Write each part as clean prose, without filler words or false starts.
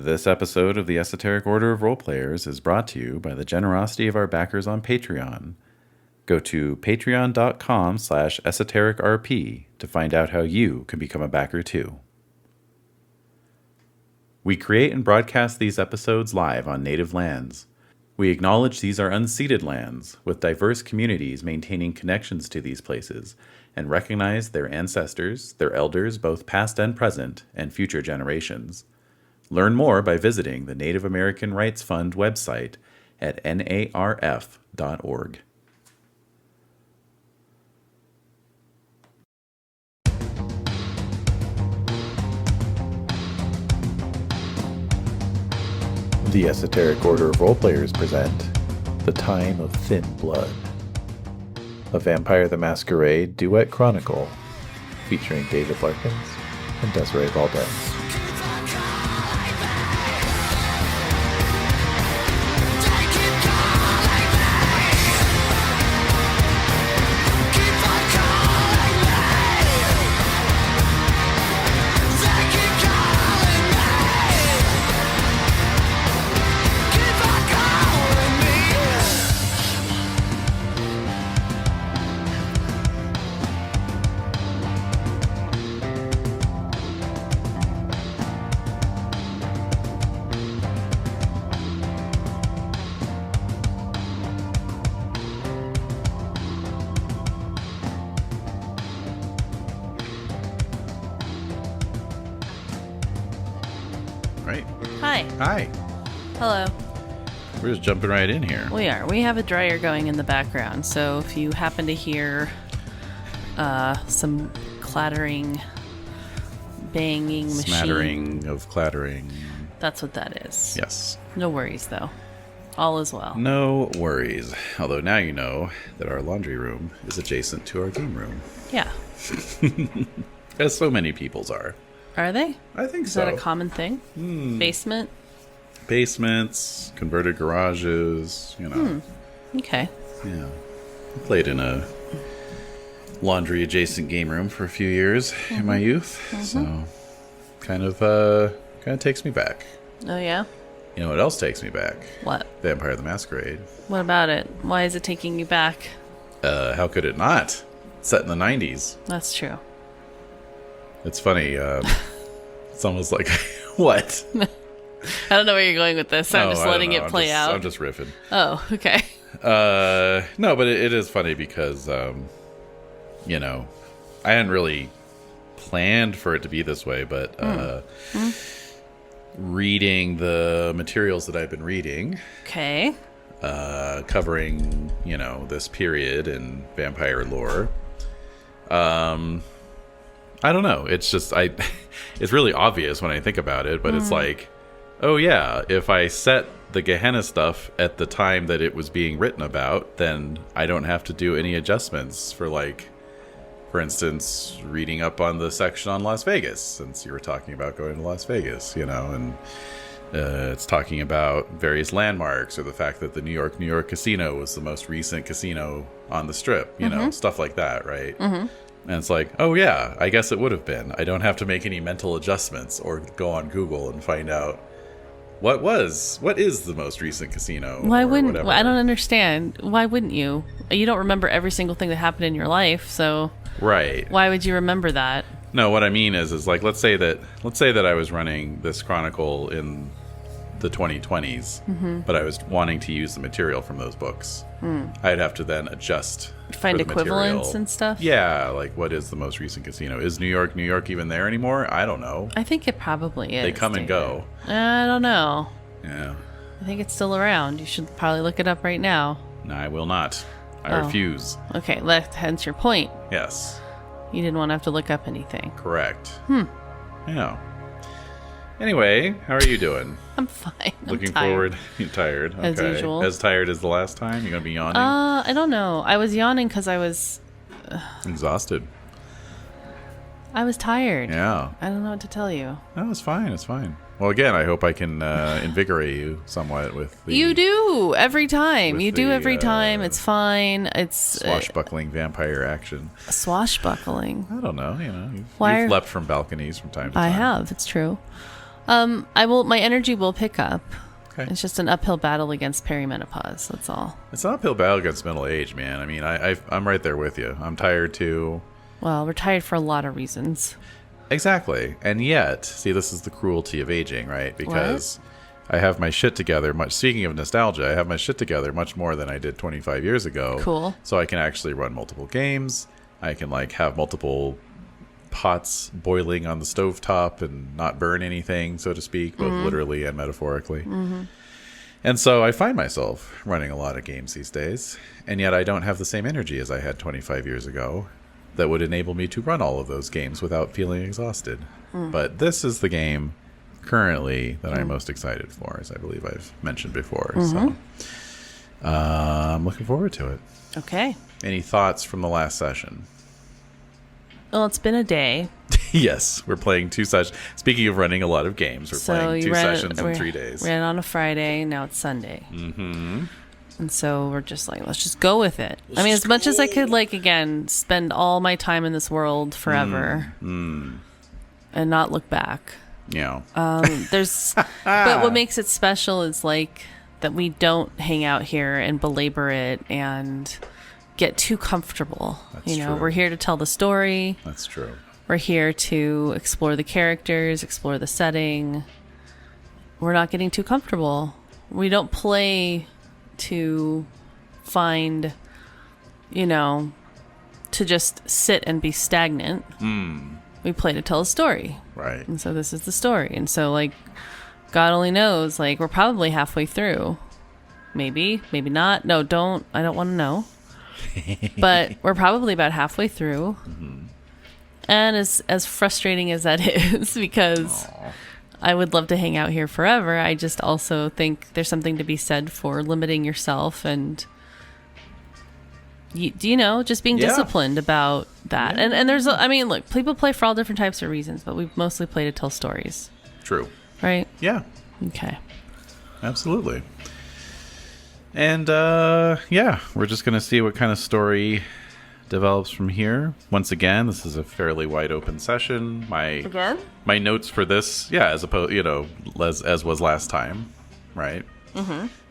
This episode of the Esoteric Order of Roleplayers is brought to you by the generosity of our backers on Patreon. Go to patreon.com/esotericrp to find out how you can become a backer too. We create and broadcast these episodes live on native lands. We acknowledge these are unceded lands, with diverse communities maintaining connections to these places, and recognize their ancestors, their elders, both past and present, and future generations. Learn more by visiting the Native American Rights Fund website at narf.org. The Esoteric Order of Roleplayers present The Time of Thin Blood, a Vampire the Masquerade duet chronicle featuring David Larkins and Desiree Valdez. Hi. Hello. We're just jumping right in here. We are. We have a dryer going in the background, so if you happen to hear some clattering, banging machine. Smattering of clattering. That's what that is. Yes. No worries, though. All is well. No worries. Although now you know that our laundry room is adjacent to our game room. Yeah. As so many people's are. Are they? I think is so. Is that a common thing? Basement? Basements, converted garages, you know. Okay. Yeah. I played in a laundry adjacent game room for a few years in my youth, so kind of takes me back. Oh yeah? You know what else takes me back? What? Vampire the Masquerade. What about it? Why is it taking you back? How could it not? Set in the 90s. That's true. It's funny. It's almost like, what? I don't know where you're going with this. I'm just letting it play out. I'm just riffing. Oh, okay. No, but it is funny because, you know, I hadn't really planned for it to be this way, but reading the materials that I've been reading, okay, covering, you know, this period in vampire lore, I don't know. It's just, it's really obvious when I think about it, but it's like, oh yeah, if I set the Gehenna stuff at the time that it was being written about, then I don't have to do any adjustments for, like, for instance, reading up on the section on Las Vegas, since you were talking about going to Las Vegas, you know, and it's talking about various landmarks or the fact that the New York casino was the most recent casino on the Strip, you know, stuff like that, right? And it's like, oh yeah, I guess it would have been. I don't have to make any mental adjustments or go on Google and find out what is the most recent casino. Why wouldn't? Well, I don't understand. Why wouldn't you? You don't remember every single thing that happened in your life, so right. Why would you remember that? No, what I mean is like let's say that I was running this chronicle in the 2020s, but I was wanting to use the material from those books. I'd have to then adjust. Find equivalents and stuff? Yeah, like what is the most recent casino? Is New York even there anymore? I don't know. I think it probably is. They come and go. I don't know. Yeah. I think it's still around. You should probably look it up right now. No, I will not. I refuse. Okay, hence your point. Yes. You didn't want to have to look up anything. Correct. Yeah. Anyway, how are you doing? I'm fine. Looking forward. You're tired. Okay. As usual. As tired as the last time? You're going to be yawning? I don't know. I was yawning because I was... exhausted. I was tired. Yeah. I don't know what to tell you. No, it's fine. It's fine. Well, again, I hope I can invigorate you somewhat with the... You do every time. You do every time. It's fine. It's... swashbuckling vampire action. Swashbuckling? I don't know. You know, you've leapt from balconies from time to time. I have. It's true. My energy will pick up. Okay. It's just an uphill battle against perimenopause. That's all. It's an uphill battle against middle age, man. I mean, I'm right there with you. I'm tired too. Well, we're tired for a lot of reasons. Exactly. And yet, see, this is the cruelty of aging, right? Because I have my shit together speaking of nostalgia, I have my shit together much more than I did 25 years ago. Cool. So I can actually run multiple games. I can have multiple pots boiling on the stovetop and not burn anything, so to speak, both literally and metaphorically. And so I find myself running a lot of games these days, and yet I don't have the same energy as I had 25 years ago that would enable me to run all of those games without feeling exhausted. But this is the game currently that I'm most excited for, as I believe I've mentioned before. So I'm looking forward to it. Okay. Any thoughts from the last session? Well, it's been a day. Yes, we're playing 2 sessions. Speaking of running a lot of games, we're playing 2 sessions in 3 days. Ran on a Friday, now it's Sunday. And so we're just like, let's just go with it. I mean, as much as I could, again, spend all my time in this world forever and not look back. Yeah. But what makes it special is that we don't hang out here and belabor it and get too comfortable. That's true. We're here to tell the story. That's true. We're here to explore the characters, explore the setting. We're not getting too comfortable. We don't play to find, to just sit and be stagnant. We play to tell a story. Right. And so this is the story. And so, God only knows, we're probably halfway through. Maybe, maybe not. No, I don't want to know. But we're probably about halfway through. And as frustrating as that is, because I would love to hang out here forever, I just also think there's something to be said for limiting yourself and just being disciplined about that. Yeah. And there's look, people play for all different types of reasons, but we mostly play to tell stories. True. Right? Yeah. Okay. Absolutely. And we're just going to see what kind of story develops from here. Once again, this is a fairly wide open session. My notes for this, as opposed, as was last time, right?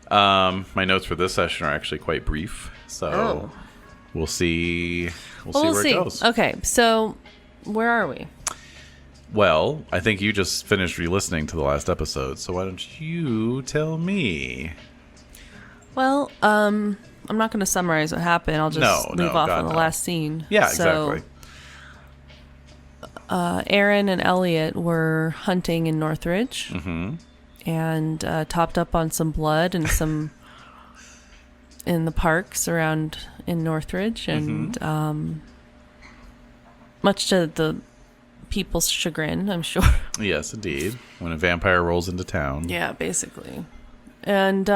My notes for this session are actually quite brief, so we'll see. We'll see where it goes. Okay, so where are we? Well, I think you just finished re-listening to the last episode, so why don't you tell me? Well, I'm not going to summarize what happened. I'll just leave off on the last scene. Yeah, exactly. Aaron and Elliot were hunting in Northridge and topped up on some blood and some in the parks around in Northridge. And much to the people's chagrin, I'm sure. Yes, indeed. When a vampire rolls into town. Yeah, basically. And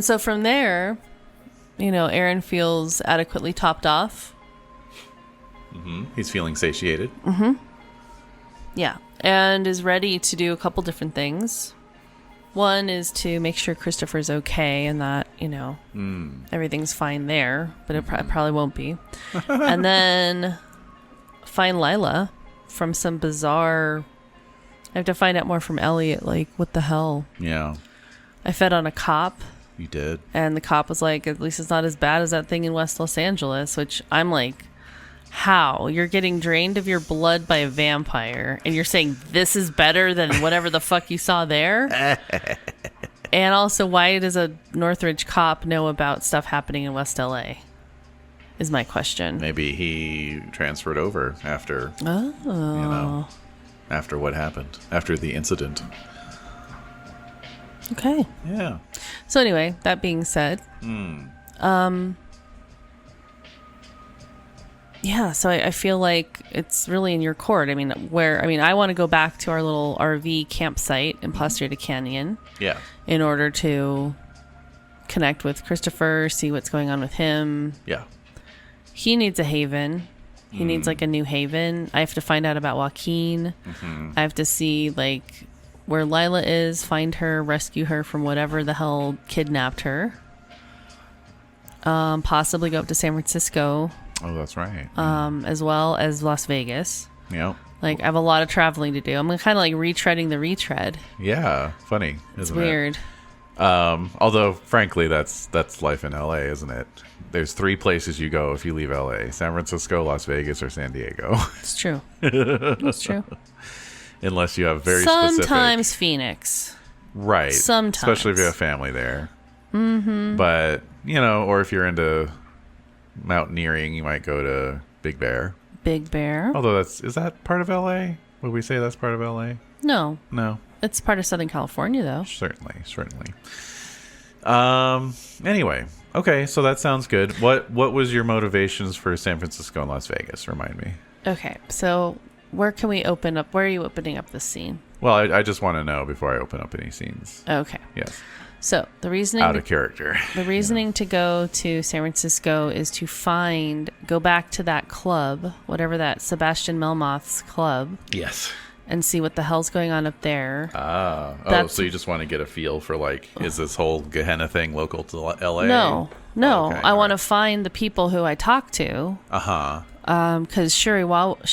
so from there, Aaron feels adequately topped off. He's feeling satiated. Yeah. And is ready to do a couple different things. One is to make sure Christopher's okay and that, everything's fine there, but it probably won't be. And then find Lila from some bizarre... I have to find out more from Elliot, what the hell? Yeah. I fed on a cop. You did. And the cop was like, at least it's not as bad as that thing in West Los Angeles, which I'm like, how? You're getting drained of your blood by a vampire, and you're saying this is better than whatever the fuck you saw there? And also, why does a Northridge cop know about stuff happening in West LA? Is my question. Maybe he transferred over after, after what happened, after the incident. Okay. Yeah. So anyway, that being said, so I feel like it's really in your court. I want to go back to our little RV campsite in Placerita Canyon. Yeah. In order to connect with Christopher, see what's going on with him. Yeah. He needs a haven. He needs a new haven. I have to find out about Joaquin. I have to see where Lila is, find her, rescue her from whatever the hell kidnapped her. Possibly go up to San Francisco. Oh, that's right. As well as Las Vegas. Yep. Like, I have a lot of traveling to do. I'm kind of like retreading the retread. Yeah, funny. It's weird. Although, frankly, that's life in LA, isn't it? There's 3 places you go if you leave LA: San Francisco, Las Vegas, or San Diego. It's true. It's true. Unless you have very Sometimes specific... Phoenix. Right. Sometimes. Especially if you have family there. Mm-hmm. But, or if you're into mountaineering, you might go to Big Bear. Big Bear. Although is that part of LA? Would we say that's part of LA? No. No. It's part of Southern California, though. Certainly. Anyway. Okay, so that sounds good. What was your motivations for San Francisco and Las Vegas? Remind me. Okay, so where can we open up? Where are you opening up this scene? Well, I just want to know before I open up any scenes. Okay. Yes. So the reasoning out of character. The reasoning to go to San Francisco is to go back to that club, whatever that Sebastian Melmoth's club. Yes. And see what the hell's going on up there. So you just want to get a feel for, like, is this whole Gehenna thing local to LA? No. Okay, I want to find the people who I talked to. Because Shiryawa,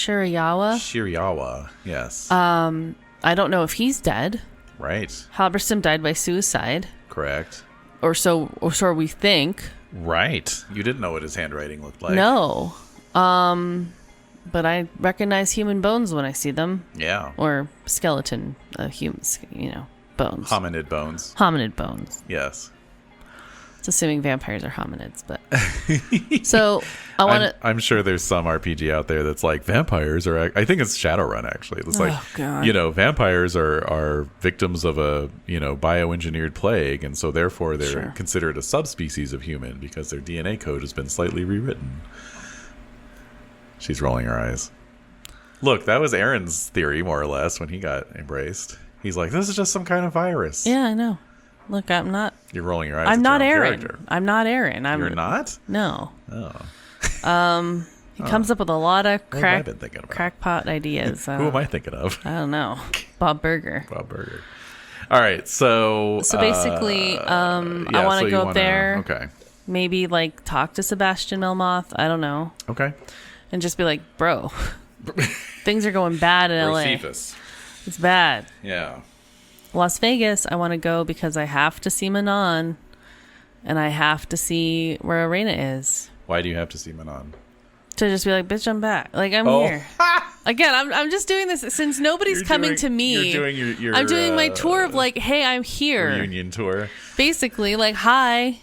yes. I don't know if he's dead. Right. Halberstam died by suicide. Correct. Or so we think. Right. You didn't know what his handwriting looked like. No. But I recognize human bones when I see them. Yeah. Or skeleton humans, bones. Hominid bones. Hominid bones. Yes. It's assuming vampires are hominids, but so I want to. I'm sure there's some RPG out there that's like vampires are. I think it's Shadowrun actually. It's like vampires are victims of a bioengineered plague, and so therefore they're considered a subspecies of human because their DNA code has been slightly rewritten. She's rolling her eyes. Look, that was Aaron's theory, more or less, when he got embraced. He's like, this is just some kind of virus. Yeah, I know. Look, I'm not. You're rolling your eyes. I'm not Aaron. Character. I'm not Aaron. You're not? No. Oh. He comes up with a lot of what have I been thinking about? crackpot ideas. Who am I thinking of? I don't know. Bob Burger. All right, so basically, I want to go up there. Okay. Maybe like talk to Sebastian Melmoth. I don't know. Okay. And just be like, bro, things are going bad in LA. Josephus. It's bad. Yeah. Las Vegas, I want to go because I have to see Manon, and I have to see where Arena is. Why do you have to see Manon? To just be like, bitch, I'm back. Like, I'm here. Again, I'm just doing this since nobody's coming to me. You're doing your I'm doing my tour of like, hey, I'm here. Reunion tour. Basically, like, hi,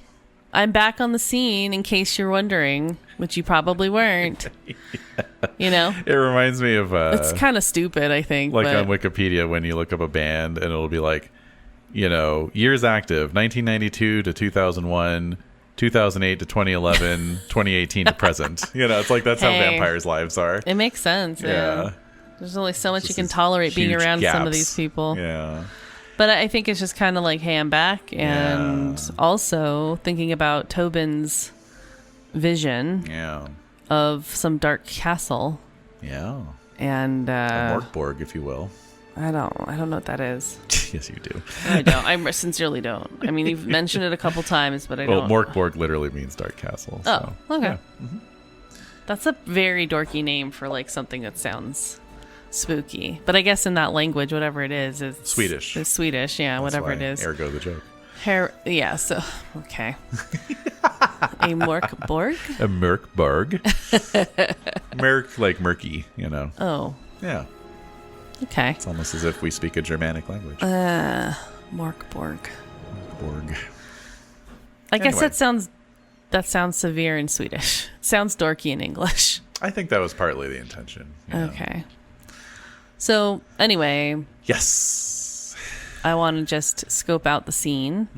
I'm back on the scene in case you're wondering, which you probably weren't. It reminds me of it's kind of stupid, I think, like on Wikipedia when you look up a band and it'll be like, years active, 1992 to 2001, 2008 to 2011, 2018 to present. It's like that's how vampires' lives are. It makes sense. Yeah. There's only so much you can tolerate being around some of these people. Yeah. But I think it's just kind of like, hey, I'm back. And also thinking about Tobin's vision of some dark castle. Yeah. And a Morkborg, if you will. I don't know what that is. Yes, you do. I don't. I sincerely don't. I mean, you've mentioned it a couple times, but I don't. Well, Morkborg literally means dark castle. Oh, so. okay. Yeah. Mm-hmm. That's a very dorky name for like something that sounds spooky. But I guess in that language, whatever it is Swedish. It's Swedish, yeah. That's whatever it is. Ergo the joke. Yeah. So okay. A Morkborg. A Morkborg. Merk like murky, Oh. Yeah. Okay. It's almost as if we speak a Germanic language. Morkborg. Morkborg. I guess that sounds severe in Swedish. Sounds dorky in English. I think that was partly the intention. Okay. So anyway. Yes. I want to just scope out the scene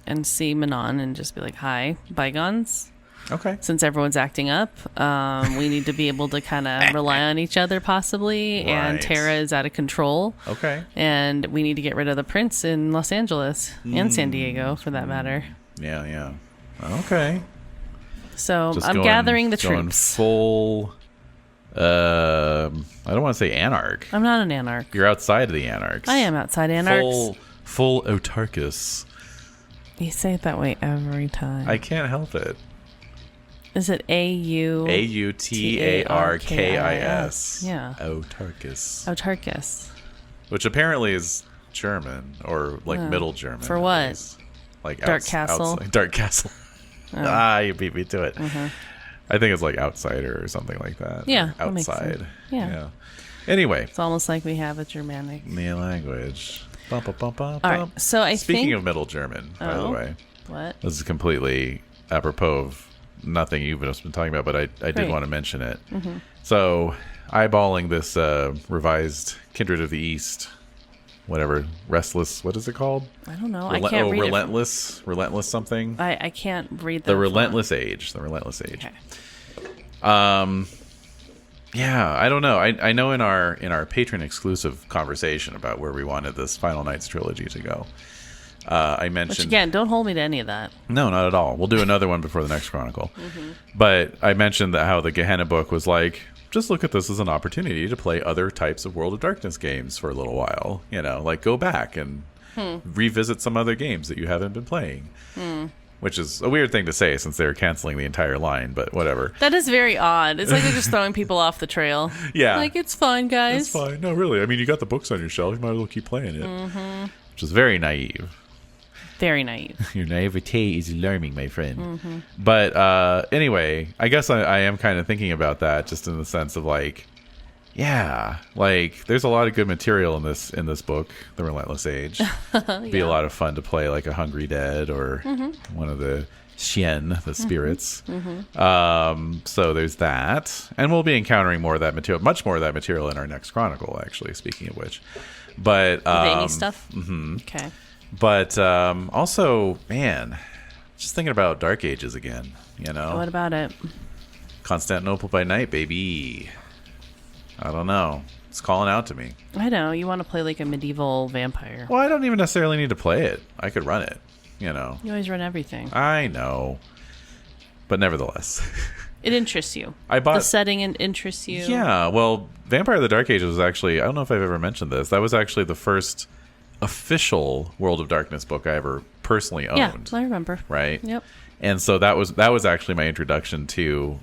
and see Manon and just be like, hi, bygones. Okay. Since everyone's acting up, we need to be able to kind of rely on each other possibly. Right. And Tara is out of control. Okay. And we need to get rid of the prince in Los Angeles and San Diego for that matter. Yeah. Okay. So I'm gathering the troops. Full, I don't want to say anarch. I'm not an anarch. You're outside of the anarchs. I am outside anarchs. Full autarchus. You say it that way every time. I can't help it. Is it A-U? Autarkis. Yeah. Autarkis. Autarkis. Which apparently is German or like Middle German. For what? Like Dark Castle. Outside. Dark Castle. You beat me to it. I think it's like outsider or something like that. Yeah. Or outside. Yeah. Anyway. It's almost like we have a Germanic. New language. All right. So Speaking of Middle German, by the way. What? This is completely apropos of nothing you've just been talking about, but I did want to mention it. So, eyeballing this revised Kindred of the East, whatever, Restless, what is it called? I don't know. I can't read Relentless something? I can't read the Relentless Age. The Relentless Age. Okay. Yeah, I don't know. I know in our patron exclusive conversation about where we wanted this Final Nights trilogy to go, I mentioned... Which again, don't hold me to any of that. No, not at all. We'll do another one before the next Chronicle. But I mentioned that how the Gehenna book was like, just look at this as an opportunity to play other types of World of Darkness games for a little while. You know, like go back and revisit some other games that you haven't been playing. Which is a weird thing to say since they're canceling the entire line, but whatever. That is very odd. It's like they're just throwing people off the trail. Yeah. Like, it's fine, guys. It's fine. No, really. I mean, you got the books on your shelf. You might as well keep playing it. Which is very naive. Very naive. Your naivete is alarming, my friend. But anyway, I guess I am kind of thinking about that just in the sense of like, yeah, like there's a lot of good material in this book, The Relentless Age. It'd be a lot of fun to play like a Hungry Dead or one of the Xian, the spirits. So there's that. And we'll be encountering more of that material, much more of that material in our next Chronicle, actually, speaking of which. But veiny stuff? Okay. But also, man, just thinking about Dark Ages again, you know? What about it? Constantinople by night, baby. I don't know. It's calling out to me. I know. You want to play like a medieval vampire. Well, I don't even necessarily need to play it. I could run it, you know? You always run everything. I know. But nevertheless. It interests you. The setting interests you. Yeah. Well, Vampire of the Dark Ages was actually, I don't know if I've ever mentioned this, that was actually the first official World of Darkness book I ever personally owned. Yeah, I remember. Right? Yep. And so that was actually my introduction to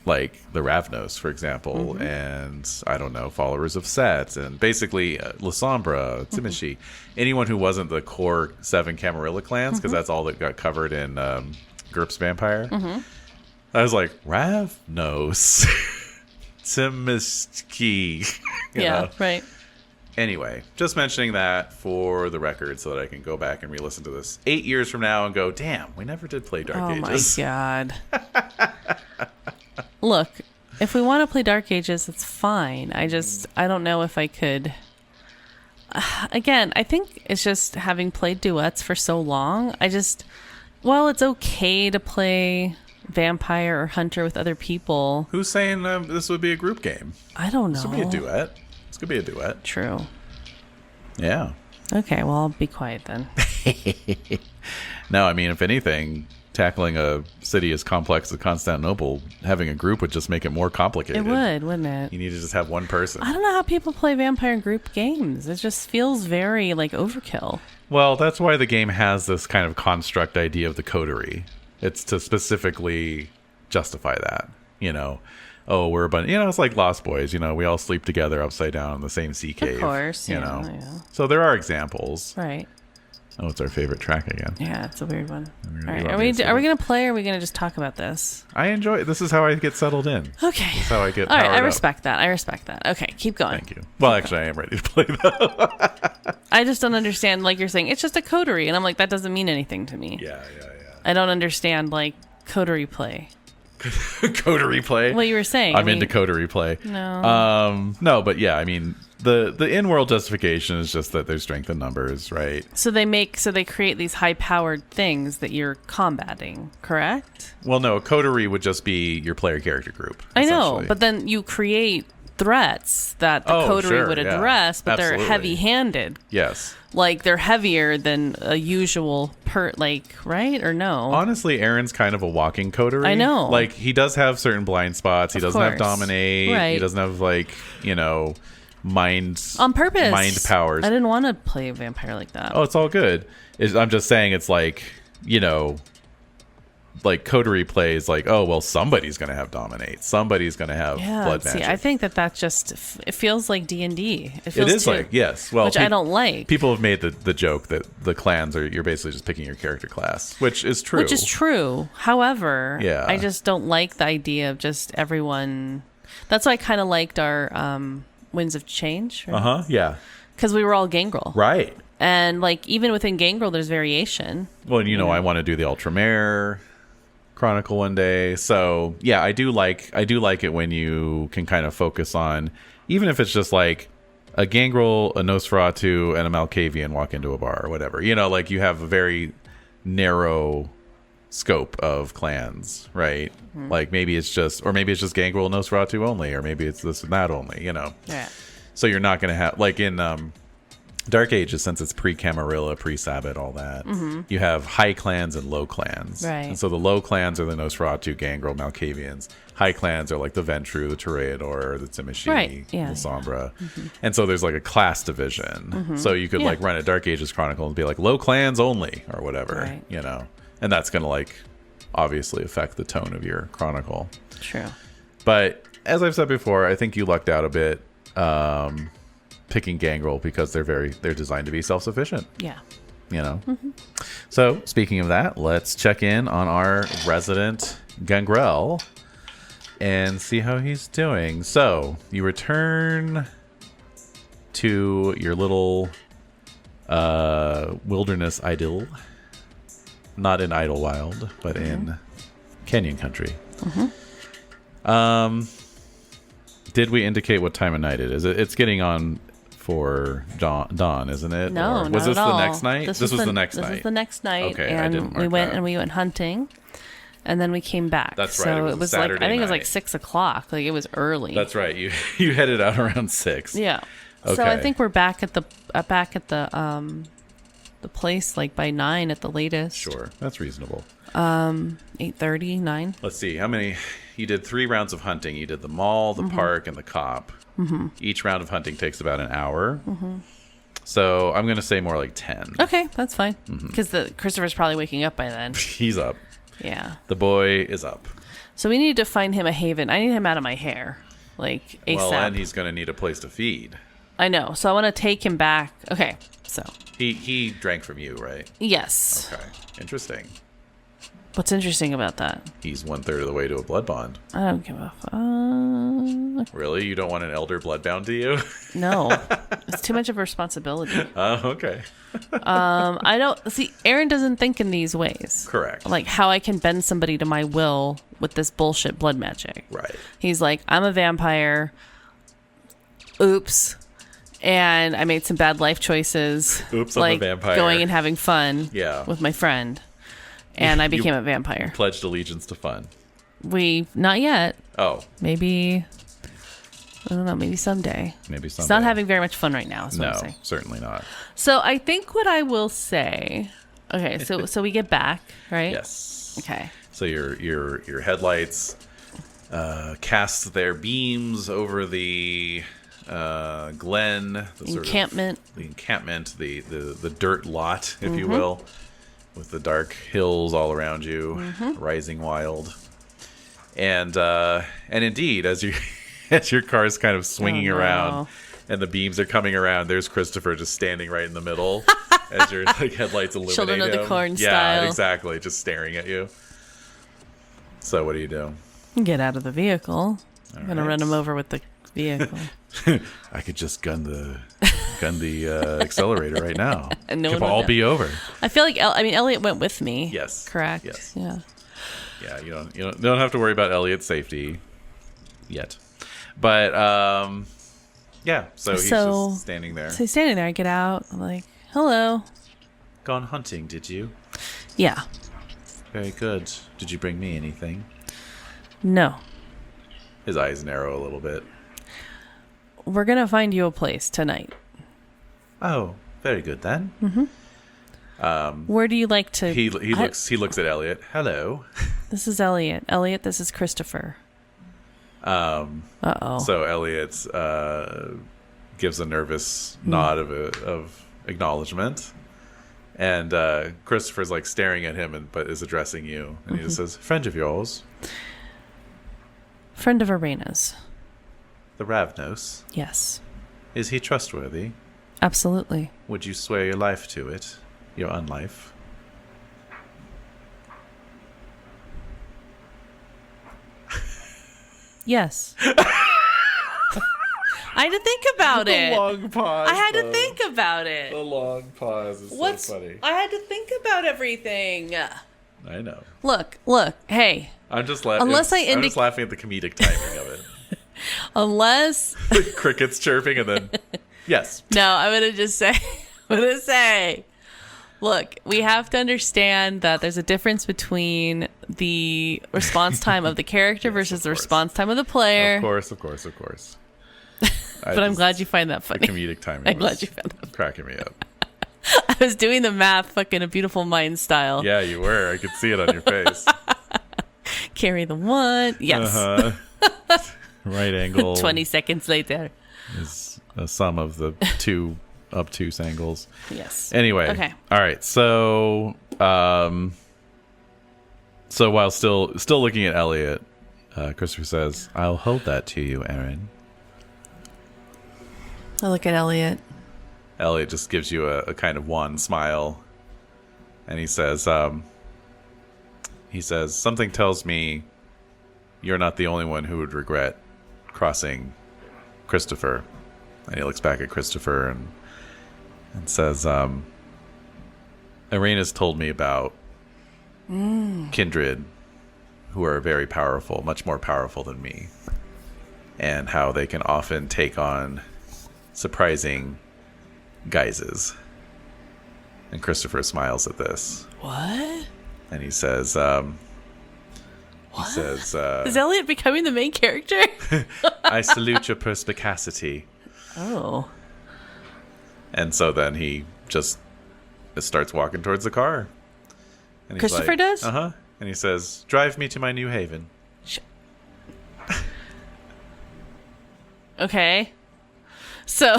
like the Ravnos, for example, and I don't know, Followers of Set, and basically La Sombra, Timishi, anyone who wasn't the core 7 Camarilla clans, because that's all that got covered in GURPS Vampire. I was like, Ravnos, Timishi. Yeah, know? Right. Anyway, just mentioning that for the record so that I can go back and re-listen to this 8 years from now and go, damn, we never did play Dark Ages. Oh, my God. Look, if we want to play Dark Ages, it's fine. I don't know if I could. Again, I think it's just having played duets for so long. While it's okay to play Vampire or Hunter with other people. Who's saying this would be a group game? I don't know. This would be a duet. This could be a duet. True. Yeah. Okay, well, I'll be quiet then. No, I mean, if anything, tackling a city as complex as Constantinople, having a group would just make it more complicated. It would, wouldn't it? You need to just have one person. I don't know how people play vampire group games. It just feels very, like, overkill. Well, that's why the game has this kind of construct idea of the coterie. It's to specifically justify that, you know. Oh, we're a bunch, you know, it's like Lost Boys, you know, we all sleep together upside down in the same sea cave. Of course, you yeah, know. Yeah. So there are examples. Right. Oh, it's our favorite track again. Yeah, it's a weird one. All right, right. are we going to play or are we going to just talk about this? I enjoy it. This is how I get settled in. Okay. This is how I get all right, I up. respect that. Okay, keep going. Thank you. Well, actually, I am ready to play though. I just don't understand, like you're saying, it's just a coterie. And I'm like, that doesn't mean anything to me. Yeah. I don't understand, like, coterie play. Coterie play? What you were saying. I'm into coterie play. No. No, but yeah, I mean, the in-world justification is just that there's strength in numbers, right? So they create these high-powered things that you're combating, correct? Well, no, a coterie would just be your player character group. I know, but then you create threats that the coterie would address, but absolutely. they're heavy-handed. Yes. Like, they're heavier than a usual right? Or no? Honestly, Aaron's kind of a walking coterie. I know. Like, he does have certain blind spots. He doesn't have dominate. Right. He doesn't have, like, you know, mind... On purpose. Mind powers. I didn't want to play a vampire like that. Oh, it's all good. I'm just saying it's like, you know... like coterie plays like, oh well, somebody's gonna have dominate, somebody's gonna have blood magic. I think that just it feels like D&D. It is like, yes, well, which I don't like. People have made the joke that the clans you're basically just picking your character class, which is true. However, yeah, I just don't like the idea of just everyone. That's why I kind of liked our Winds of Change. Right? Yeah, because we were all Gangrel, right? And like even within Gangrel, there's variation. Well, I want to do the Ultramare Chronicle one day. So yeah, I do like it when you can kind of focus on, even if it's just like a Gangrel, a Nosferatu, and a Malkavian walk into a bar or whatever. Like you have a very narrow scope of clans, right? Mm-hmm. Like maybe it's just Gangrel, Nosferatu only, or maybe it's this and that only. Yeah. So you're not going to have, like in Dark Ages, since it's pre-Camarilla, pre-Sabbat, all that, you have high clans and low clans. Right. And so the low clans are the Nosferatu, Gangrel, Malkavians. High clans are like the Ventru, the Toreador, the Timishi, the Sombra. Mm-hmm. And so there's like a class division. Mm-hmm. So you could like run a Dark Ages Chronicle and be like low clans only or whatever, And that's going to like obviously affect the tone of your Chronicle. True. But as I've said before, I think you lucked out a bit. Picking Gangrel because they're designed to be self-sufficient. Yeah. Mm-hmm. So speaking of that, let's check in on our resident Gangrel and see how he's doing. So you return to your little wilderness idyll, not in Idlewild, but in Canyon Country. Mm-hmm. Did we indicate what time of night it is? It's getting on for dawn, isn't it? No, was this the next night? This was the next night. This was the next night. Okay, and I didn't mark that. we went hunting, and then we came back. That's right. So it was like, I think it was like 6 o'clock. Like it was early. That's right. You headed out around 6. Yeah. Okay. So I think we're back at the place like by 9 at the latest. Sure, that's reasonable. 8:30, 9. Let's see how many. You did 3 rounds of hunting. You did the mall, the park, and the cop. Mm-hmm. Each round of hunting takes about an hour. Mm-hmm. So I'm going to say more like 10. Okay, that's fine. Because Christopher's probably waking up by then. He's up. Yeah. The boy is up. So we need to find him a haven. I need him out of my hair. Like ASAP. Well, and he's going to need a place to feed. I know. So I want to take him back. Okay, so. He drank from you, right? Yes. Okay. Interesting. What's interesting about that? He's 1/3 of the way to a blood bond. I don't give a fuck. Really? You don't want an elder blood bound to you? No. It's too much of a responsibility. Oh, okay. I don't... See, Aaron doesn't think in these ways. Correct. Like how I can bend somebody to my will with this bullshit blood magic. Right. He's like, I'm a vampire. Oops. And I made some bad life choices. Oops, like I'm a vampire. Going and having fun with my friend. And I became a vampire. Pledged allegiance to fun. Not yet. Oh. Maybe, I don't know, maybe someday. He's not having very much fun right now, is what I'm saying. Certainly not. So I think what I will say, okay, so we get back, right? Yes. Okay. So your headlights cast their beams over the glen, the encampment, the dirt lot, if you will, with the dark hills all around you, rising wild, and indeed, as your car is kind of swinging around, and the beams are coming around, there's Christopher just standing right in the middle as your headlights illuminate Children of the Corn yeah, style. exactly, just staring at you. So what do you do? Get out of the vehicle. I'm gonna run him over with the vehicle. I could just gun the accelerator right now. And no it one could all know. be over. I feel like Elliot went with me. Yes. Correct. Yes. Yeah. Yeah. You don't have to worry about Elliot's safety yet. But yeah. So he's just standing there. So he's standing there. I get out. I'm like, hello. Gone hunting, did you? Yeah. Very good. Did you bring me anything? No. His eyes narrow a little bit. We're gonna find you a place tonight. Oh, very good then. Where do you like to? He looks at Elliot. Hello. This is Elliot. Elliot, this is Christopher. Uh-oh. So Elliot gives a nervous nod of acknowledgement, And Christopher's like staring at him, but is addressing you. And he just says, "Friend of yours, Friend of Arena's. the Ravnos. Yes. Is he trustworthy? Absolutely. Would you swear your life to it? Your unlife?" Yes. I had to think about it. The long pause. I had to think about it. The long pause is so funny. I had to think about everything. I know. Look. Hey. I'm just laughing. I'm just laughing at the comedic timing of it. Unless crickets chirping and then yes. No, I'm gonna say. Look, we have to understand that there's a difference between the response time of the character versus the response time of the player. Of course. But I'm glad you find that funny. The comedic timing. I'm glad you found that cracking me up. I was doing the math fucking A Beautiful Mind style. Yeah, you were. I could see it on your face. Carry the one. Yes. Right angle. 20 seconds later. Is a sum of the two obtuse angles. Yes. Anyway. Okay. All right. So, so while still looking at Elliot, Christopher says, "I'll hold that to you, Aaron." I look at Elliot. Elliot just gives you a kind of wan smile, and he says, "Something tells me you're not the only one who would regret crossing Christopher." And he looks back at Christopher and says, "Irena's told me about kindred who are very powerful, much more powerful than me, and how they can often take on surprising guises." And Christopher smiles at this. What? And he says, is Elliot becoming the main character? "I salute your perspicacity." Oh. And so then he just starts walking towards the car. And he's Christopher does? Uh-huh. And he says, "Drive me to my new haven." Okay. So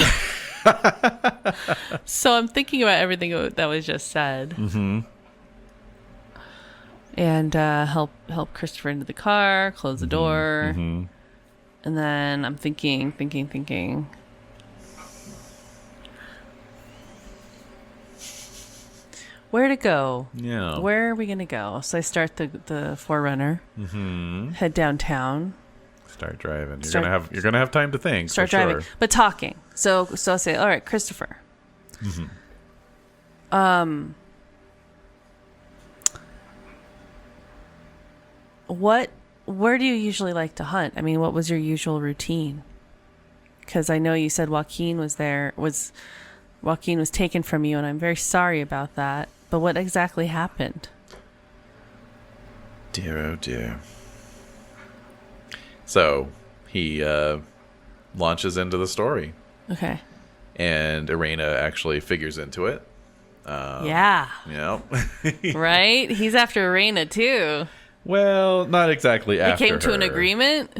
I'm thinking about everything that was just said. Mm-hmm. And help Christopher into the car, close the door. Mm-hmm. And then I'm thinking. Where to go? Yeah. Where are we going to go? So I start the Forerunner. Mm-hmm. Head downtown. Start driving. You're gonna have time to think. Start driving, sure. but talking. So I'll say, "All right, Christopher. Mm-hmm. Where do you usually like to hunt? I mean, what was your usual routine? Because I know you said Joaquin was taken from you, and I'm very sorry about that. But what exactly happened?" Dear, oh dear. So he launches into the story. Okay. And Irena actually figures into it. Yeah. You know. Right? He's after Irena, too. Well, not exactly after They came to her. an agreement?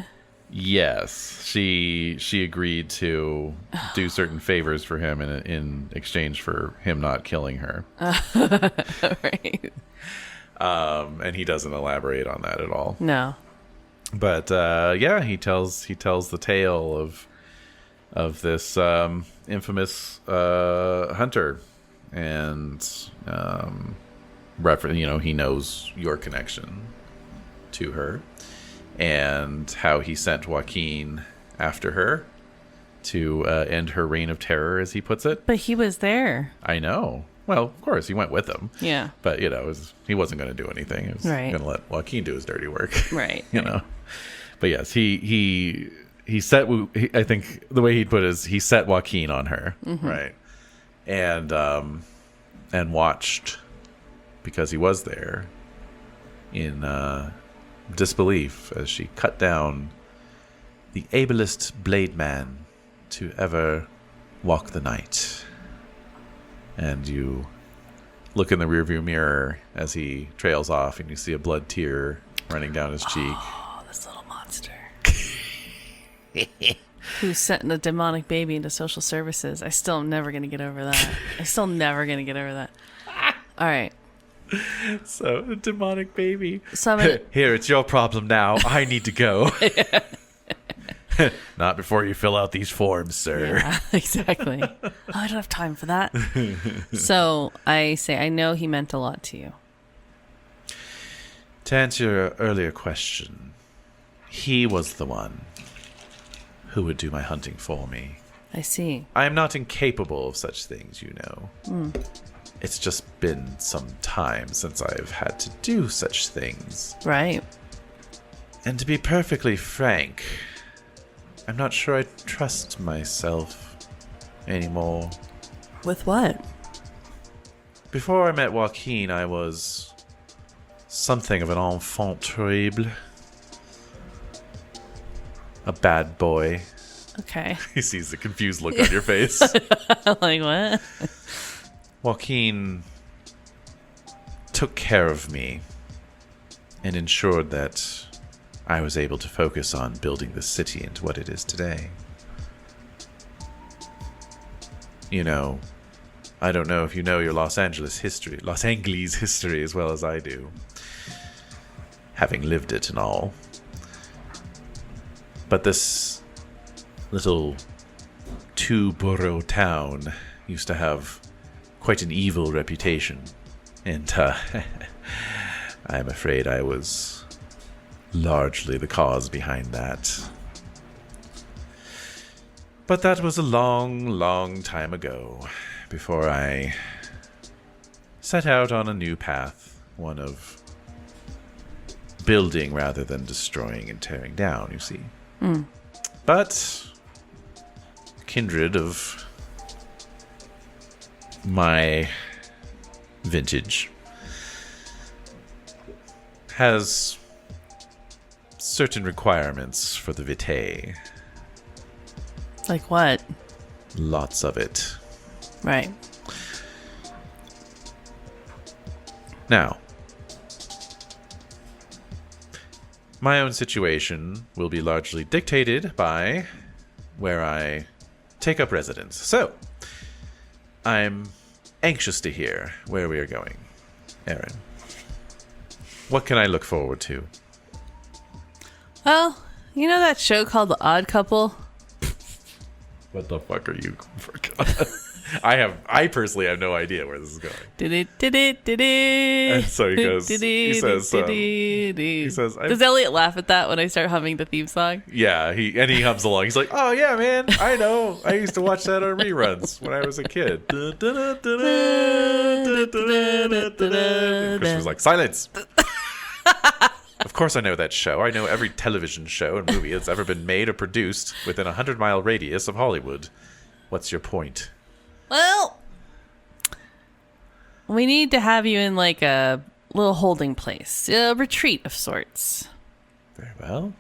Yes. She agreed to do certain favors for him in exchange for him not killing her. Right. And he doesn't elaborate on that at all. No. But yeah, he tells the tale of this infamous hunter, and he knows your connection to her, and how he sent Joaquin after her to end her reign of terror, as he puts it. But he was there. I know. Well, of course, he went with him. Yeah. But, he wasn't going to do anything. He was Right. going to let Joaquin do his dirty work. Right. you know. But yes, he I think the way he'd put it is he set Joaquin on her. Mm-hmm. Right. And watched, because he was there, in disbelief as she cut down the ablest blade man to ever walk the night. And you look in the rearview mirror as he trails off, and you see a blood tear running down his cheek. Oh, this little monster. Who's sent a demonic baby into social services. I still am never going to get over that. All right. So, a demonic baby. So I'm gonna, Here, it's your problem now. I need to go. Not before you fill out these forms, sir. yeah, exactly. Oh, I don't have time for that. So I say, I know he meant a lot to you. To answer your earlier question, he was the one who would do my hunting for me. I see. I am not incapable of such things, you know. It's just been some time since I've had to do such things. Right. And to be perfectly frank, I'm not sure I trust myself anymore. With what? Before I met Joaquin, I was something of an enfant terrible. A bad boy. Okay. He sees the confused look on your face. Like what? Joaquin took care of me and ensured that I was able to focus on building the city into what it is today. You know, I don't know if you know your Los Angeles history as well as I do, having lived it and all. But this little two-borough town used to have quite an evil reputation, and I'm afraid I was largely the cause behind that. But that was a long, long time ago, before I set out on a new path, one of building rather than destroying and tearing down, you see. But kindred of my vintage has certain requirements for the vitae. Like what? Lots of it. Right. Now, my own situation will be largely dictated by where I take up residence. So, I'm anxious to hear where we are going. Aaron, what can I look forward to? Well, you know that show called The Odd Couple? What the fuck are you? I personally have no idea where this is going. And so he goes. He says. Does Elliot laugh at that when I start humming the theme song? Yeah, he hums along. He's like, "Oh yeah, man, I know. I used to watch that on reruns when I was a kid." Chris was like, "Silence." Of course I know that show. I know every television show and movie that's ever been made or produced within a 100-mile radius of Hollywood. What's your point? Well, we need to have you in like a little holding place, a retreat of sorts. Very well.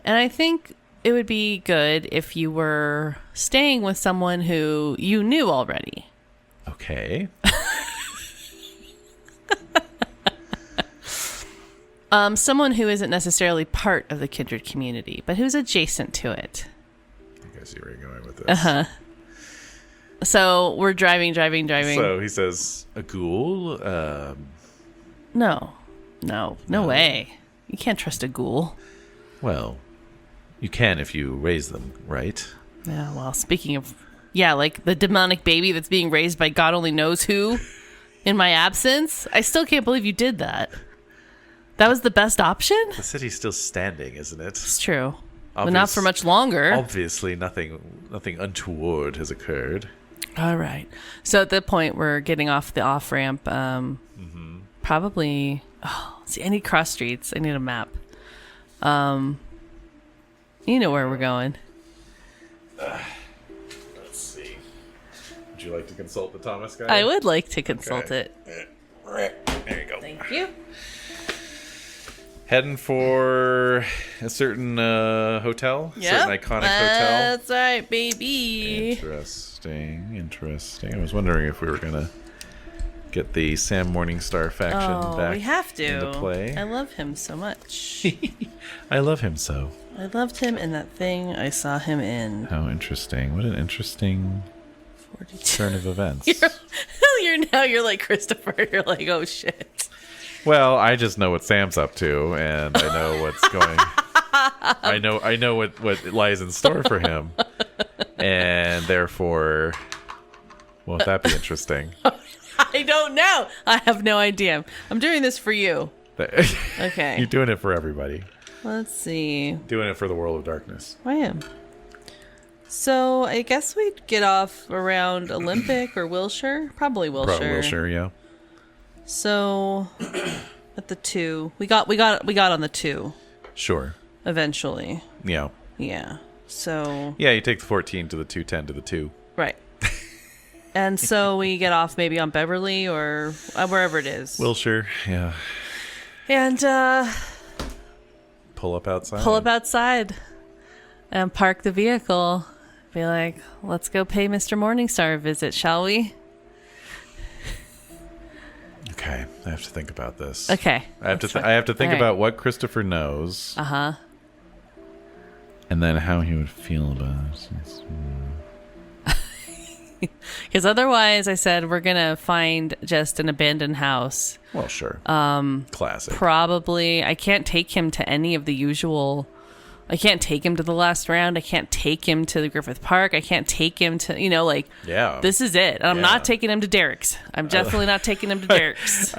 And I think it would be good if you were staying with someone who you knew already. Okay. Someone who isn't necessarily part of the kindred community, but who's adjacent to it. I see where you're going with this. So we're driving. So he says, a ghoul? No way. You can't trust a ghoul. Well, you can if you raise them, right? Yeah, well, speaking of, like the demonic baby that's being raised by God only knows who in my absence. I still can't believe you did that. That was the best option? The city's still standing, isn't it? It's true. But not for much longer. Obviously, nothing untoward has occurred. All right. So at that point, we're getting off the off-ramp. Probably... see, I need cross streets. I need a map. You know where we're going. Let's see. Would you like to consult the Thomas guide? I would like to consult it. There you go. Thank you. Heading for a certain hotel? Yep. Certain iconic hotel? That's right, baby. Interesting. I was wondering if we were going to get the Sam Morningstar faction back we have to. into play. I love him so much. I love him so. I loved him in that thing I saw him in. How interesting. What an interesting 42. turn of events. You're now you're like Christopher. You're like, oh shit. Well, I just know what Sam's up to, and I know what's going. I know what lies in store for him, and therefore, won't that be interesting? I don't know. I have no idea. I'm doing this for you. Okay. You're doing it for everybody. Let's see. Doing it for the world of darkness. I am. So I guess we'd get off around Olympic or Wilshire. Probably Wilshire. Wilshire, yeah. So at the 2, we got on the 2. Sure. Eventually. Yeah. Yeah. So. Yeah, you take the 14 to the 210 to the 2. Right. And so we get off maybe on Beverly or wherever it is. Wilshire, yeah. And pull up outside and park the vehicle. Be like, let's go pay Mr. Morningstar a visit, shall we? Okay, I have to think about this. Okay. I have to think about what Christopher knows. Uh-huh. And then how he would feel about it. Because otherwise, I said, we're going to find just an abandoned house. Well, sure. Classic. Probably. I can't take him to any of the usual. I can't take him to the last round. I can't take him to the Griffith Park. I can't take him to, yeah. This is it. And I'm not taking him to Derek's. I'm definitely not taking him to Derek's.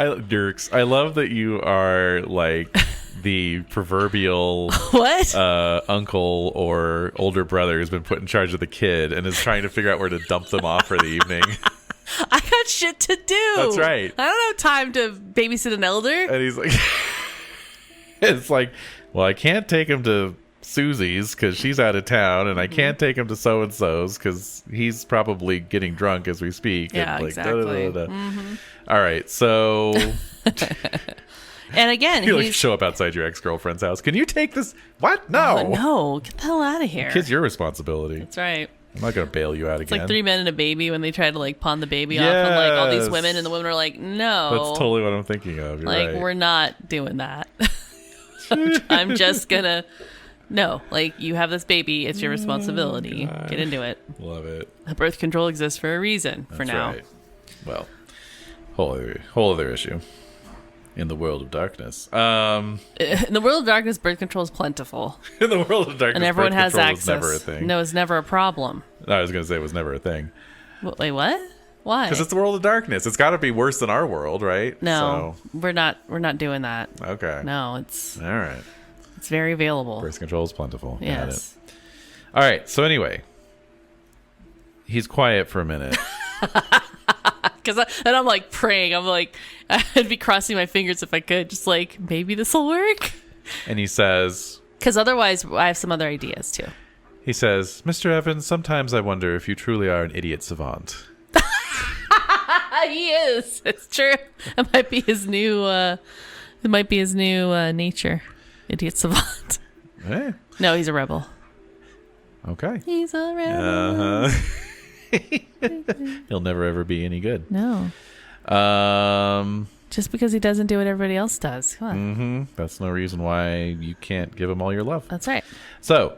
I love that you are like the proverbial what uncle or older brother who's been put in charge of the kid and is trying to figure out where to dump them off for the evening. I got shit to do. That's right. I don't have time to babysit an elder. And he's like, it's like, well, I can't take him to Susie's because she's out of town, and I can't take him to so-and-so's because he's probably getting drunk as we speak. Yeah, and exactly. Mm-hmm. All right, so... And again, you show up outside your ex-girlfriend's house. Can you take this? What? No. No. Get the hell out of here. The kid's your responsibility. That's right. I'm not going to bail you out It's again. like 3 Men and a Baby when they try to like pawn the baby off on like all these women, and the women are like, no. That's totally what I'm thinking of. You're like, right. we're not doing that. I'm just going to... No, like, you have this baby. It's your responsibility. Get into it. Love it. Birth control exists for a reason for now. Right. Well, whole other issue in the world of darkness. In the world of darkness, birth control is plentiful. In the world of darkness, and everyone birth has control access. was never a thing. No, it's never a problem. I was going to say it was never a thing. Wait, what? Why? Because it's the world of darkness. It's got to be worse than our world, right? No, we're not doing that. Okay. No, it's all right. It's very available. Birth control is plentiful. Yes. Got it. All right. So anyway, he's quiet for a minute. And I'm like praying. I'm like, I'd be crossing my fingers if I could. Just like, maybe this will work. And he says... Because otherwise, I have some other ideas too. He says, Mr. Evans, sometimes I wonder if you truly are an idiot savant. He is. It's true. It might be his new... nature. Idiot savant. Hey. No, he's a rebel. Okay. He's a rebel. He'll never ever be any good. No. Just because he doesn't do what everybody else does. Come on. Mm-hmm. That's no reason why you can't give him all your love. That's right. So,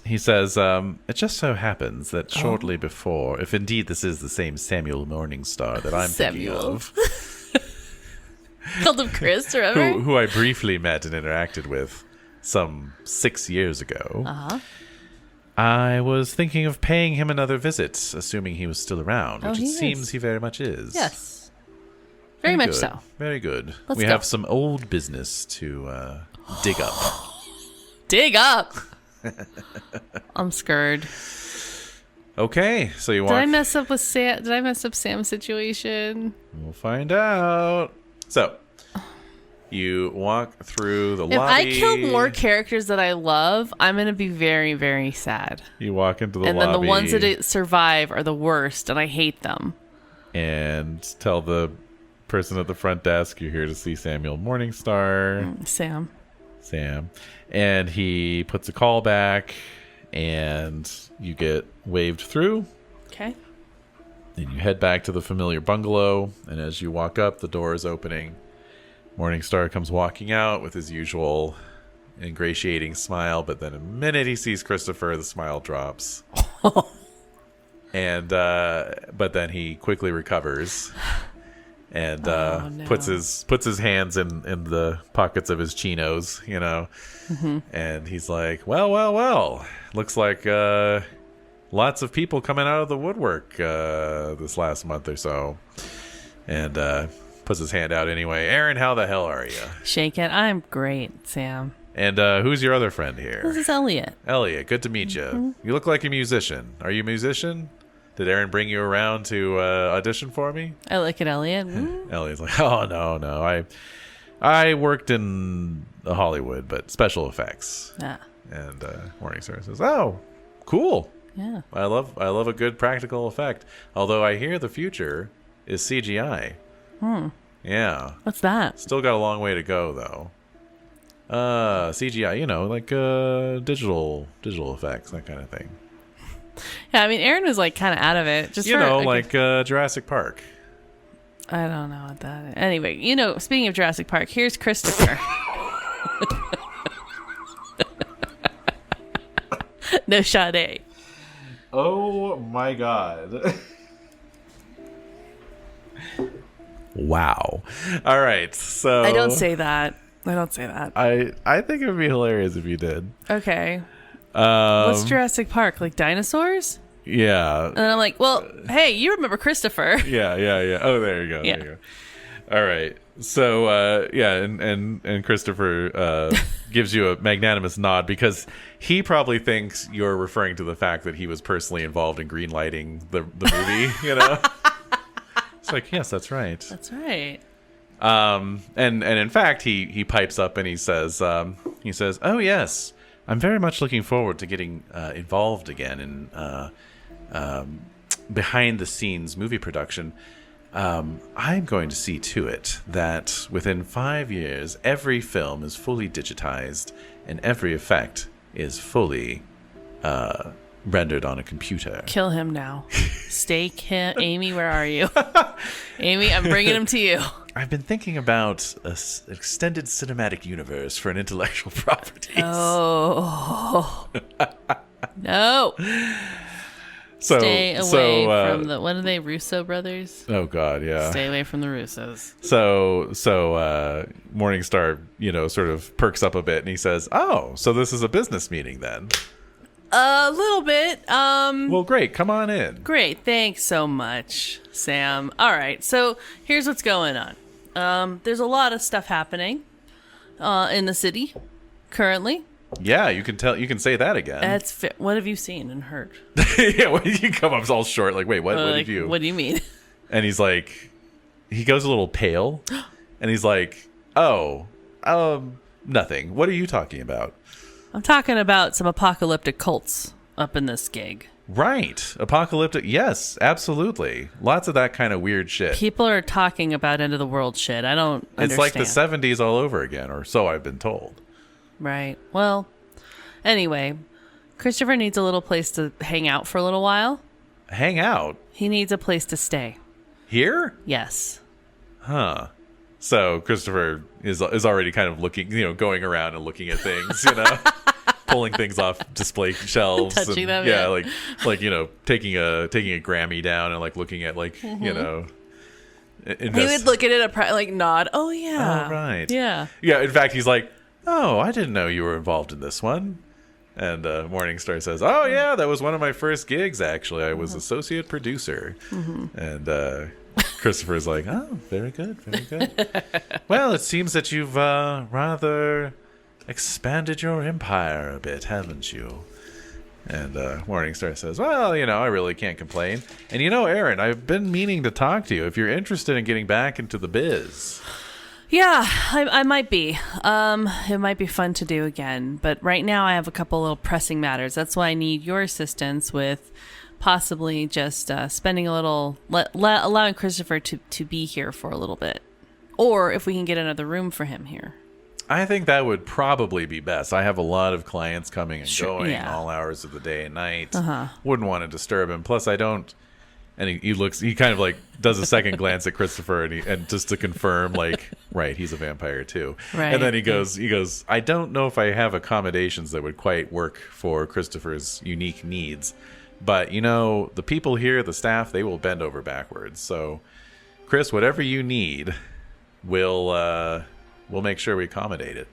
he says, it just so happens that shortly before, if indeed this is the same Samuel Morningstar that I'm thinking of... Called him Chris or whatever. who I briefly met and interacted with some 6 years ago. Uh-huh. I was thinking of paying him another visit, assuming he was still around, which it is. seems he very much is. Yes. Very much good. so. Very good. Let's we go. have some old business to dig up. Dig up! I'm scared. Okay, so you Did I walk... mess up with Sam? Did I mess up Sam's situation? We'll find out. So, you walk through the If lobby. I kill more characters that I love, I'm going to be very, very sad. You walk into the and lobby. then the ones that survive are the worst, and I hate them. And tell the person at the front desk you're here to see Samuel Morningstar. Sam. And he puts a call back, and you get waved through. Okay. Then you head back to the familiar bungalow, and as you walk up, the door is opening. Morningstar comes walking out with his usual ingratiating smile, but then the minute he sees Christopher, the smile drops. And but then he quickly recovers and puts his hands in the pockets of his chinos, and he's like, well, looks like lots of people coming out of the woodwork this last month or so. And puts his hand out anyway. Aaron, how the hell are you? Shake it. I'm great, Sam. And who's your other friend here? This is Elliot. Elliot, good to meet you. You look like a musician. Are you a musician? Did Aaron bring you around to audition for me? I look at Elliot. Elliot's like, oh, no. I worked in Hollywood, but special effects. Yeah. And Morningstar says, oh, cool. Yeah. I love a good practical effect. Although I hear the future is CGI. Yeah. What's that? Still got a long way to go, though. CGI, like digital effects, that kind of thing. Yeah, I mean, Aaron was like kind of out of it. Just like Jurassic Park. I don't know what that is. Anyway, speaking of Jurassic Park, here's Christopher. No Sade. Oh my God. Wow. All right. So I don't say that. I think it would be hilarious if you did. Okay. What's Jurassic Park? Like dinosaurs? Yeah. And I'm like, well, hey, you remember Christopher? Yeah. Oh, there you go. Yeah. There you go. All right. So and Christopher gives you a magnanimous nod because he probably thinks you're referring to the fact that he was personally involved in greenlighting the movie. It's like, yes, that's right. That's right. And in fact, he pipes up and he says, oh yes, I'm very much looking forward to getting involved again in behind the scenes movie production. I'm going to see to it that within 5 years, every film is fully digitized and every effect is fully rendered on a computer. Kill him now. Stake him. Amy, where are you? Amy, I'm bringing him to you. I've been thinking about an extended cinematic universe for an intellectual property. Oh. No. Stay away from the... What are they? Russo brothers? Oh, God, yeah. Stay away from the Russos. So Morningstar, sort of perks up a bit and he says, oh, so this is a business meeting then? A little bit. Well, great. Come on in. Great. Thanks so much, Sam. All right. So here's what's going on. There's a lot of stuff happening in the city currently. Yeah, you can say that again. What have you seen and heard? Yeah, when you come up all short, like, wait, what have you? What do you mean? And he's like, he goes a little pale, and he's like, oh, nothing. What are you talking about? I'm talking about some apocalyptic cults up in this gig. Right. Apocalyptic. Yes, absolutely. Lots of that kind of weird shit. People are talking about end of the world shit. I don't understand. It's like the 70s all over again, or so I've been told. Right. Well, anyway, Christopher needs a little place to hang out for a little while. Hang out? He needs a place to stay. Here? Yes. Huh. So Christopher is already kind of looking, going around and looking at things, pulling things off display shelves, touching them, like taking a Grammy down and like looking at like he would look at it nod. Oh yeah. Oh right. Yeah. Yeah. In fact, he's like, oh, I didn't know you were involved in this one. And Morningstar says, oh yeah, that was one of my first gigs. Actually, I was associate producer, and. Christopher's like, oh, very good, very good. Well, it seems that you've rather expanded your empire a bit, haven't you? And Morningstar says, well, I really can't complain. And Aaron, I've been meaning to talk to you if you're interested in getting back into the biz. Yeah, I might be. It might be fun to do again. But right now I have a couple little pressing matters. That's why I need your assistance with possibly just spending a little, allowing Christopher to be here for a little bit. Or if we can get another room for him here. I think that would probably be best. I have a lot of clients coming and going all hours of the day and night. Wouldn't want to disturb him. Plus, I don't... And he kind of like does a second glance at Christopher and just to confirm, like, right, he's a vampire too. Right. And then he goes, I don't know if I have accommodations that would quite work for Christopher's unique needs. But, the people here, the staff, they will bend over backwards. So, Chris, whatever you need, we'll make sure we accommodate it.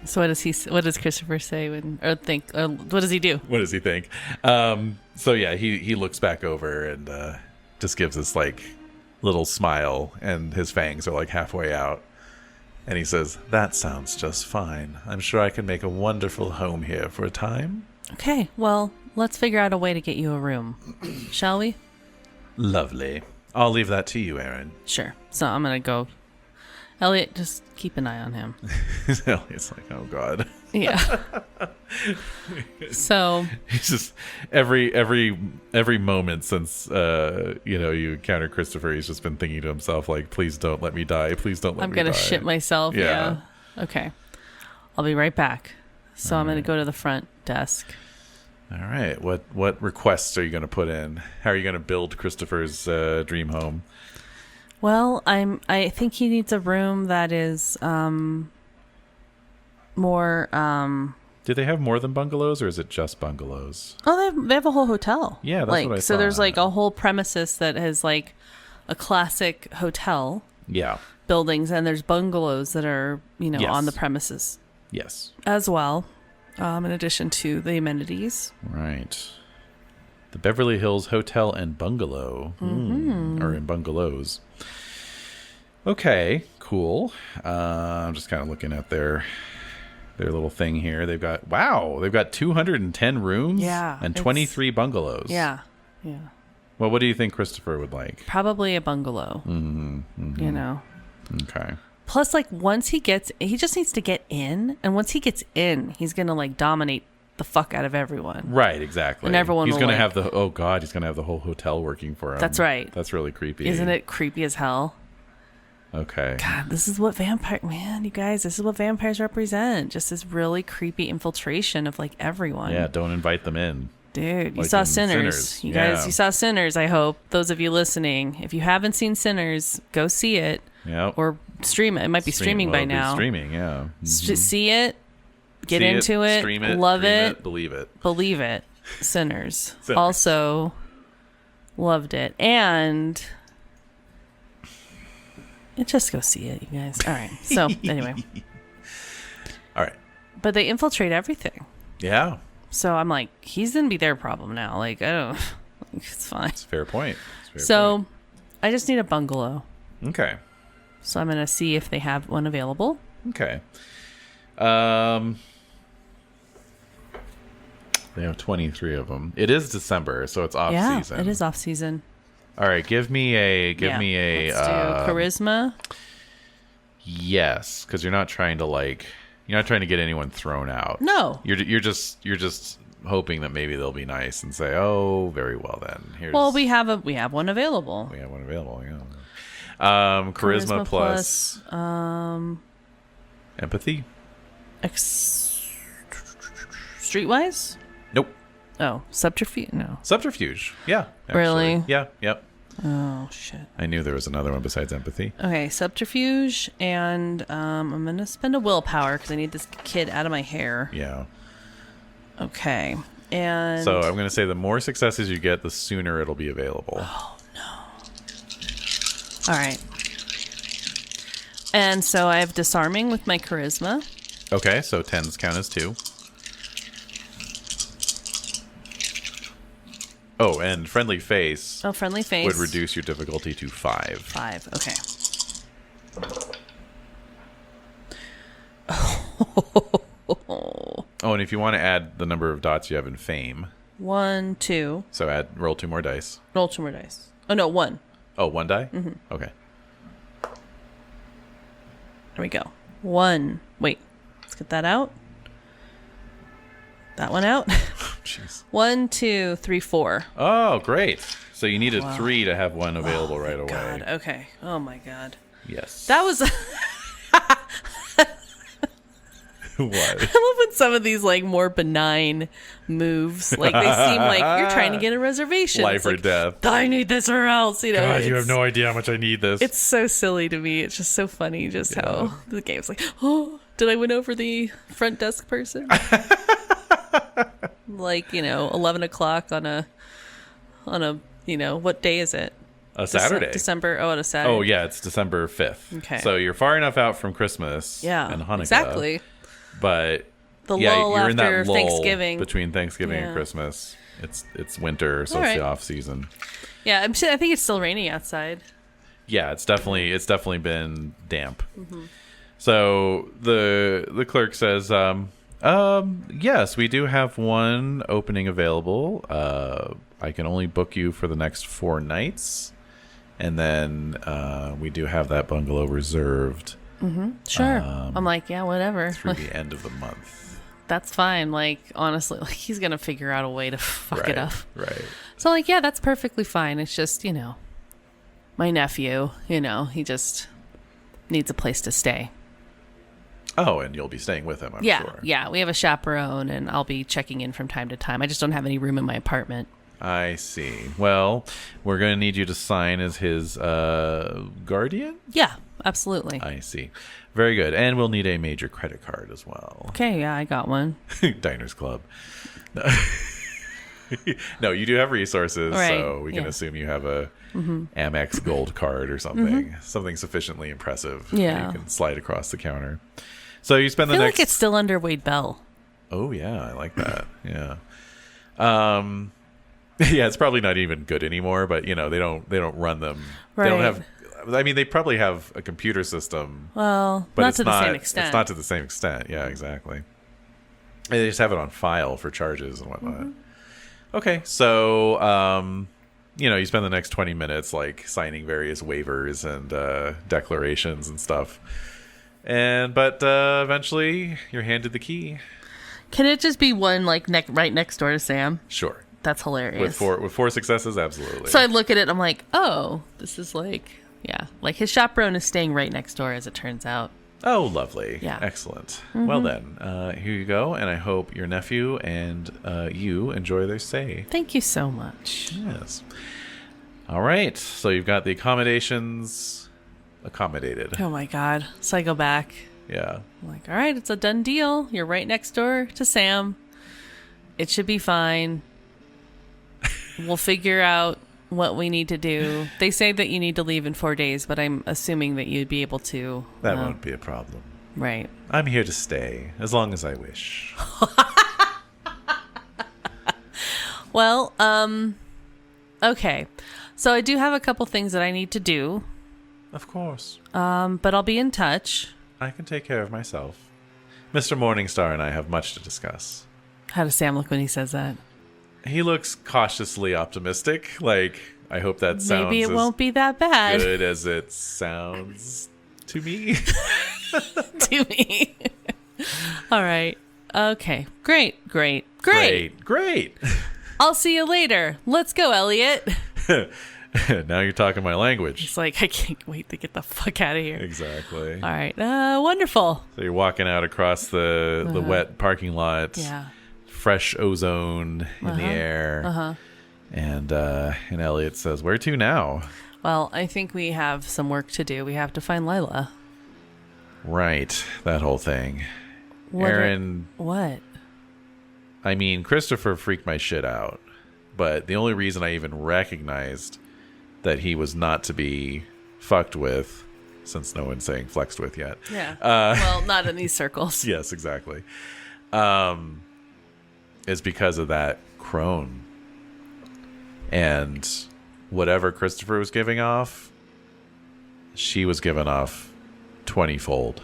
So what does Christopher say or think? Or what does he do? What does he think? So, yeah, he looks back over and just gives this, little smile, and his fangs are, halfway out. And he says, "That sounds just fine. I'm sure I can make a wonderful home here for a time." Okay, well, let's figure out a way to get you a room. Shall we? Lovely. I'll leave that to you, Aaron. Sure. So I'm going to go. Elliot, just keep an eye on him. Elliot's like, oh, God. Yeah. So he's just every moment since you encounter Christopher, he's just been thinking to himself, please don't let me die. Please don't let me die. I'm going to shit myself. Yeah. Okay. I'll be right back. So I'm going to go to the front desk. All right. What requests are you going to put in? How are you going to build Christopher's dream home? Well, I think he needs a room that is more. Do they have more than bungalows, or is it just bungalows? Oh, they have a whole hotel. Yeah, that's what I so thought. there's a whole premises that has a classic hotel. Yeah. Buildings, and there's bungalows that are Yes. on the premises. Yes. As well, in addition to the amenities. Right. The Beverly Hills Hotel and Bungalow. Or in bungalows. Okay, cool. I'm just kind of looking at their little thing here. They've got 210 rooms and 23 bungalows. Yeah. Well, what do you think Christopher would like? Probably a bungalow. Okay. Plus, once he just needs to get in, and once he gets in, he's gonna dominate the fuck out of everyone. Right, exactly. And everyone he's will gonna have he's gonna have the whole hotel working for him. That's right. That's really creepy. Isn't it creepy as hell? Okay. God, this is what you guys, this is what vampires represent. Just this really creepy infiltration of everyone. Yeah, don't invite them in. Dude, you saw Sinners. You guys, you saw Sinners, I hope. Those of you listening, if you haven't seen Sinners, go see it. Yeah. Or stream it. It might be streaming by now. Streaming, yeah. Just see it. Get into it. Stream it. Love it. Believe it. Believe it. Sinners. Also loved it. And just go see it, you guys. All right. So, anyway. All right. But they infiltrate everything. Yeah. So I'm like, he's going to be their problem now. I don't. It's fine. It's a fair point. I just need a bungalow. Okay. So I'm going to see if they have one available. Okay. They have 23 of them. It is December, so it's off season. Yeah, it is off season. All right, give me a Let's do charisma. Yes, because you're not trying to get anyone thrown out. No. You're just hoping that maybe they'll be nice and say, "Oh, very well then." Well, we have one available. We have one available. Yeah. Charisma plus empathy. Streetwise? Nope. Oh, subterfuge? No. Subterfuge. Yeah. Actually. Really? Yeah. Yep. Oh, shit. I knew there was another one besides empathy. Okay, subterfuge, and I'm going to spend a willpower because I need this kid out of my hair. Yeah. Okay, and... So I'm going to say the more successes you get, the sooner it'll be available. Oh, no. All right. And so I have disarming with my charisma. Okay, so 10s count as 2. Oh, and friendly face. Oh, friendly face. Would reduce your difficulty to 5. 5, okay. Oh, and if you want to add the number of dots you have in fame. 1, 2. So roll 2 more dice. Roll 2 more dice. Oh, no, 1. Oh, 1 die? Mm-hmm. Okay. There we go. 1. Wait, let's get that out. That one out. Jeez. 1, 2, 3, 4. Oh, great. So you needed 3 to have one available right away. God. Okay. Oh my God. Yes. That was. What? I love when some of these more benign moves, they seem like you're trying to get a reservation. Life or death. I need this or else. God, you have no idea how much I need this. It's so silly to me. It's just so funny just how the game's like, oh, did I win over the front desk person? Like, 11 o'clock on a, what day is it? A Saturday. December. Oh, on a Saturday. Oh, yeah, it's December 5th. Okay. So you're far enough out from Christmas and Hanukkah. Exactly. But the lull you're in that after lull Thanksgiving. between Thanksgiving and Christmas. It's winter, so it's the off season. Yeah, I think it's still raining outside. Yeah, it's definitely been damp. Mm-hmm. So the clerk says, yes, we do have one opening available. I can only book you for the next 4 nights, and then we do have that bungalow reserved. Mm-hmm. Sure. I'm like, yeah, whatever. Through the end of the month. That's fine. Like, honestly, he's gonna figure out a way to fuck it up. Right. So, like, yeah, that's perfectly fine. It's just, my nephew, he just needs a place to stay. Oh, and you'll be staying with him, I'm sure. Yeah, we have a chaperone, and I'll be checking in from time to time. I just don't have any room in my apartment. I see. Well, we're going to need you to sign as his guardian? Yeah, absolutely. I see. Very good. And we'll need a major credit card as well. Okay, yeah, I got one. Diners Club. No, you do have resources, so we can assume you have a Amex Gold card or something. Something sufficiently impressive. Yeah. You can slide across the counter. So you spend I feel like it's still under Wade Bell. Oh, yeah, I like that. Yeah. Yeah, it's probably not even good anymore, but they don't run them. Right. They don't have. I mean, they probably have a computer system. Well, but not to the same extent. It's not to the same extent. Yeah, exactly. They just have it on file for charges and whatnot. Okay, so you spend the next 20 minutes like signing various waivers and declarations and stuff, but eventually you're handed the key. Can it just be one like right next door to Sam? Sure. That's hilarious. With 4 successes, absolutely. So I look at it, I'm like, oh, this is like his chaperone is staying right next door, as it turns out. Oh, lovely. Yeah. Excellent. Well then, here you go, and I hope your nephew and you enjoy their stay. Thank you so much. Yes. All right, so you've got the accommodations accommodated. Oh my God. So I go back. Yeah. I'm like, all right, it's a done deal. You're right next door to Sam. It should be fine. We'll figure out what we need to do. They say that you need to leave in 4 days, but I'm assuming that you'd be able to. That won't be a problem. Right. I'm here to stay as long as I wish. Well, okay. So I do have a couple things that I need to do. Of course. But I'll be in touch. I can take care of myself. Mr. Morningstar and I have much to discuss. How does Sam look when he says that? He looks cautiously optimistic. Like, I hope that sounds maybe it won't be that bad. Good as it sounds to me. To me. All right. Okay. Great. I'll see you later. Let's go, Elliot. Now you're talking my language. It's like, I can't wait to get the fuck out of here. Exactly. All right. Wonderful. So you're walking out across the wet parking lot. Yeah. Fresh ozone in the air. And Elliot says, where to now? Well, I think we have some work to do. We have to find Lila. Right. That whole thing. Aaron. What? I mean, Christopher freaked my shit out. But the only reason I even recognized that he was not to be fucked with, since no one's saying flexed with yet. Yeah. Well, not in these circles. Yes, exactly. Is because of that crone. And whatever Christopher was giving off, she was giving off 20-fold.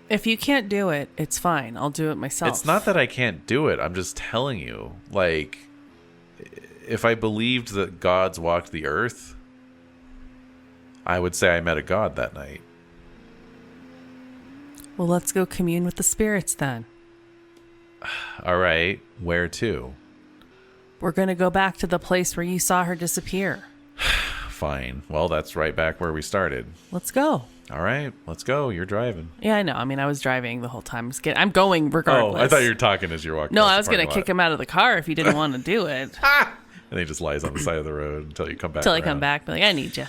If you can't do it, it's fine. I'll do it myself. It's not that I can't do it. I'm just telling you. Like, if I believed that gods walked the earth, I would say I met a god that night. Well, let's go commune with the spirits then. All right. Where to? We're going to go back to the place where you saw her disappear. Fine. Well, that's right back where we started. Let's go. All right. Let's go. You're driving. Yeah, I know. I mean, I was driving the whole time. I'm going regardless. Oh, I thought you were talking as you're walking. No, I was going to kick him out of the car if he didn't want to do it. And he just lies on the side of the road until you come back. Until I come back. Be like, I need you.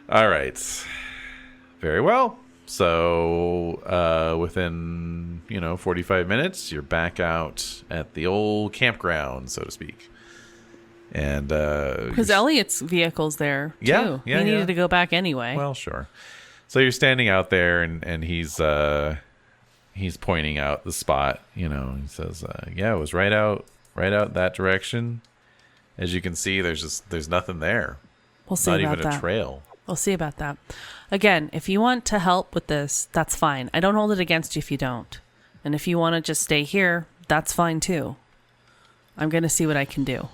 All right. Very well. So within 45 minutes, you're back out at the old campground, so to speak. And because Elliot's vehicle's there too. Yeah, he needed to go back anyway. Well, sure. So you're standing out there, and he's pointing out the spot. He says, "Yeah, it was right out that direction. As you can see, there's nothing there. We'll see Not about even that. a trail. We'll see about that. Again, if you want to help with this, that's fine. I don't hold it against you if you don't. And if you want to just stay here, that's fine too. I'm going to see what I can do."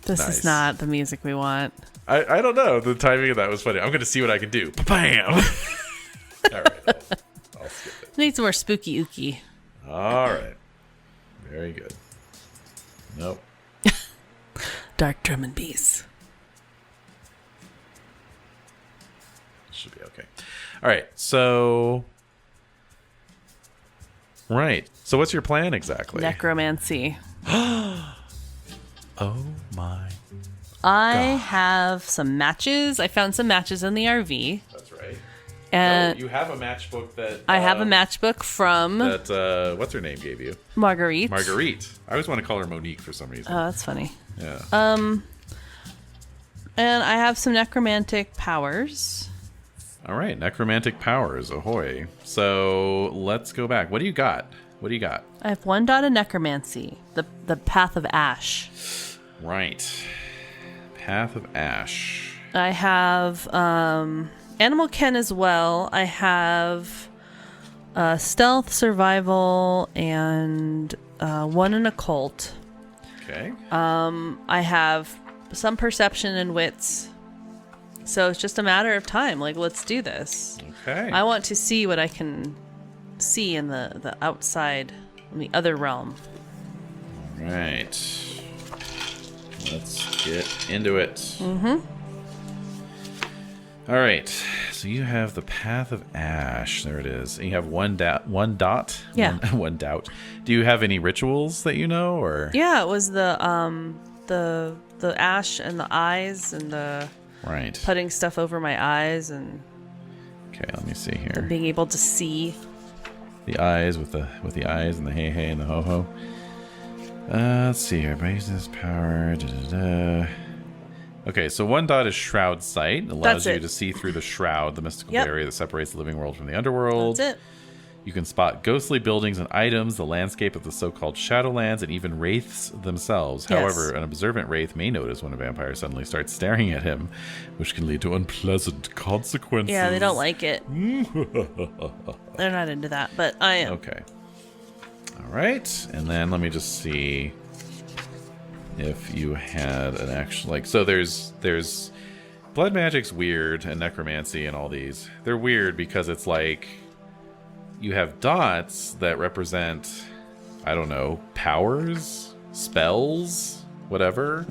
This Nice. is not the music we want. I don't know. The timing of that was funny. I'm going to see what I can do. Bam! All right. I'll skip it. Needs more spooky ooky. All right. Very good. Nope. Dark drum and bass. Should be okay. All right. So what's your plan exactly? Necromancy. Oh my. I have some matches. I found some matches in the RV. That's right. And you have a matchbook that I have a matchbook from that what's her name gave you? Marguerite. Marguerite. I always want to call her Monique for some reason. Oh, that's funny. Yeah. And I have some necromantic powers. All right, necromantic powers, ahoy. So let's go back. What do you got? I have 1 dot of necromancy. The Path of Ash. Right. Path of Ash. I have Animal Ken as well. I have Stealth, Survival, and 1 in Occult. Okay. I have some Perception and Wits. So it's just a matter of time. Like, let's do this. Okay. I want to see what I can see in the outside, in the other realm. All right. Let's get into it. Mm-hmm. All right. So you have the Path of Ash. There it is. And you have one dot. Yeah. One doubt. Do you have any rituals that you know, or? Yeah, it was the ash and the eyes and the Right. putting stuff over my eyes and Okay. Let me see here. being able to see. The eyes with the eyes and the hey hey and the ho ho. Let's see here. Business power. Okay, so 1 dot is Shroud Sight. It allows you to see through the shroud, the mystical barrier that separates the living world from the underworld. That's it. You can spot ghostly buildings and items, the landscape of the so-called Shadowlands, and even wraiths themselves. Yes. However, an observant wraith may notice when a vampire suddenly starts staring at him, which can lead to unpleasant consequences. Yeah, they don't like it. They're not into that, but I am. Okay. All right, and then let me just see if you had an actual so there's blood magic's weird, and necromancy and all these. They're weird because it's like you have dots that represent, I don't know, powers, spells, whatever.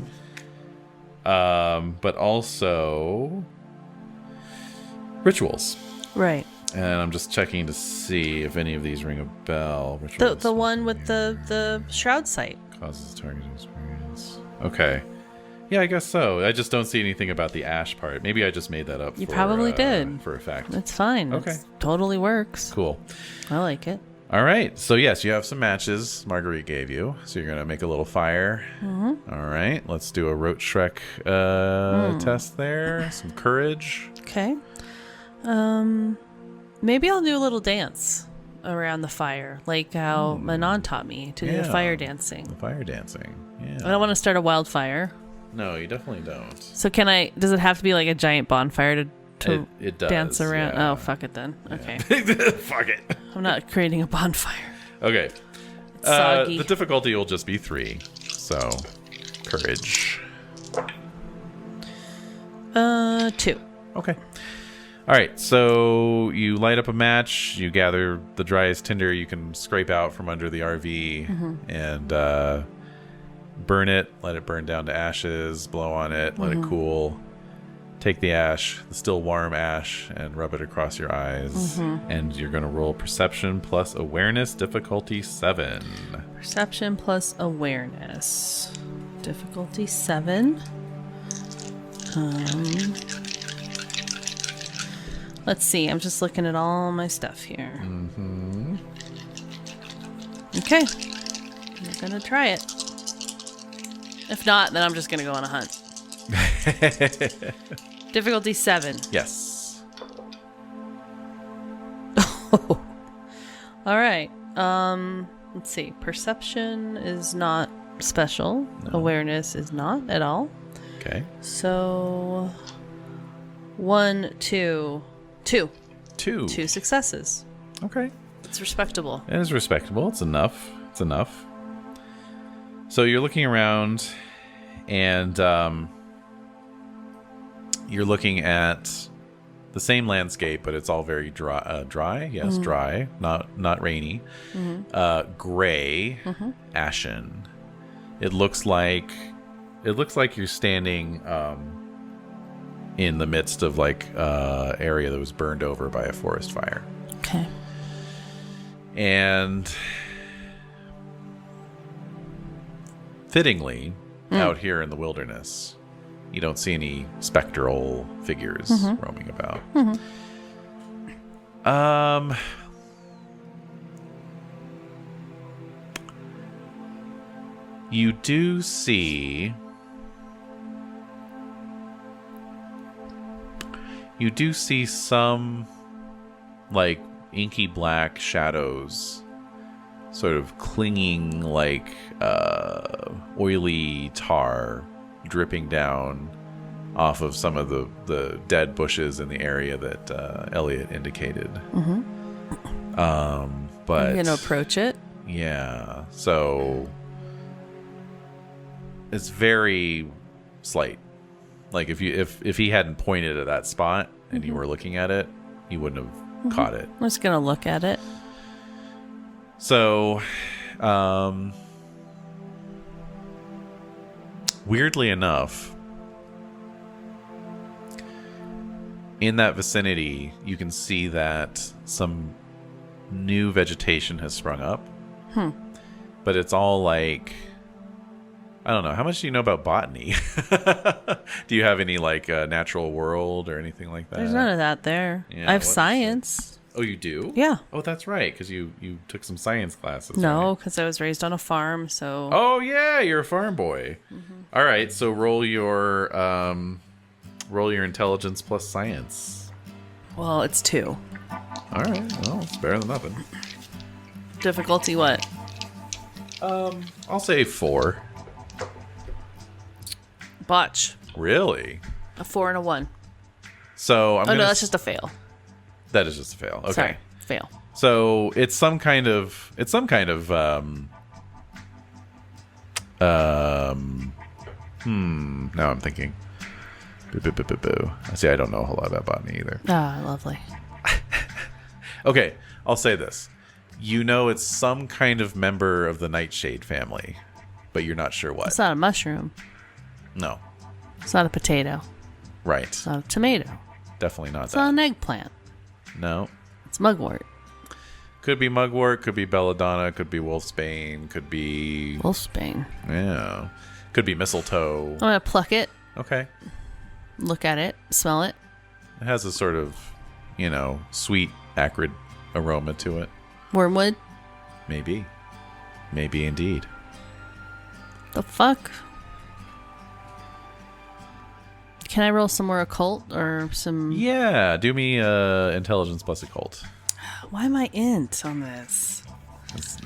But also rituals. Right. And I'm just checking to see if any of these ring a bell. The one with the shroud sight. Causes target experience. Okay. Yeah, I guess so. I just don't see anything about the ash part. Maybe I just made that up. You probably did. For a fact. It's fine. Okay. It totally works. Cool. I like it. All right. So, yes, you have some matches Marguerite gave you. So, you're going to make a little fire. Mm-hmm. All right. Let's do a Rote Shrek test there. Some courage. Okay. Maybe I'll do a little dance around the fire, like how Manon taught me to do the fire dancing. The fire dancing. Yeah. I don't want to start a wildfire. No, you definitely don't. So does it have to be like a giant bonfire to it does, dance around? yeah. Oh, fuck it then. Okay. Fuck it. I'm not creating a bonfire. Okay. It's soggy. The difficulty will just be 3. So, courage. 2. Okay. All right. So you light up a match. You gather the driest tinder you can scrape out from under the RV, and burn it. Let it burn down to ashes. Blow on it. Let it cool. Take the ash, the still warm ash, and rub it across your eyes. And you're going to roll perception plus awareness, difficulty 7. Perception plus awareness. Difficulty 7. Let's see. I'm just looking at all my stuff here. Mm-hmm. Okay. I'm going to try it. If not, then I'm just going to go on a hunt. Difficulty 7. Yes. All right. Let's see. Perception is not special. No. Awareness is not at all. Okay. So 1, 2, 2. 2 successes. Okay. It's respectable. It is respectable. It's enough. It's enough. So you're looking around, and you're looking at the same landscape, but it's all very dry. Dry, yes, mm-hmm. Dry, not rainy. Mm-hmm. Gray, mm-hmm. Ashen. It looks like you're standing in the midst of like area that was burned over by a forest fire. Okay. And fittingly, out here in the wilderness, you don't see any spectral figures mm-hmm. roaming about. Mm-hmm. You do see some like inky black shadows sort of clinging like oily tar dripping down off of some of the dead bushes in the area that Elliot indicated. Mm-hmm. But you're gonna approach it? Yeah. So it's very slight. Like if he hadn't pointed at that spot and mm-hmm. you were looking at it, you wouldn't have mm-hmm. caught it. I'm just gonna look at it. So, weirdly enough, in that vicinity, you can see that some new vegetation has sprung up. But it's all like, I don't know. How much do you know about botany? Do you have any like natural world or anything like that? There's none of that there. Yeah, I have science. Oh, you do? Yeah. Oh, that's right, because you took some science classes. No, because I was raised on a farm, so... Oh, yeah, you're a farm boy. Mm-hmm. All right, so roll your intelligence plus science. Well, it's 2. All right, well, it's better than nothing. Difficulty what? I'll say 4. Botch. Really? A 4 and a 1. So no, that's just a fail. That is just a fail. Okay. Sorry, fail. So it's some kind of now I'm thinking. Boo. See, I don't know a whole lot about botany either. Ah, lovely. Okay, I'll say this. You know it's some kind of member of the nightshade family, but you're not sure what. It's not a mushroom. No. It's not a potato. Right. It's not a tomato. Definitely not it's that. It's not an eggplant. No. It's mugwort. Could be mugwort, could be belladonna, could be wolfsbane, could be... Wolfsbane. Yeah. Could be mistletoe. I'm going to pluck it. Okay. Look at it. Smell it. It has a sort of, sweet, acrid aroma to it. Wormwood? Maybe. Maybe indeed. The fuck? Can I roll some more occult or some... Yeah, do me intelligence plus occult. Why am I int on this?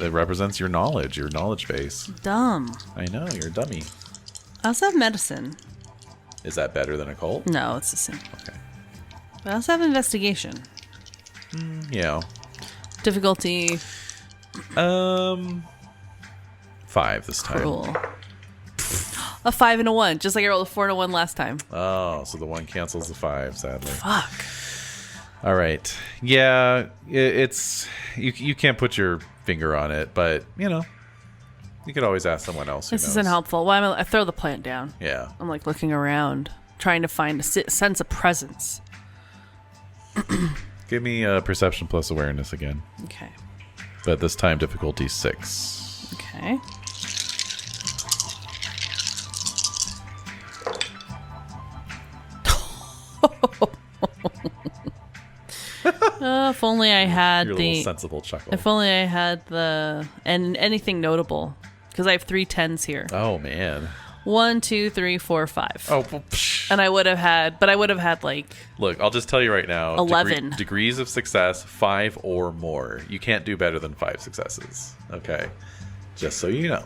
It represents your knowledge base. Dumb. I know, you're a dummy. I also have medicine. Is that better than occult? No, it's the same. Okay. But I also have investigation. Yeah. Difficulty... 5 this time. Cool. A 5 and a 1, just like I rolled a 4 and a 1 last time. Oh, so the 1 cancels the 5, sadly. Fuck. All right. Yeah, it's you can't put your finger on it, but you could always ask someone else. This isn't helpful. Well, I throw the plant down. Yeah. I'm like looking around, trying to find a sense of presence. Give me perception plus awareness again. Okay. But this time difficulty 6. Okay. If only I had Your the little sensible chuckle. If only I had and anything notable, because I have 3 10s here. Oh man. 1, 2, 3, 4, 5. Oh, well, psh. And I would have had like Look, I'll just tell you right now. 11 degrees of success, 5 or more. You can't do better than 5 successes. Okay, just so you know.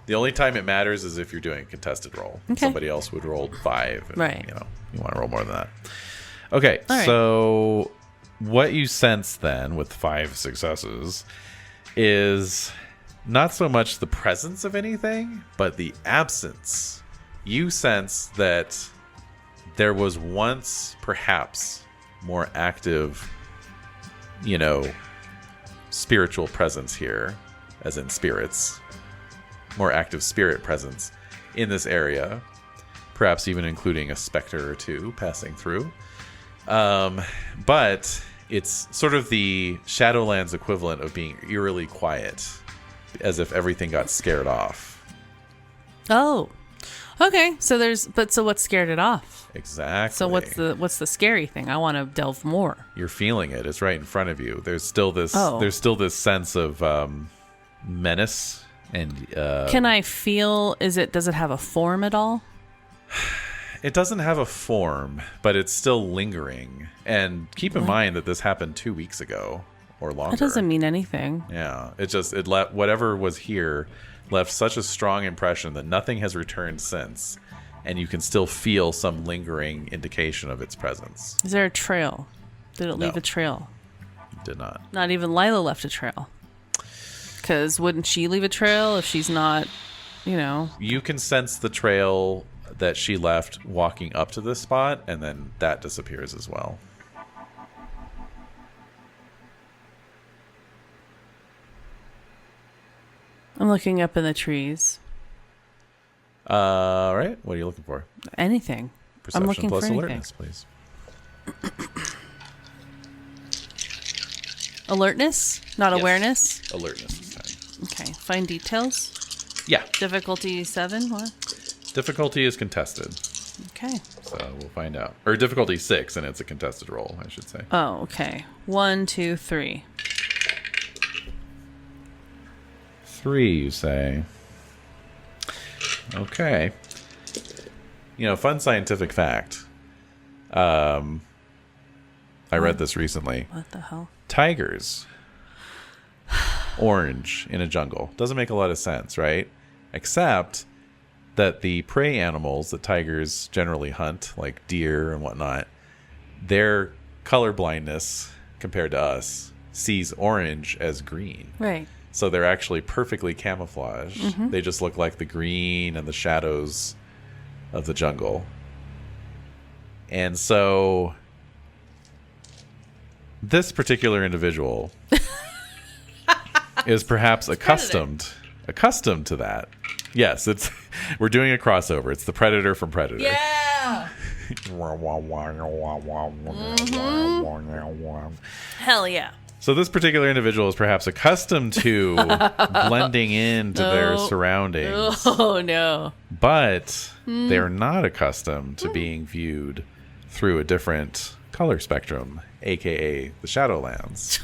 The only time it matters is if you're doing a contested roll. Okay. Somebody else would roll 5. And, right. You want to roll more than that. Okay, All right. So what you sense then with 5 successes is not so much the presence of anything, but the absence. You sense that there was once perhaps more active, spiritual presence here, as in spirits, more active spirit presence in this area, perhaps even including a specter or 2 passing through. But it's sort of the Shadowlands equivalent of being eerily quiet, as if everything got scared off. Oh, okay. So what's scared it off? Exactly. So what's the scary thing? I want to delve more. You're feeling it. It's right in front of you. There's still this. Oh. There's still this sense of menace and. Can I feel? Does it have a form at all? It doesn't have a form, but it's still lingering. And keep in mind that this happened 2 weeks ago or longer. That doesn't mean anything. Yeah, it left whatever was here left such a strong impression that nothing has returned since, and you can still feel some lingering indication of its presence. Is there a trail? Did it leave No. a trail? It did not. Not even Lila left a trail. Because wouldn't she leave a trail if she's not, You can sense the trail that she left walking up to this spot, and then that disappears as well. I'm looking up in the trees. All right. What are you looking for? Anything. Perception I'm looking plus for alertness, anything. please. Alertness? Not Yes. awareness? Alertness this time. Okay. Find details. Yeah. Difficulty 7? What? Difficulty is contested, Okay. so we'll find out. Or difficulty 6, and it's a contested roll, I should say. Oh, okay. 1, 2, 3. 3, you say. Okay. Fun scientific fact. I read this recently. What the hell? Tigers. Orange in a jungle. Doesn't make a lot of sense, right? Except that the prey animals that tigers generally hunt, like deer and whatnot, their color blindness, compared to us, sees orange as green. Right. So they're actually perfectly camouflaged. Mm-hmm. They just look like the green and the shadows of the jungle. And so this particular individual is perhaps accustomed to that. Yes, we're doing a crossover. It's the Predator from Predator. Yeah. Hell yeah. So this particular individual is perhaps accustomed to blending into their surroundings. Oh, no. But they're not accustomed to being viewed through a different color spectrum, aka the Shadowlands.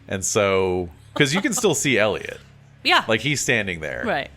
And so, because you can still see Elliot. Yeah. Like he's standing there. Right.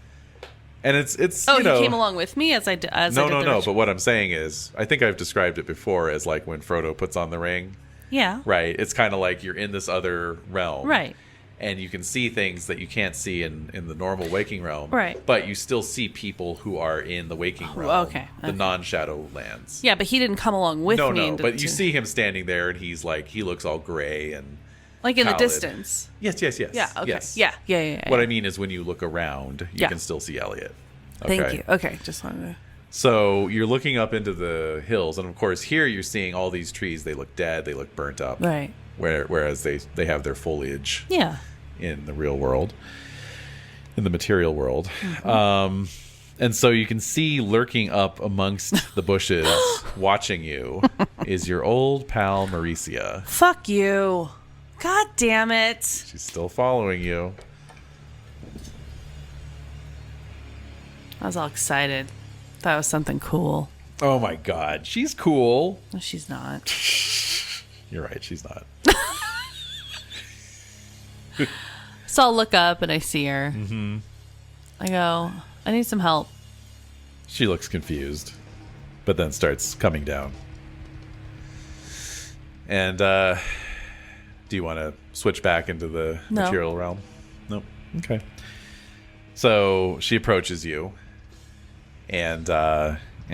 And it's Oh, he came along with me as I did. No. But what I'm saying is, I think I've described it before as like when Frodo puts on the ring. Yeah. Right. It's kind of like you're in this other realm. Right. And you can see things that you can't see in the normal waking realm. Right. But you still see people who are in the waking realm. Okay. The non-shadow lands. Yeah, but he didn't come along with me. No. But you see him standing there, and he looks all gray and like in the pallid. distance. Yes. Yeah. Okay. Yes. Yeah. What I mean is when you look around, you Yeah. can still see Elliot. Okay? Thank you. Okay. Just wanted to. So you're looking up into the hills, and of course here you're seeing all these trees. They look dead. They look burnt up. Right. Whereas they have their foliage. Yeah. In the real world, in the material world. Mm-hmm. And so you can see lurking up amongst the bushes, watching you, is your old pal Mauricia. Fuck you. God damn it. She's still following you. I was all excited. Thought it was something cool. Oh my god, she's cool. No, she's not. You're right, she's not. So I'll look up and I see her. Mm-hmm. I go, I need some help. She looks confused, but then starts coming down. And do you want to switch back into the material realm? Nope. Okay. So she approaches you, and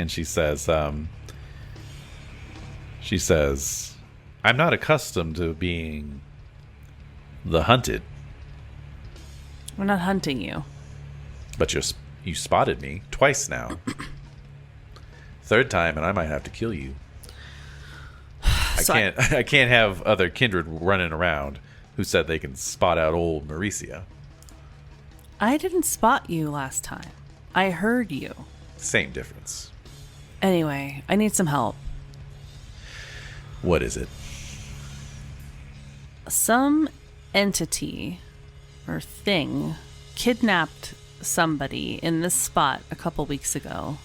she says, "I'm not accustomed to being the hunted." We're not hunting you. But you spotted me twice now. Third time, and I might have to kill you. I can't have other kindred running around who said they can spot out old Mauricia. I didn't spot you last time. I heard you. Same difference. Anyway, I need some help. What is it? Some entity or thing kidnapped somebody in this spot a couple weeks ago.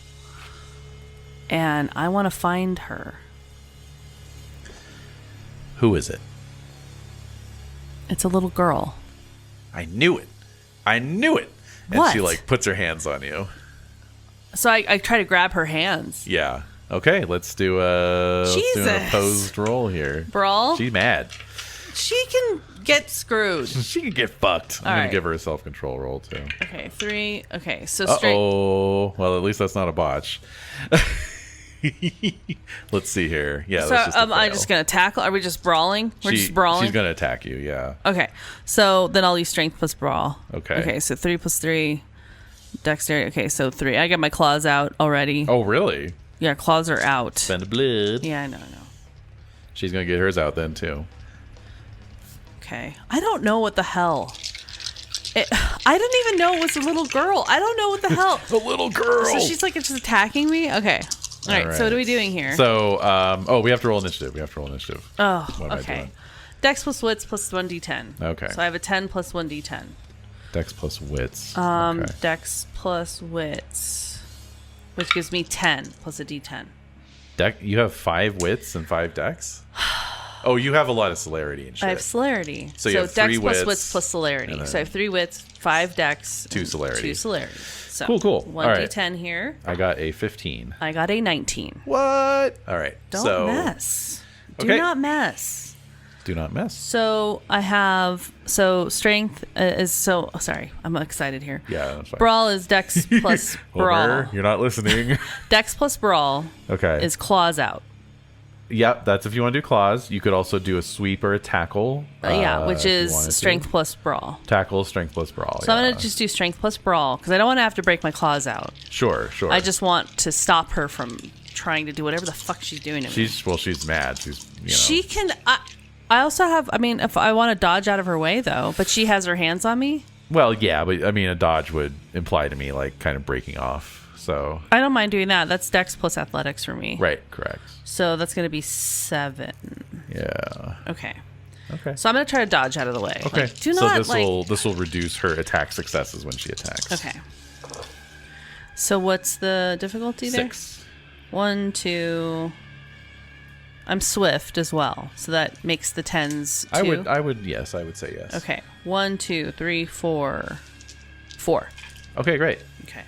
And I want to find her. Who is it? It's a little girl. I knew it. And What? she puts her hands on you. So I try to grab her hands. Yeah. Okay, let's do an opposed roll here. Brawl? She's mad. She can get screwed. She can get fucked. I'm going to give her a self-control roll, too. Okay, 3. Okay, so straight. Uh-oh. Well, at least that's not a botch. Let's see here. Yeah, So that's just a fail. I'm just going to tackle. Are we just brawling? We're just brawling? She's going to attack you, yeah. Okay, so then I'll use strength plus brawl. Okay. Okay, so 3 plus 3. Dexterity. Okay, so 3. I got my claws out already. Oh, really? Yeah, claws are out. Spend blood. Yeah, I know. She's going to get hers out then, too. Okay. I don't know what the hell. I didn't even know it was a little girl. I don't know what the hell. A little girl. So she's just attacking me? Okay. All right. So what are we doing here? So, we have to roll initiative. Oh, what am I okay. doing? Dex plus wits plus 1d10. Okay. So I have a 10 plus 1d10. Dex plus wits. Okay. Dex plus wits, which gives me 10 plus a d10. You have 5 wits and 5 dex? Oh, you have a lot of celerity and shit. I have celerity. So you have Dex 3 plus wits plus celerity. So I have 3 wits, 5 dex, 2 celerity. 2 celerity. So Cool. 1d10 here. I got a 15. I got a 19. What? All right. Don't mess. Do Okay. not mess. Do not mess. So I have strength is sorry, I'm excited here. Yeah, that's fine. Brawl is dex plus brawl. Homer, you're not listening. Dex plus brawl Okay. is claws out. Yep, that's if you want to do claws. You could also do a sweep or a tackle. Which is strength plus brawl. Tackle, strength plus brawl. So I'm going to just do strength plus brawl because I don't want to have to break my claws out. Sure. I just want to stop her from trying to do whatever the fuck she's doing to me. She's mad. She can... I also have... I mean, if I want to dodge out of her way, though, but she has her hands on me. Well, yeah, but I mean, a dodge would imply to me kind of breaking off. So I don't mind doing that. That's Dex plus athletics for me. Right, correct. So that's going to be 7. Yeah. Okay. Okay. So I'm going to try to dodge out of the way. Okay. Do not this will reduce her attack successes when she attacks. Okay. So what's the difficulty there? 6. 1, 2. I'm swift as well, so that makes the 10s 2. I would say yes. Okay. 1, 2, 3, 4. 4. Okay, great. Okay.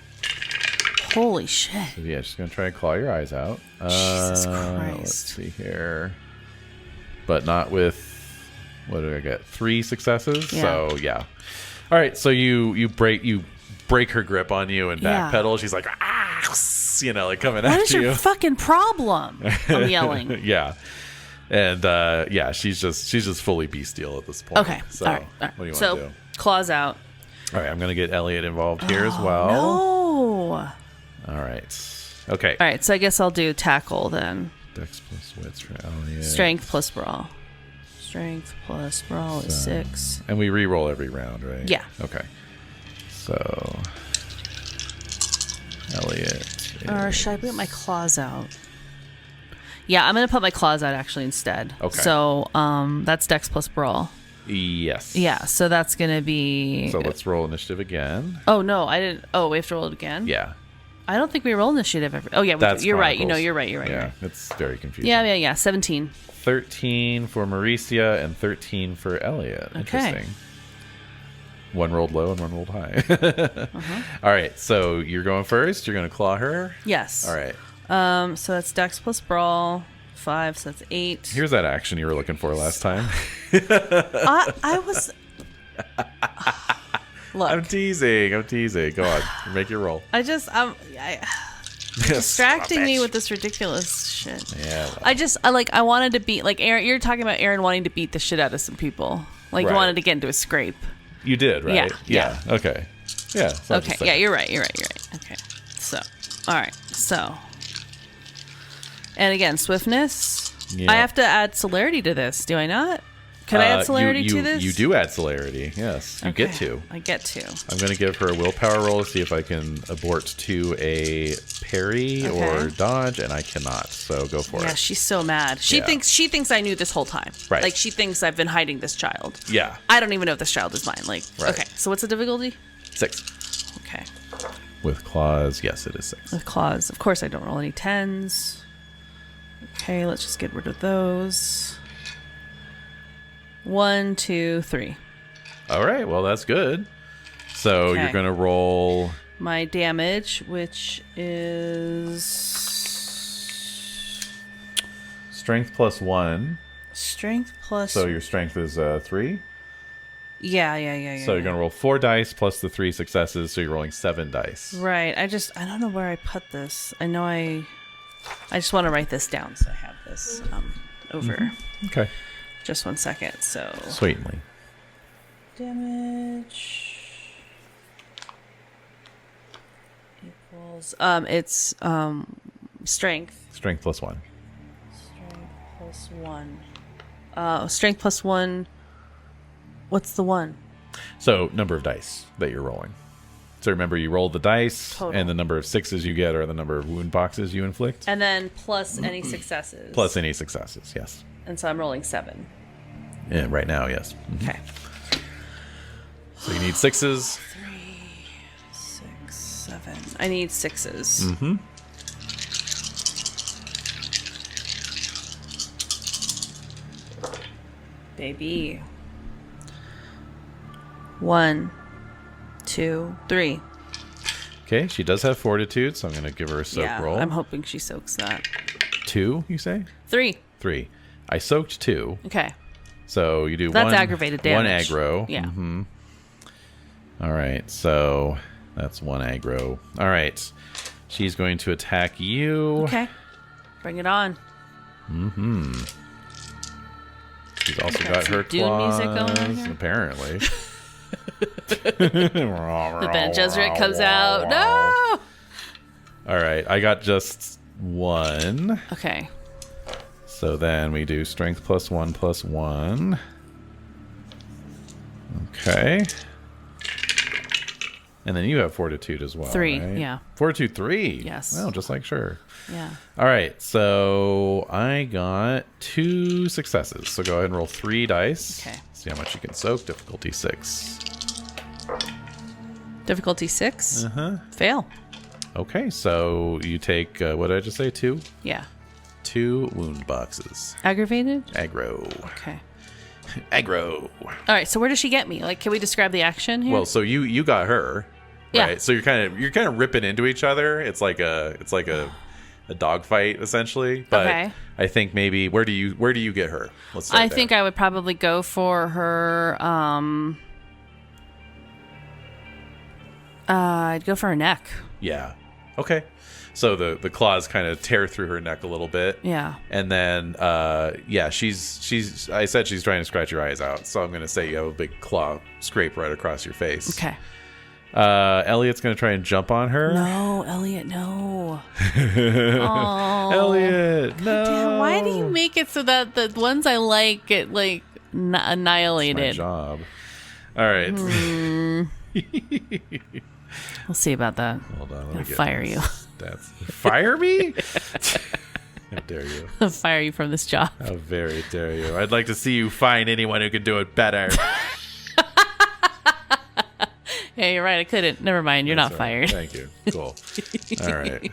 Holy shit. So yeah, she's gonna try and claw your eyes out. Jesus Christ. Let's see here. But not with, what did I get? 3 successes. Yeah. So yeah. All right. So you break her grip on you and backpedal. She's like, coming What at is you. your fucking problem? I'm yelling. Yeah. And she's just fully bestial at this point. Okay. So All right. what do you want So to do? claws out. All right, I'm gonna get Elliot involved here as well. No. All right. Okay. All right. So I guess I'll do tackle then. Dex plus wits for Elliot. Strength plus brawl. Strength plus brawl is 6. And we re-roll every round, right? Yeah. Okay. So Elliot. Or should I put my claws out? Yeah, I'm gonna put my claws out actually instead. Okay. So that's Dex plus brawl. Yes. Yeah. So that's gonna be. So let's roll initiative again. Oh no, I didn't. Oh, we have to roll it again. Yeah. I don't think we roll initiative every. Oh yeah, you're right. You're right. Yeah, it's very confusing. Yeah. 17. 13 for Mauricia and 13 for Elliot. Okay. Interesting. One rolled low and one rolled high. All right, so you're going first. You're going to claw her. Yes. All right. So that's Dex plus Brawl, 5. So that's 8. Here's that action you were looking for last time. I was. Look. I'm teasing. Go on, make your roll. Distracting me with this ridiculous shit. Yeah. Well. I wanted to beat, like, Aaron. You're talking about Aaron wanting to beat the shit out of some people. Like, you wanted to get into a scrape. You did, right? Yeah. Okay. Yeah. Okay. Yeah, you're right. Okay. So, all right. So, and again, swiftness. Yeah. I have to add celerity to this. Do I not? Can I add celerity to this? You do add celerity. Yes, you get to. I get to. I'm going to give her a willpower roll to see if I can abort to a parry or dodge, and I cannot. So go for it. Yeah, she's so mad. She thinks I knew this whole time. Right. Like, she thinks I've been hiding this child. Yeah. I don't even know if this child is mine. Like, okay. So what's the difficulty? 6. Okay. With claws, yes, it is 6. With claws, of course, I don't roll any 10s. Okay, let's just get rid of those. 1, 2, 3. All right, well, that's good. So you're going to roll my damage, which is strength plus 1. Strength plus. So your strength is 3. Yeah. So you're going to roll 4 dice plus the 3 successes, so you're rolling 7 dice. Right. I don't know where I put this. I know I just want to write this down, so I have this over. Mm-hmm. Okay. Just 1 second. So sweetly. Damage equals it's strength. Strength plus 1. Strength plus 1. Strength plus 1. What's the 1? So number of dice that you're rolling. So remember, you roll the dice, Total. and the number of 6s you get are the number of wound boxes you inflict. And then plus any successes. Plus any successes, yes. And so I'm rolling 7. Yeah, right now, yes. Mm-hmm. Okay. So you need 6s. 3, 6, 7. I need 6s. Mm-hmm. Baby. 1, 2, 3. Okay, she does have fortitude, so I'm going to give her a soak roll. I'm hoping she soaks that. 2, you say? 3. 3. I soaked 2. Okay. So you do That's one aggravated damage. 1 aggro. Yeah. Mm-hmm. All right, so that's 1 aggro. All right. She's going to attack you. Okay. Bring it on. Mm-hmm. She's also got her Dune claws, music going on here? apparently. The Ben Gesserit comes out. No! All right, I got just 1. Okay. So then we do strength plus 1 plus 1. Okay. And then you have fortitude as well. 3, right? yeah. Fortitude 3. Yes. Oh, just like sure. Yeah. All right, so I got 2 successes. So go ahead and roll 3 dice. Okay. See how much you can soak. Difficulty 6. Difficulty 6. Uh-huh. Fail. Okay, so you take, what did I just say, 2? Yeah. 2 wound boxes. Aggravated? Aggro. Okay. Aggro. All right, so where does she get me? Like, can we describe the action here? Well, so you got her, right? Yeah. So you're kind of ripping into each other. It's like a dog fight essentially. But Okay. I think maybe where do you get her? Let's start I there. think I would probably go for her. I'd go for her neck. Yeah. Okay. So the claws kind of tear through her neck a little bit. Yeah. And then she's I said she's trying to scratch your eyes out, so I'm gonna say you have a big claw scrape right across your face. Okay. Elliot's gonna try and jump on her. No, Elliot, no. Oh. Elliot, no. Damn, why do you make it so that the ones I like get like annihilated? That's my job. All right. We'll see about that. Hold on. I'll fire you. That's fire me? How dare you? I'll fire you from this job. How very dare you? I'd like to see you find anyone who can do it better. Yeah, you're right. I couldn't. Never mind. You're not All right. fired. Thank you. Cool. All right.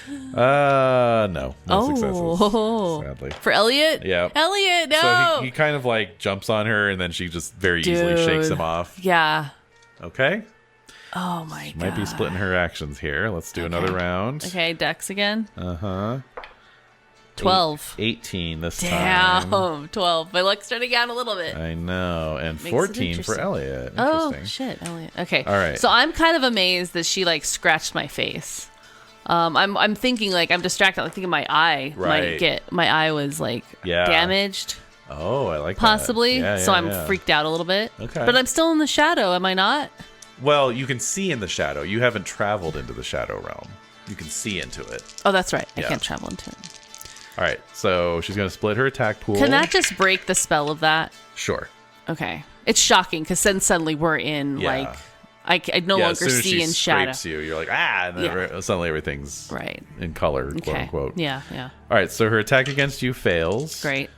No successes. Sadly. For Elliot? Yeah. Elliot, no. So he kind of like jumps on her, and then she just very easily shakes him off. Yeah. Okay. Oh my god. Might be splitting her actions here. Let's do another round. Okay, Dex again. 12. 18 this time. Damn, 12. My luck's turning down a little bit. I know. And Makes it 14 for Elliot. Oh, shit, Elliot. Okay. All right. So I'm kind of amazed that she, like, scratched my face. I'm thinking, like, I'm distracted. I'm thinking my eye my eye was, like, damaged. Oh, I like possibly. that. So I'm freaked out a little bit. Okay. But I'm still in the shadow, am I not? Well, you can see in the shadow. You haven't traveled into the shadow realm. You can see into it. Oh, that's right. I can't travel into it. All right. So she's going to split her attack pool. Can that just break the spell of that? Sure. Okay. It's shocking because then suddenly we're in, like, I no longer see in shadow. You, you're like, and then suddenly everything's in color, quote unquote. Yeah. All right. So her attack against you fails. Great.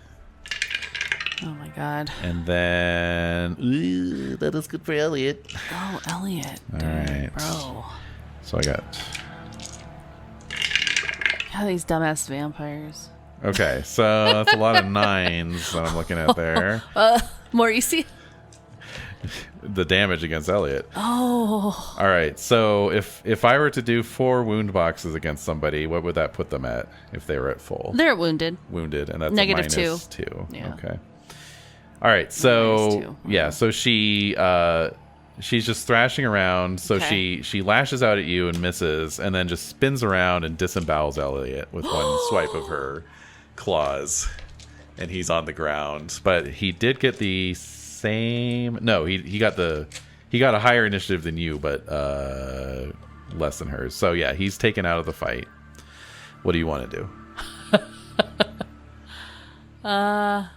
Oh my god. And then that is good for Elliot. Oh, Elliot. All right. Bro. So I got these dumbass vampires. Okay, so that's a lot of 9s that I'm looking at there. More you see? The damage against Elliot. Oh. All right, so if I were to do 4 wound boxes against somebody, what would that put them at if they were at full? They're wounded. Wounded, and that's negative a minus 2. Yeah. Okay. All right, so so she's just thrashing around. So she lashes out at you and misses, and then just spins around and disembowels Elliot with one swipe of her claws, and he's on the ground. But he did get the same. No, he got a higher initiative than you, but less than hers. So yeah, he's taken out of the fight. What do you want to do? Don't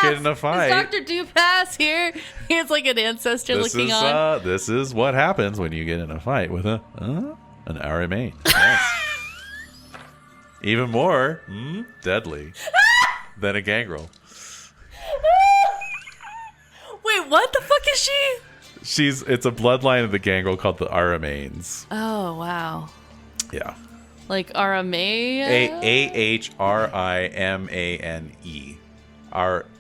get in a fight. Is Dr. Dupass here? He's like an ancestor looking on. This is what happens when you get in a fight with an RMA. Yes. Even more deadly than a gangrel. Wait, what the fuck is she? It's a bloodline of the gangrel called the Aramanes. Oh, wow. Yeah. Like Aramane? Ahrimane.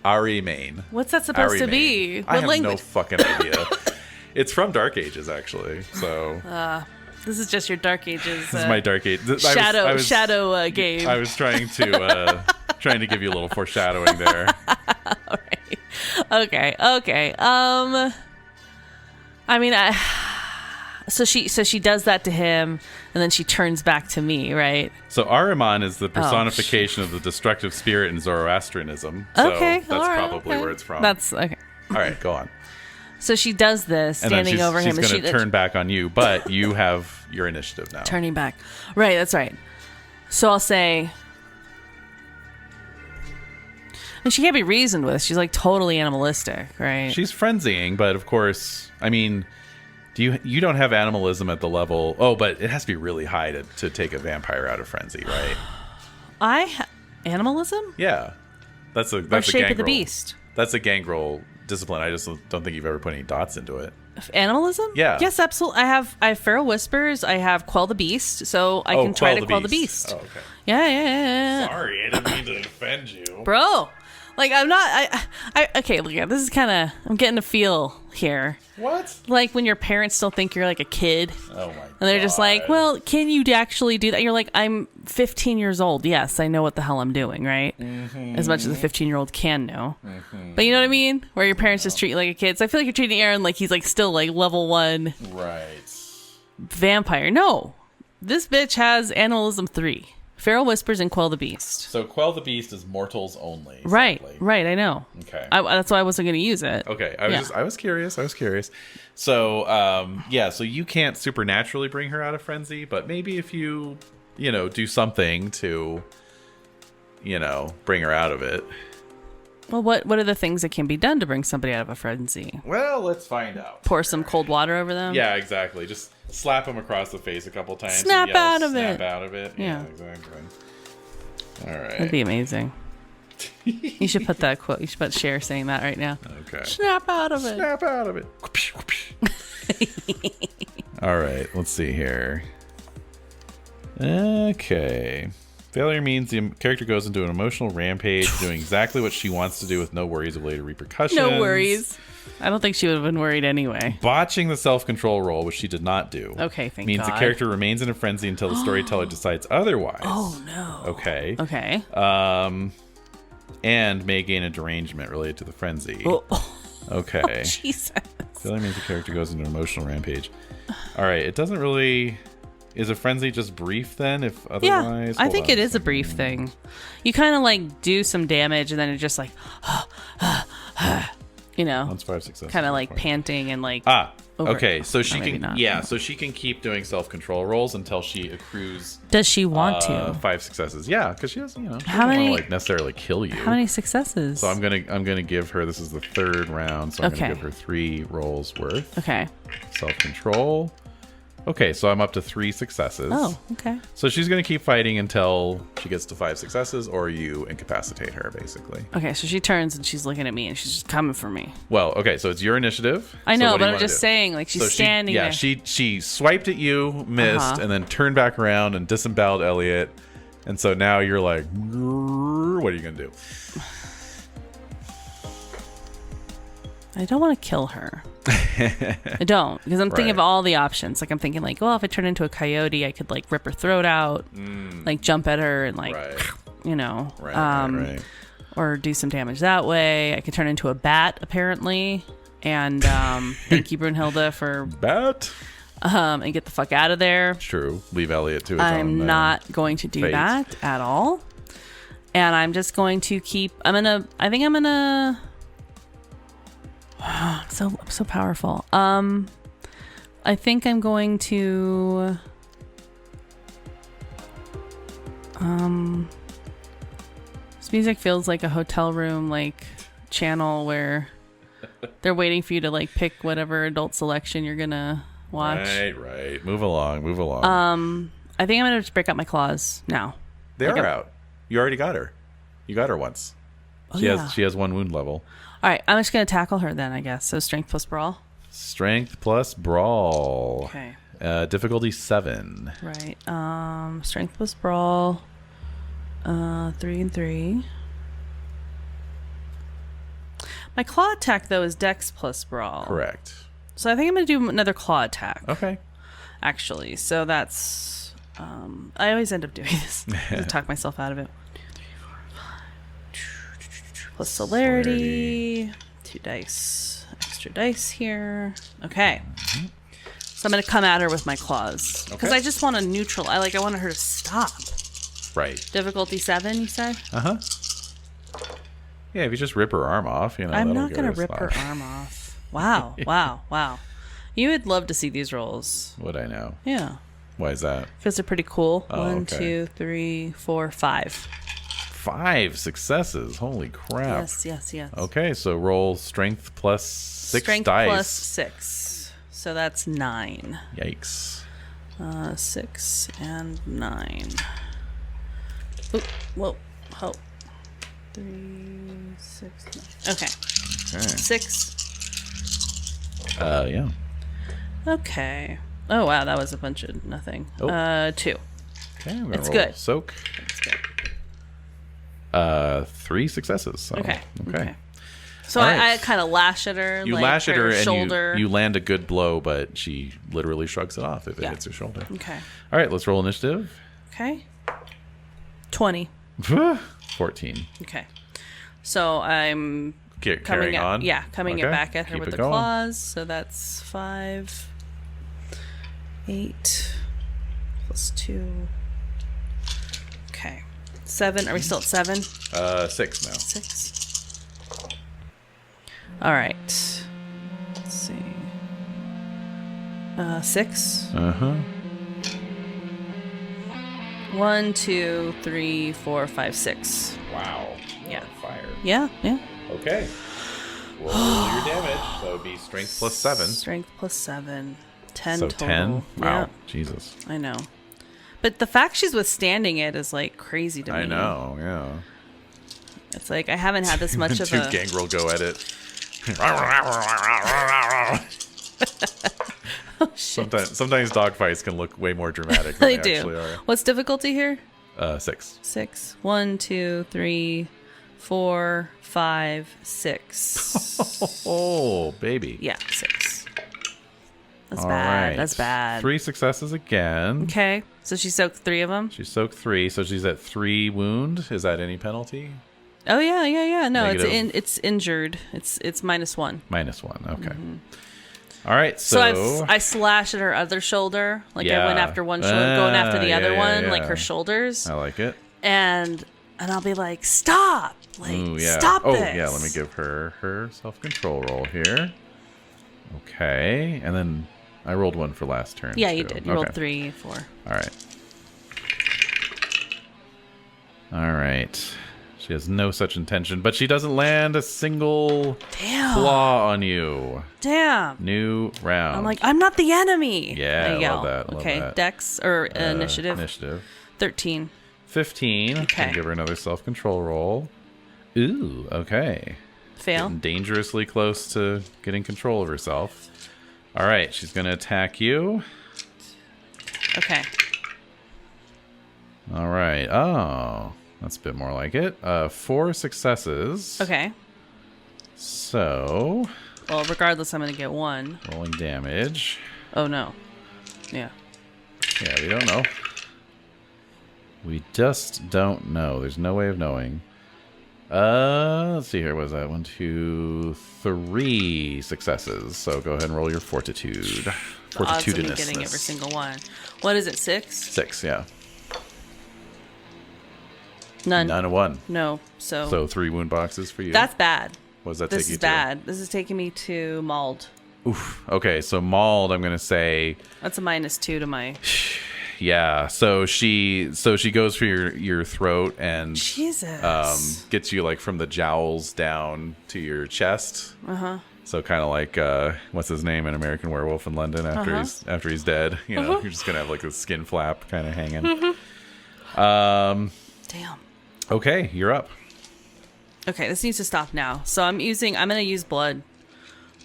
Arimane. What's that supposed to be? I have no fucking idea. It's from Dark Ages, actually. So this is just your Dark Ages. This is my Dark Ages shadow game. I was trying to give you a little foreshadowing there. All right. Okay. I mean, so she does that to him, and then she turns back to me, right? So Ahriman is the personification of the destructive spirit in Zoroastrianism. So that's probably where it's from. That's okay. All right, go on. So she does this, standing over him, and she's going to turn back on you, but you have your initiative now. Turning back, right? That's right. So I'll say. And she can't be reasoned with. She's like totally animalistic, right? She's frenzying, but of course, I mean, you don't have animalism at the level. Oh, but it has to be really high to take a vampire out of frenzy, right? Animalism? Yeah, that's a Shape of the Beast. That's a gangrel discipline. I just don't think you've ever put any dots into it. Animalism? Yeah. Yes, absolutely. I have Feral Whispers. I have Quell the Beast, so I can try to quell the beast. Oh, okay. Yeah. Sorry, I didn't mean to offend you, bro. Like, I'm not, okay, look at this is kind of, I'm getting a feel here. What? Like when your parents still think you're like a kid. Oh my god. And they're just like, well, can you actually do that? You're like, I'm 15 years old. Yes, I know what the hell I'm doing, right? Mm-hmm. As much as a 15-year-old can know. Mm-hmm. But you know what I mean? Where your parents just treat you like a kid. So I feel like you're treating Aaron like he's like still like level 1. Right. Vampire. No. This bitch has Animalism 3. Feral Whispers and Quell the Beast. So Quell the Beast is mortals only. Right, I know. Okay. That's why I wasn't going to use it. Okay, I was curious. So, so you can't supernaturally bring her out of frenzy, but maybe if you do something to, bring her out of it. Well, what are the things that can be done to bring somebody out of a frenzy? Well, let's find out. Pour some cold water over them? Yeah, exactly. Just slap them across the face a couple times. Snap out of it. Yeah, exactly. All right. That'd be amazing. You should put that quote. You should put Cher saying that right now. Okay. Snap out of it. Snap out of it. All right, let's see here. Okay. Failure means the character goes into an emotional rampage, doing exactly what she wants to do with no worries of later repercussions. No worries. I don't think she would have been worried anyway. Botching the self-control roll, which she did not do. Okay, thank means God. the character remains in a frenzy until the storyteller decides otherwise. Oh, no. Okay. Okay. And may gain a derangement related to the frenzy. Oh. Okay. Oh, Jesus. Failure means the character goes into an emotional rampage. All right, it doesn't really... Is a frenzy just brief then? If otherwise, I think it is a brief thing. You kind of like do some damage and then it's just like, you know, Once 5 successes. kind of like panting and like. Okay. So she maybe can, not. yeah. So she can keep doing self-control rolls until she accrues. Does she want to? 5 successes. Yeah, because she has, you know, she How doesn't many- want to like necessarily kill you. How many successes? So I'm gonna give her. This is the 3rd round, so I'm Okay. gonna give her 3 rolls worth. Okay. Self-control. Okay, so I'm up to 3 successes. Oh, okay. So she's gonna keep fighting until she gets to 5 successes, or you incapacitate her, basically. Okay, so she turns and she's looking at me and she's just coming for me. Well, okay, so it's your initiative. I So know, what do but you I'm wanna just do? saying, like, she's So standing there. she swiped at you, missed, Uh-huh. and then turned back around and disemboweled Elliot. And so now you're like, "Grrr," what are you gonna do? I don't want to kill her. I don't, because I'm thinking of Right. all the options. Like, I'm thinking, like, well, if I turn into a coyote, I could, like, rip her throat out, like, jump at her and, like, Right. you know, Right. or do some damage that way. I could turn into a bat, apparently. And thank you, Brunhilde, for Bat. and get the fuck out of there. True. Leave Elliot to his I'm own. not going to do fate. that at all. And I'm just going to keep. I think I'm gonna. I'm so powerful. I think I'm going to. This music feels like a hotel room, like channel where they're waiting for you to like pick whatever adult selection you're gonna watch. Right. Move along. I think I'm gonna just break out my claws now. They like are a- out. You already got her. You got her once. Oh, She yeah. has 1 wound level. All right, I'm just gonna tackle her then, I guess. So strength plus brawl. Strength plus brawl. Okay. Difficulty 7. Right. Strength plus brawl. 3 and 3. My claw attack though is Dex plus brawl. Correct. So I think I'm gonna do another claw attack. Okay. Actually, so that's. I always end up doing this. To talk myself out of it. Plus celerity. 2 dice. Extra dice here. Okay. So I'm going to come at her with my claws. Because Okay. I just want to neutral. I want her to stop. Right. Difficulty 7, you said? Uh-huh. Yeah, if you just rip her arm off, you know. I'm that'll not get going to her rip her stopped. arm off. Wow. Wow. You would love to see these rolls. Would I know? Yeah. Why is that? Because they're pretty cool. Oh, 1, okay. 2, 3, 4, 5. 5 successes. Holy crap. Yes. Okay, so roll strength plus 6 Strength dice. plus 6. So that's 9. Yikes. 6 and 9. Ooh, whoa. Oh. 3, 6, 9. Okay. Okay. 6. Yeah. Okay. Oh, wow. That was a bunch of nothing. Oh. 2. Okay, I'm gonna It's roll good. Soak. That's good. 3 successes. So. Okay. So All right. I kind of lash at her. You like, lash at her and shoulder. you land a good blow, but she literally shrugs it off if it hits her shoulder. Okay. All right, let's roll initiative. Okay. 20. 14. Okay. So I'm Carrying on? Yeah, coming it Okay, back at her keep with it the going. claws. So that's 5, 8, plus 2. Okay. 7. Are we still at 7? 6 now. 6. All right. Let's see. 6. Uh-huh. 1, 2, 3, 4, 5, 6. Wow. Yeah. On fire. Yeah. Okay. Roll your damage. So it'd be strength plus 7. Strength plus 7. 10 So total. 10? Wow. Yeah, Jesus. I know. But the fact she's withstanding it is like crazy to me. I know, yeah. It's like I haven't had this much of Two a gangrel go at it. Sometimes dog fights can look way more dramatic than they they do. actually are. What's difficulty here? 6. 6. 1, 2, 3, 4, 5, 6. Oh, baby. Yeah, 6. That's All bad. right. That's bad. 3 successes again. Okay, so she soaked 3 of them. She soaked 3, so she's at 3 wound. Is that any penalty? Oh yeah. No, Negative. it's injured. It's -1. -1. Okay. All right. So, I slashed at her other shoulder. Like I went Yeah. after one shoulder, going after the other one, like yeah. her shoulders, I like it. and I'll be like, stop! Like Ooh, yeah. stop Oh, this! yeah. Let me give her self-control roll here. Okay, and then I rolled 1 for last turn. Yeah, you too. did. You rolled 3, 4. All right. All right. She has no such intention, but she doesn't land a single Damn. flaw on you. Damn. New round. I'm like, I'm not the enemy. Yeah, I I yell. love that, love Okay, that. Dex or initiative. Initiative. 13. 15. Okay. Can give her another self-control roll. Ooh, okay. Fail. Getting dangerously close to getting control of herself. All right, she's going to attack you. Okay. All right. Oh, that's a bit more like it. 4 successes. Okay. So, Well, regardless, I'm going to get 1. rolling damage. Oh, no. Yeah. Yeah, we don't know. We just don't know. There's no way of knowing. Let's see here. What was that? 1, 2, 3 successes. So go ahead and roll your fortitude. The odds of me Fortitudinousness. getting every single one. What is it, 6? 6, yeah. None. None of 1. No. So, So 3 wound boxes for you. that's bad. What does that This take you is to? bad. This is taking me to mauled. Oof. Okay, so mauled, I'm going to say... That's a -2 to my... Yeah, so she goes for your throat and Jesus. gets you like from the jowls down to your chest. Uh-huh. So kind of like what's his name in American Werewolf in London after he's dead. You know, you're just gonna have like a skin flap kind of hanging. Damn. Okay, you're up. Okay, this needs to stop now. So I'm gonna use blood.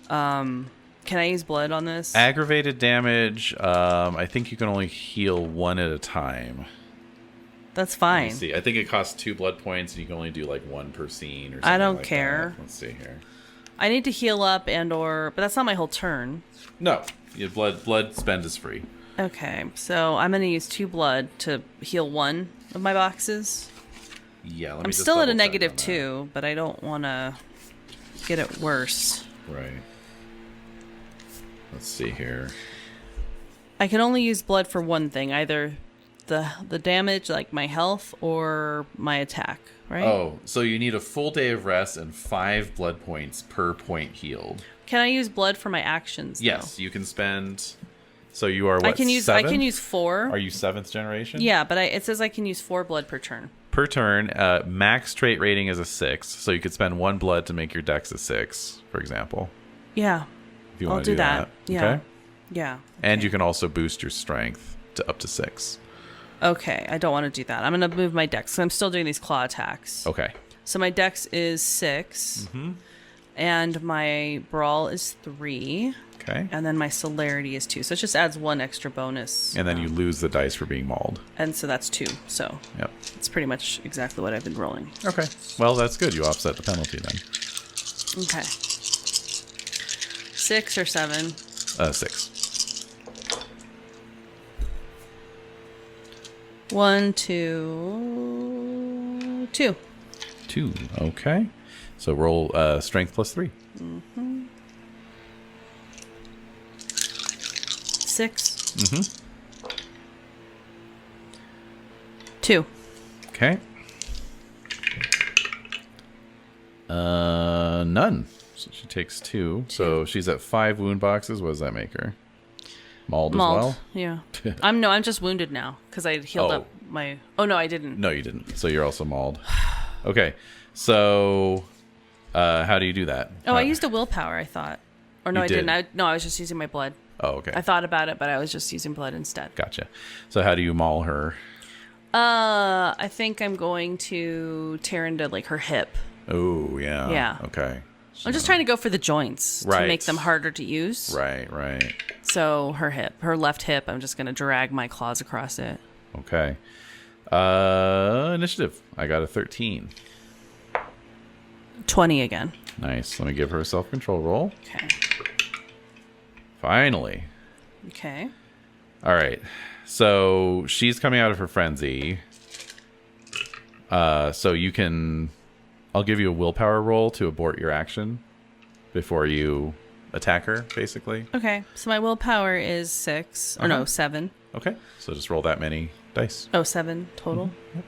Can I use blood on this? Aggravated damage. I think you can only heal 1 at a time. That's Let fine. me see. I think it costs 2 blood points, and you can only do like 1 per scene or something. I don't like care. that. Let's see here. I need to heal up but that's not my whole turn. No, your blood spend is free. Okay, so I'm gonna use 2 blood to heal 1 of my boxes. Yeah, let me I'm just still at a double check on -2, but I don't want to get it worse. that. Right. Let's see here. I can only use blood for one thing, either the damage, like my health, or my attack, right? Oh, so you need a full day of rest and 5 blood points per point healed. Can I use blood for my actions, though? Yes, you can spend... So you are what, I can use 4. Are you 7th generation? Yeah, but it says I can use 4 blood per turn. Per turn, max trait rating is a 6, so you could spend 1 blood to make your dex a 6, for example. Yeah. If you I'll want to do that. Yeah. Okay? Yeah. And okay. you can also boost your strength to up to 6. Okay, I don't want to do that. I'm going to move my dex. So I'm still doing these claw attacks. Okay. So my dex is 6. And my brawl is 3. Okay. And then my celerity is 2. So it just adds 1 extra bonus. And then you lose the dice for being mauled. And so that's 2. So Yep. it's pretty much exactly what I've been rolling. Okay. Well, that's good. You offset the penalty then. Okay. 6 or 7? 6. 1, 2, 2. 2. Okay. So roll strength plus 3. 6. 2. Okay. None. So she takes 2. So she's at 5 wound boxes. What does that make her? Mauled as well? Yeah. I'm just wounded now because I healed up my... Oh, no, I didn't. No, you didn't. So you're also mauled. Okay. So how do you do that? Oh, I used a willpower, I thought. Or no, You I did. didn't. I was just using my blood. Oh, okay. I thought about it, but I was just using blood instead. Gotcha. So how do you maul her? I think I'm going to tear into like her hip. Oh, yeah. Yeah. Okay. I'm just trying to go for the joints to make them harder to use. Right. So her left hip, I'm just going to drag my claws across it. Okay. Initiative. I got a 13. 20 again. Nice. Let me give her a self-control roll. Okay. Finally. Okay. All right. So she's coming out of her frenzy. So you can... I'll give you a willpower roll to abort your action before you attack her, basically. Okay. So my willpower is 6. Or no, 7. Okay. So just roll that many dice. Oh, 7 total? Yep.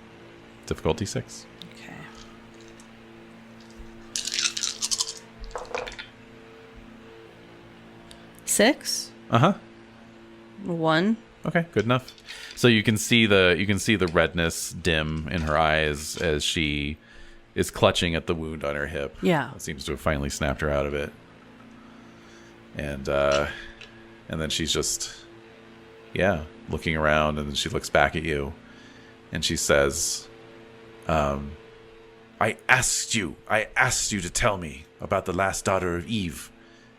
Difficulty 6. Okay. Six. 1. Okay, good enough. So you can see the redness dim in her eyes as she is clutching at the wound on her hip. Yeah. It seems to have finally snapped her out of it. And then she's just looking around, and then she looks back at you and she says, I asked you to tell me about the last daughter of Eve.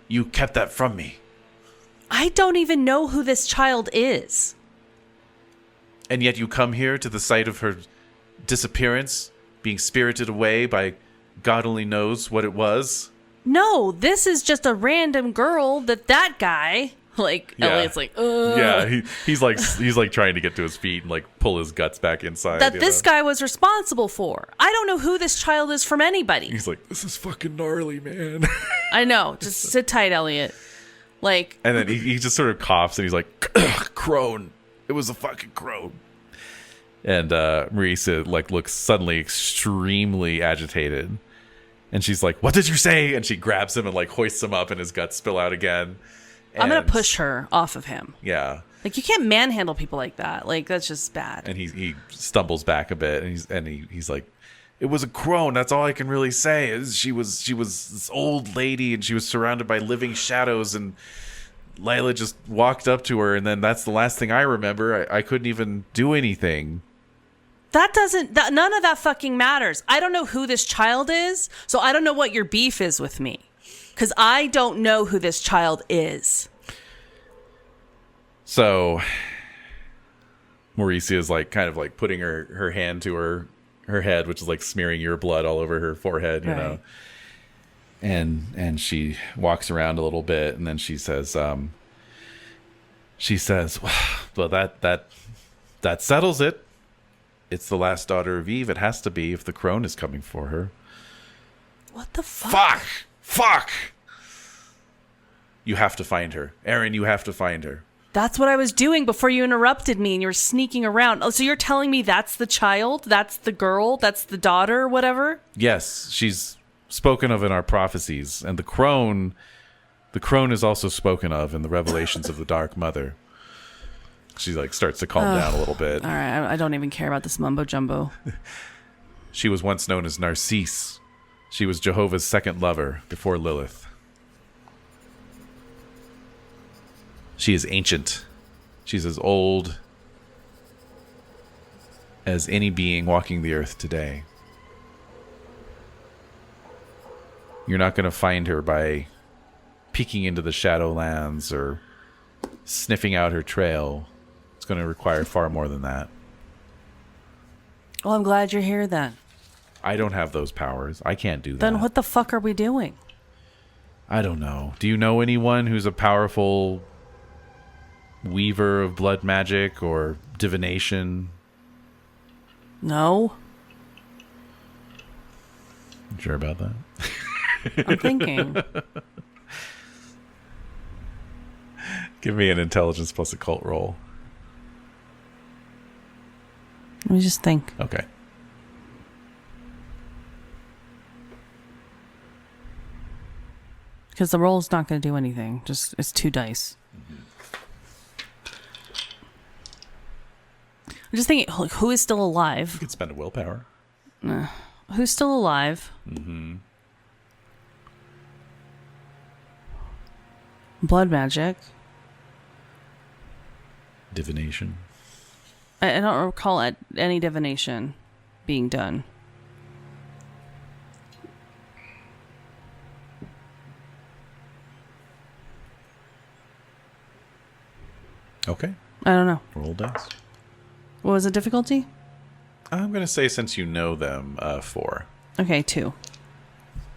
You kept that from me. I don't even know who this child is. And yet you come here to the site of her disappearance, being spirited away by God only knows what it was. No, this is just a random girl that guy, like, Yeah. Elliot's like, ugh. Yeah, he's like trying to get to his feet and like pull his guts back inside. That this guy was responsible for. I don't know who this child is from anybody. He's like, this is fucking gnarly, man. I know. Just sit tight, Elliot. Like, and then he just sort of coughs and he's like, crone. It was a fucking crone. And Marisa like looks suddenly extremely agitated. And she's like, what did you say? And she grabs him and like hoists him up and his guts spill out again. And, I'm going to push her off of him. Yeah. Like, you can't manhandle people like that. Like, that's just bad. And he stumbles back a bit and he's like, it was a crone. That's all I can really say. She was this old lady and she was surrounded by living shadows, and Layla just walked up to her, and then that's the last thing I remember. I couldn't even do anything. None of that fucking matters. I don't know who this child is, so I don't know what your beef is with me. Because I don't know who this child is. So Mauricia is like kind of like putting her hand to her head, which is like smearing your blood all over her forehead, you know. And she walks around a little bit, and then she says, well, that settles it. It's the last daughter of Eve. It has to be if the crone is coming for her. What the fuck? Fuck! You have to find her. Aaron, you have to find her. That's what I was doing before you interrupted me and you were sneaking around. Oh, so you're telling me that's the child? That's the girl? That's the daughter? Whatever? Yes, she's spoken of in our prophecies. And the crone is also spoken of in the revelations of the Dark Mother. She like starts to calm down a little bit. All right, I don't even care about this mumbo jumbo. She was once known as Narcisse. She was Jehovah's second lover before Lilith. She is ancient. She's as old as any being walking the earth today. You're not going to find her by peeking into the Shadowlands or sniffing out her trail. It's going to require far more than that. Well, I'm glad you're here then. I don't have those powers. I can't do that. Then what the fuck are we doing? I don't know. Do you know anyone who's a powerful weaver of blood magic or divination? No. You sure about that? I'm thinking. Give me an intelligence plus occult roll. Let me just think. Okay. Because the roll's not going to do anything. Just it's 2 dice. I'm just thinking, who is still alive? You could spend a willpower. Who's still alive? Mm-hmm. Blood magic. Divination. I don't recall any divination being done. Okay. I don't know. Roll dice. What was the difficulty? I'm going to say since you know them, 4. Okay, 2.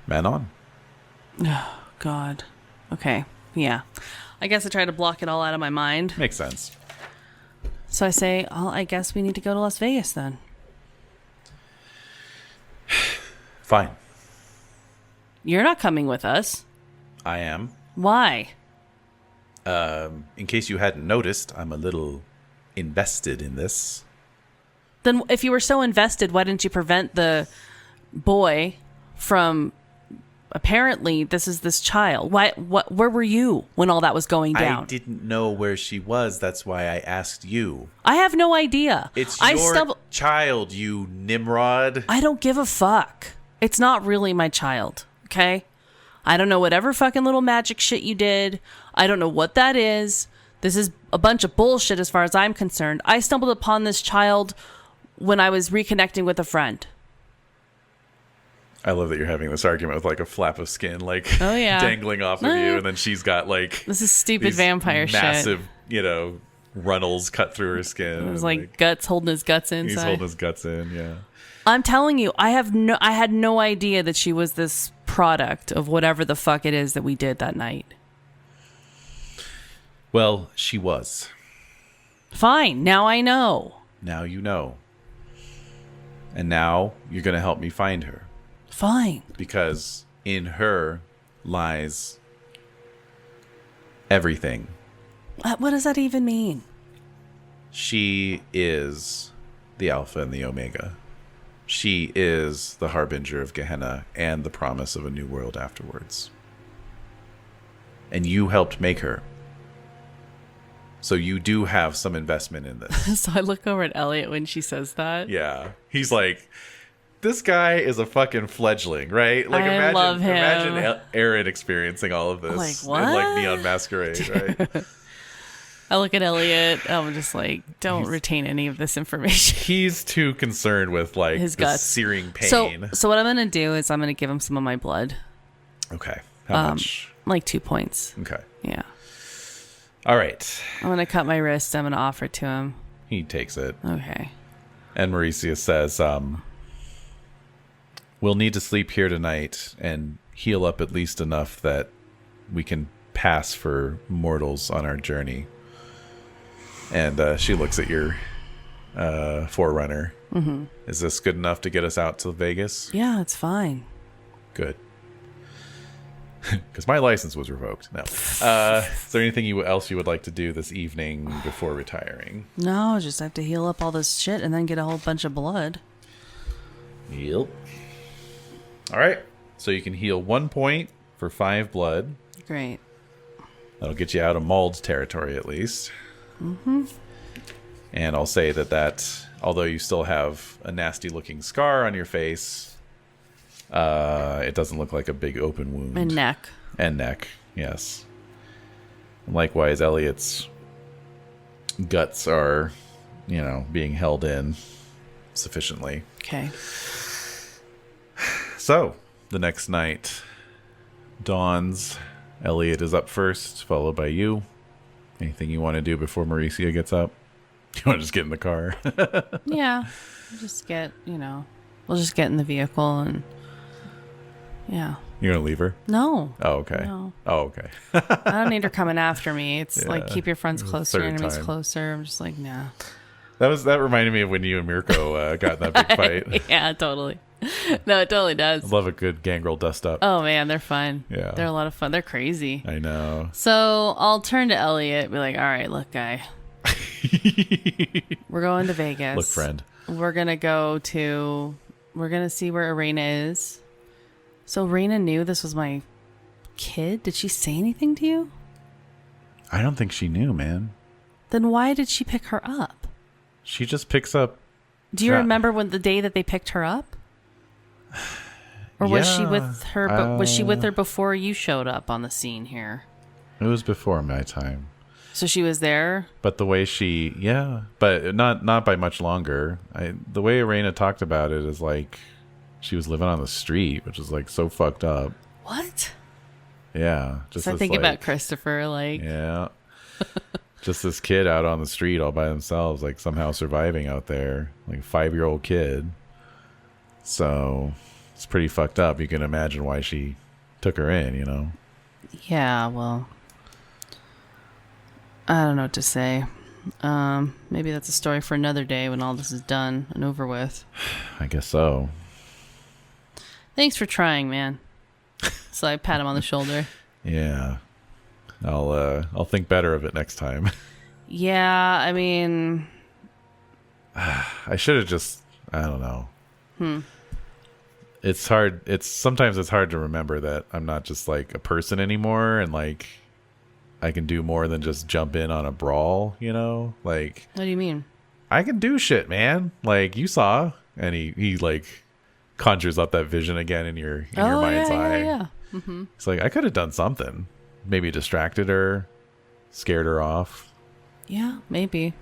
Man on. Oh, God. Okay. Yeah. I guess I try to block it all out of my mind. Makes sense. So I say, I guess we need to go to Las Vegas then. Fine. You're not coming with us. I am. Why? In case you hadn't noticed, I'm a little invested in this. Then if you were so invested, why didn't you prevent the boy from... Apparently, this is this child. Where were you when all that was going down? I didn't know where she was. That's why I asked you. I have no idea. It's your child, you Nimrod. I don't give a fuck. It's not really my child, okay? I don't know whatever fucking little magic shit you did. I don't know what that is. This is a bunch of bullshit as far as I'm concerned. I stumbled upon this child when I was reconnecting with a friend. I love that you're having this argument with like a flap of skin, like oh, yeah. dangling off of you, and then she's got like this is stupid vampire massive, shit. runnels cut through her skin. It was like guts holding his guts inside. He's holding his guts in, yeah. I'm telling you, I had no idea that she was this product of whatever the fuck it is that we did that night. Well, she was. Fine, now I know. Now you know. And now you're going to help me find her. Fine. Because in her lies everything. What does that even mean? She is the Alpha and the Omega. She is the harbinger of Gehenna and the promise of a new world afterwards. And you helped make her. So you do have some investment in this. So I look over at Elliot when she says that. Yeah. He's like... This guy is a fucking fledgling, right? Like, I love him. Imagine Aaron experiencing all of this like, what? in like Neon Masquerade, right? I look at Elliot. I'm just like, don't retain any of this information. He's too concerned with like his the guts. searing pain. So what I'm gonna do is I'm gonna give him some of my blood. Okay. How much? Like 2 points. Okay. Yeah. All right. I'm gonna cut my wrist. I'm gonna offer it to him. He takes it. Okay. And Mauricia says, we'll need to sleep here tonight and heal up at least enough that we can pass for mortals on our journey. And she looks at your Forerunner. Mm-hmm. Is this good enough to get us out to Vegas? Yeah, it's fine. Good. Because my license was revoked. No. Is there anything else you would like to do this evening before retiring? No, just have to heal up all this shit and then get a whole bunch of blood. Yep. All right. So you can heal 1 point for 5 blood. Great. That'll get you out of Maul's territory at least. Mm-hmm. And I'll say that although you still have a nasty looking scar on your face, it doesn't look like a big open wound. And neck. And neck, yes. And likewise, Elliot's guts are, being held in sufficiently. Okay. So, the next night dawns. Elliot is up first, followed by you. Anything you want to do before Mauricia gets up? You want to just get in the car? Yeah. Just get, we'll just get in the vehicle and, yeah. You're going to leave her? No. Oh, okay. No. Oh, okay. I don't need her coming after me. It's like, keep your friends closer, your enemies time. closer. I'm just like, nah. That reminded me of when you and Mirko got in that big fight. Yeah, totally. No, it totally does. I love a good gangrel dust up. Oh, man, they're fun. Yeah. They're a lot of fun. They're crazy. I know. So I'll turn to Elliot and be like, all right, look, guy. We're going to Vegas. Look, friend. We're going to see where Arena is. So Arena knew this was my kid? Did she say anything to you? I don't think she knew, man. Then why did she pick her up? She just picks up. Do you remember when the day that they picked her up? Or was she with her? But was she with her before you showed up on the scene here? It was before my time. So she was there? But the way she, yeah, but not by much longer. The way Irena talked about it is like she was living on the street, which is like so fucked up. What? Yeah. Just so I think about Christopher, like. Yeah. Just this kid out on the street all by themselves, like somehow surviving out there, like a 5-year-old kid. So it's pretty fucked up. You can imagine why she took her in, you know? Yeah, well, I don't know what to say. Maybe that's a story for another day when all this is done and over with. I guess so. Thanks for trying, man. So I pat him on the shoulder. Yeah. I'll think better of it next time. Yeah, I mean, I should have just, I don't know. It's hard. Sometimes it's hard to remember that I'm not just like a person anymore, and like I can do more than just jump in on a brawl, you know? Like, what do you mean? I can do shit, man. Like you saw, and he like conjures up that vision again in your mind's eye. Yeah. Mm-hmm. It's like I could have done something. Maybe distracted her, scared her off. Yeah, maybe.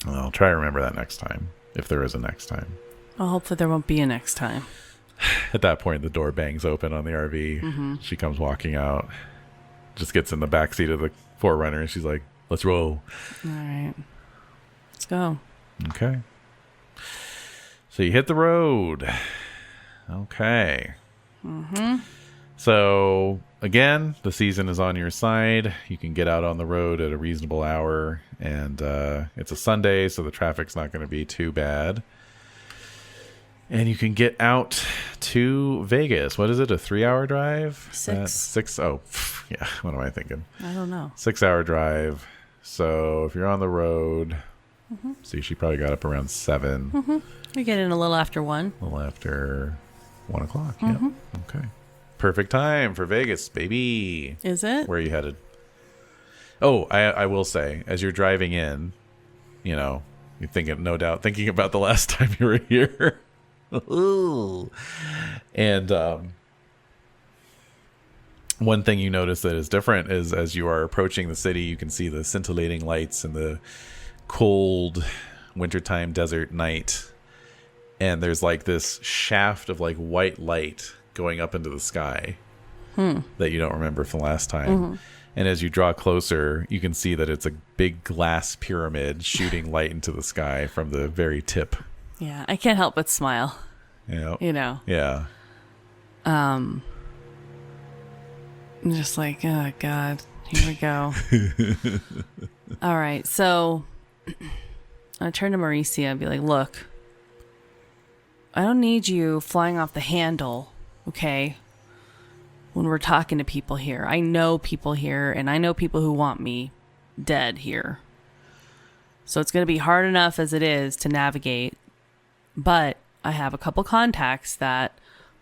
Well, I'll try to remember that next time, if there is a next time. Well, hopefully there won't be a next time. At that point, the door bangs open on the RV. Mm-hmm. She comes walking out, just gets in the back seat of the 4Runner, and she's like, "Let's roll." All right. Let's go. Okay. So you hit the road. Okay. Mm-hmm. So, again, the season is on your side. You can get out on the road at a reasonable hour, and it's a Sunday, so the traffic's not going to be too bad. And you can get out to Vegas. What is it, a 3-hour drive? 6. Oh, yeah, what am I thinking? I don't know. 6-hour drive. So, if you're on the road, see, she probably got up around 7. Mm-hmm. We get in a little after 1. A little after 1 o'clock, yeah. Okay. Perfect time for Vegas, baby. Is it? Where are you headed? Oh, I will say, as you're driving in, you know, you're thinking about the last time you were here. Ooh. And one thing you notice that is different is as you are approaching the city, you can see the scintillating lights in the cold wintertime desert night. And there's like this shaft of like white light going up into the sky that you don't remember from last time. And as you draw closer, you can see that it's a big glass pyramid shooting light into the sky from the very tip. Yeah, I can't help but smile. Yeah. You know. Yeah. I'm just like, oh God, here we go. All right, so I turn to Mauricia and be like, look, I don't need you flying off the handle, okay, when we're talking to people here. I know people here, and I know people who want me dead here. So it's going to be hard enough as it is to navigate, but I have a couple contacts that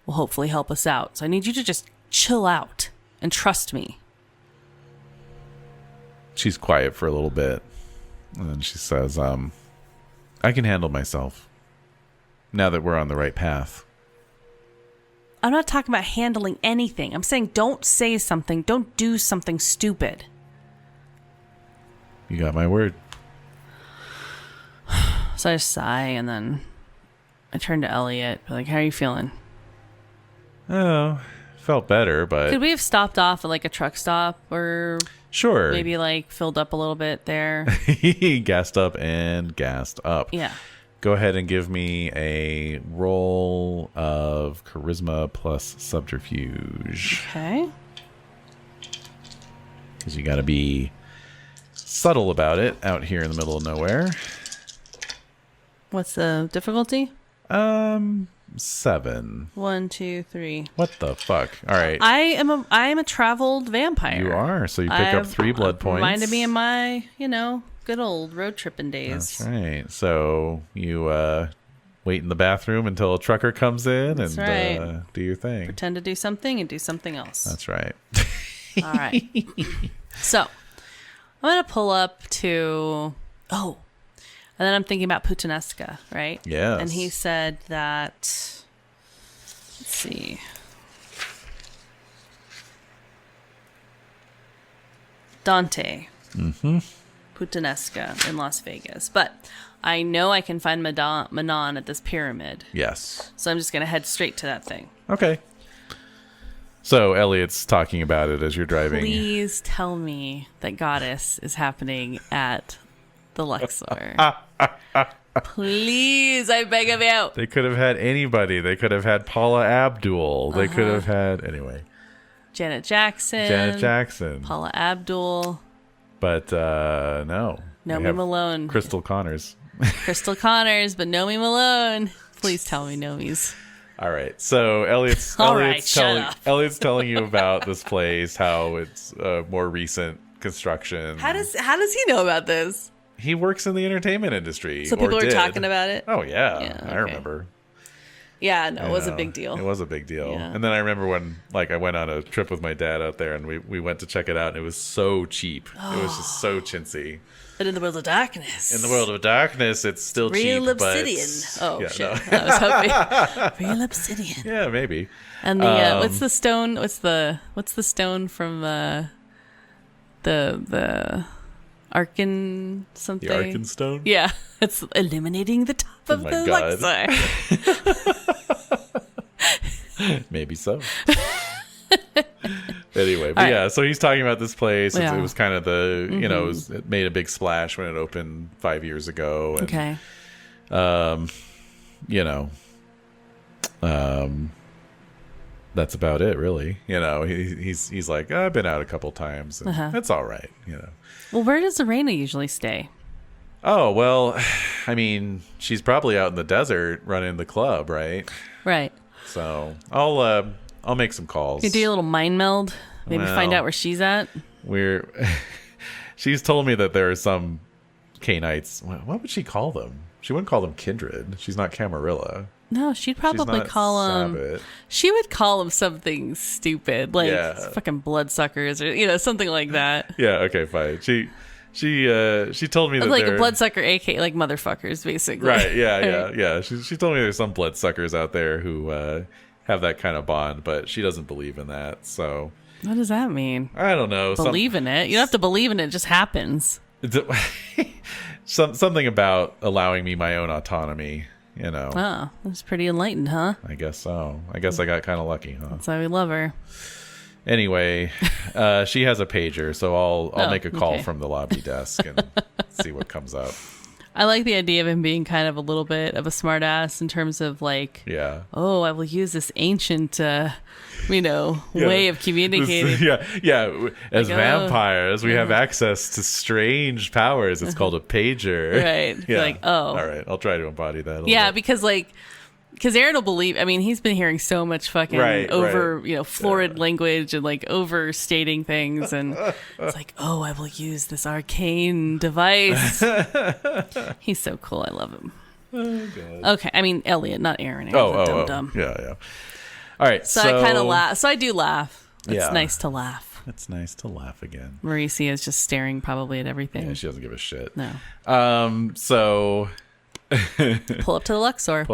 will hopefully help us out. So I need you to just chill out and trust me. She's quiet for a little bit, and then she says, I can handle myself now that we're on the right path. I'm not talking about handling anything. I'm saying don't say something. Don't do something stupid. You got my word. So I just sigh, and then I turn to Elliot. Like, how are you feeling? Oh, felt better, but... Could we have stopped off at like a truck stop or... Sure. Maybe like filled up a little bit there. Gassed up and gassed up. Yeah. Go ahead and give me a roll of charisma plus subterfuge. Okay. Because you got to be subtle about it out here in the middle of nowhere. What's the difficulty? 7. 1, 2, 3. What the fuck? All right. I am a traveled vampire. You are. So you pick up 3 blood points. Reminded me of my, good old road tripping days. That's right. So you wait in the bathroom until a trucker comes in That's and right. Do your thing. Pretend to do something and do something else. That's right. All right. So I'm going to pull up to... Oh. And then I'm thinking about Putanesca, right? Yes. And he said that... Let's see. Dante. Puttanesca in Las Vegas. But I know I can find Manon at this pyramid. Yes. So I'm just going to head straight to that thing. Okay. So Elliot's talking about it as you're driving. Please tell me that Goddess is happening at the Luxor. Please, I beg of you. They could have had anybody. They could have had Paula Abdul. They could have had, anyway. Janet Jackson. Paula Abdul. But no. Nomi Malone. Crystal Connors. Crystal Connors, but Nomi Malone. Please tell me Nomi's. All right. So Elliot's telling you about this place, how it's more recent construction. How does he know about this? He works in the entertainment industry. So people were talking about it? Oh, yeah. Okay. I remember. Yeah, no, it was a big deal. It was a big deal. Yeah. And then I remember when, I went on a trip with my dad out there, and we went to check it out, and it was so cheap. It was just so chintzy. But in the world of darkness. In the world of darkness, it's still real cheap. obsidian. But Shit. No. I was hoping. Real obsidian. Yeah, maybe. And the what's the stone? What's the stone from the Arkan something? The Arkan stone? Yeah. It's illuminating the top of the Luxor. Maybe so. Anyway, but yeah, so he's talking about this place. It was kind of the, it made a big splash when it opened 5 years ago. And, okay. That's about it, really. He's like, I've been out a couple times, and it's all right, Well, where does Serena usually stay? Oh, well, I mean, she's probably out in the desert running the club, right? Right. So I'll make some calls. You do a little mind meld, maybe find out where she's at. She's told me that there are some Canaanites. What would she call them? She wouldn't call them kindred. She's not Camarilla. No, she'd probably call them. She would call them something stupid, like fucking bloodsuckers, or something like that. Yeah. Okay. Fine. She told me that like a bloodsucker, aka like motherfuckers, basically. Right. Yeah. She told me there's some bloodsuckers out there who have that kind of bond, but she doesn't believe in that. So what does that mean? I don't know. Believe in it? You don't have to believe in it. It just happens. Something about allowing me my own autonomy. Oh, that's pretty enlightened, huh? I guess so. I guess I got kind of lucky, huh? That's why we love her. Anyway, she has a pager, so I'll make a call from the lobby desk and see what comes up. I like the idea of him being kind of a little bit of a smart ass in terms of like, oh, I will use this ancient, way of communicating. As vampires, we have access to strange powers. It's called a pager. Right. Yeah. Like, oh. All right. I'll try to embody that. Bit. Because Aaron will believe. I mean, he's been hearing so much fucking florid language and like overstating things, and it's like, oh, I will use this arcane device. He's so cool. I love him. Oh, God. Okay, I mean Elliot, not Aaron. Dumb. Yeah. All right. So I kind of laugh. So I do laugh. It's nice to laugh. It's nice to laugh again. Mauricia is just staring probably at everything. Yeah, she doesn't give a shit. No. So. Pull up to the Luxor.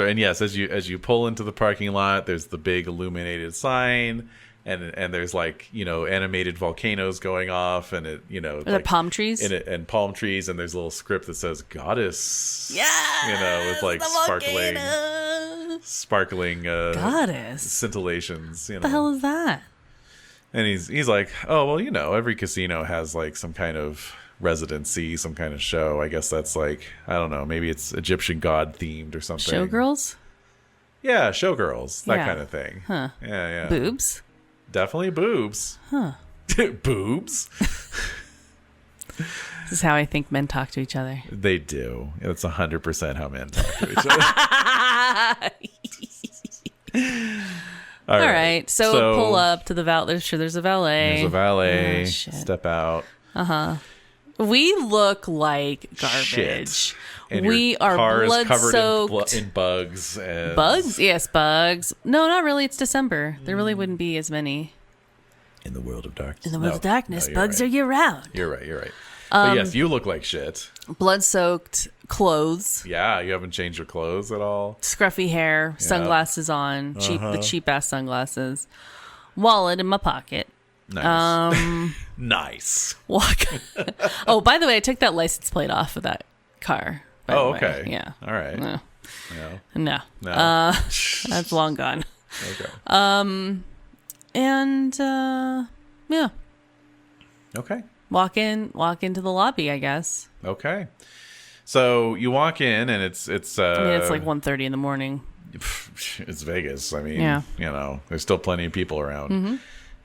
And yes, as you pull into the parking lot, there's the big illuminated sign, and there's like animated volcanoes going off, and it are there palm trees and palm trees, and there's a little script that says "Goddess." Yeah, with like sparkling goddess scintillations. What the hell is that? And he's like, oh well, every casino has like some kind of residency, some kind of show. I guess that's like, I don't know, maybe it's Egyptian god themed or something. Showgirls? Yeah, showgirls, that kind of thing. Huh. Yeah. Boobs? Definitely boobs. Huh. Boobs? This is how I think men talk to each other. They do. It's 100% how men talk to each other. All right. So pull up to the valet. There's a valet. There's a valet. Step out. We look like garbage. And we are blood soaked in bugs. And... Bugs? Yes, bugs. No, not really. It's December. There really wouldn't be as many. In the world of darkness. In the world of darkness, bugs are year round. You're right. But yes, you look like shit. Blood soaked clothes. Yeah, you haven't changed your clothes at all. Scruffy hair, sunglasses on, the cheap ass sunglasses. Wallet in my pocket. Nice. Nice. Walk. Oh, by the way, I took that license plate off of that car. Oh, by the way. okay. Yeah. All right. No. No. That's long gone. Okay. And yeah, Okay. walk into the lobby, I guess. Okay. So you walk in, and it's I mean, it's like 1:30 in the morning. it's Vegas. I mean, Yeah. there's still plenty of people around. Mm-hmm.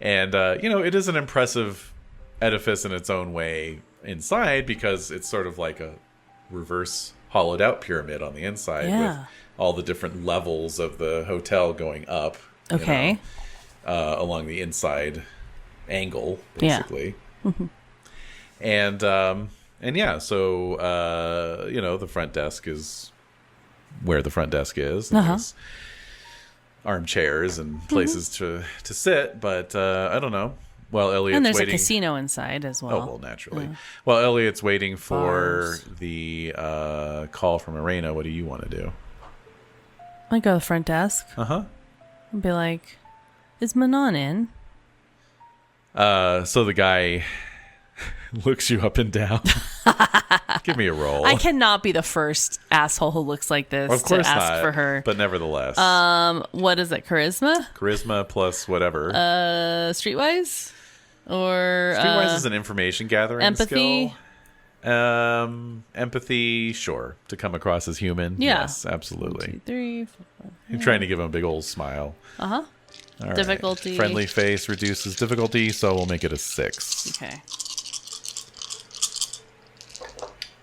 And, it is an impressive edifice in its own way inside, because it's sort of like a reverse hollowed out pyramid on the inside with all the different levels of the hotel going up. Okay. Along the inside angle, basically. Yeah. Mm-hmm. And yeah, so, the front desk is where the front desk is. And there's armchairs and places to sit, but I don't know. Well, Elliot's And there's waiting. a casino inside as well. Oh, well, naturally. Well, Elliot's waiting for Bars. the call from Arena. What do you want to do? I go to the front desk Uh-huh. and be like, "Is Manon in?" So the guy looks you up and down. Give me a roll. I cannot be the first asshole who looks like this Of course to ask not, for her. but nevertheless. What is it? Charisma? Charisma plus whatever. Streetwise? Or Streetwise is an information gathering empathy? skill. Empathy, sure. To come across as human. Yeah. Yes, absolutely. 1, 2, 3, 4, 5. You're trying to give him a big old smile. Uh-huh. All right. Difficulty. Friendly face reduces difficulty, so we'll make it a 6. Okay.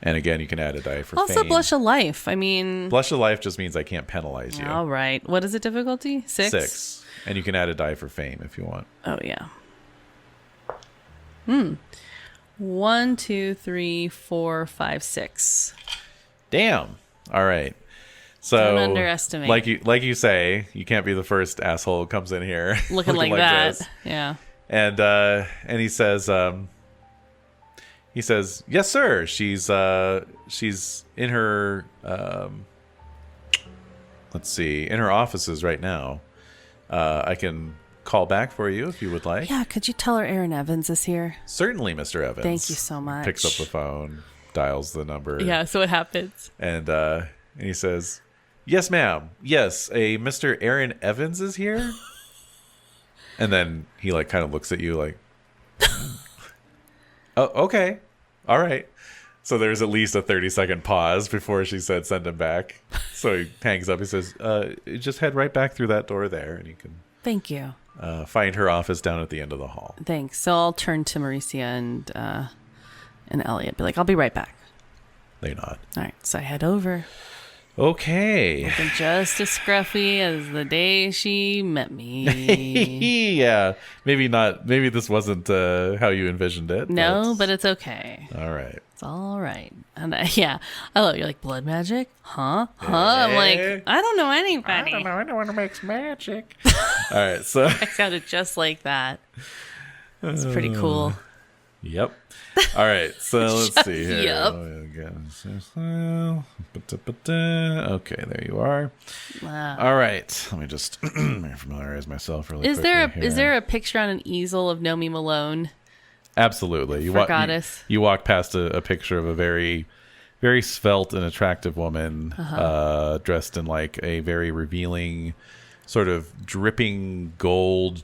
And again, you can add a die for Also, fame. blush of life. I mean, Blush of life just means I can't penalize you. all right. What is it? Difficulty? 6? 6. And you can add a die for fame if you want. Oh yeah. 1, 2, 3, 4, 5, 6. Damn. All right. So Don't underestimate. like you say, you can't be the first asshole who comes in here Looking like that. this. Yeah. And he says, yes, sir. She's in her let's see, in her offices right now. I can call back for you if you would like. Yeah. Could you tell her Aaron Evans is here? Certainly, Mr. Evans. Thank you so much. Picks up the phone, dials the number. Yeah. So what happens? And he says, yes, ma'am. Yes, a Mr. Aaron Evans is here. And then he kind of looks at you like, oh, okay. All right. So there's at least a 30-second pause before she said send him back. So he hangs up. He says, just head right back through that door there, and you can Thank you. find her office down at the end of the hall. Thanks. So I'll turn to Mauricia and Elliot. Be like, I'll be right back. They nod. All right. So I head over. Okay. Looking just as scruffy as the day she met me. Yeah. Maybe not. Maybe this wasn't how you envisioned it. No, but it's okay. All right. It's all right. And I love you're like, blood magic? Huh? I'm like, I don't know anybody. I don't know anyone who makes magic. All right. So. I sounded just like that. It's pretty cool. Yep. All right. So let's see here. Yep. Okay, there you are. All right. Let me just familiarize myself really quickly. Is there a picture on an easel of Nomi Malone? Absolutely. For Goddess. You walk past a picture of a very, very svelte and attractive woman dressed in a very revealing, sort of dripping gold,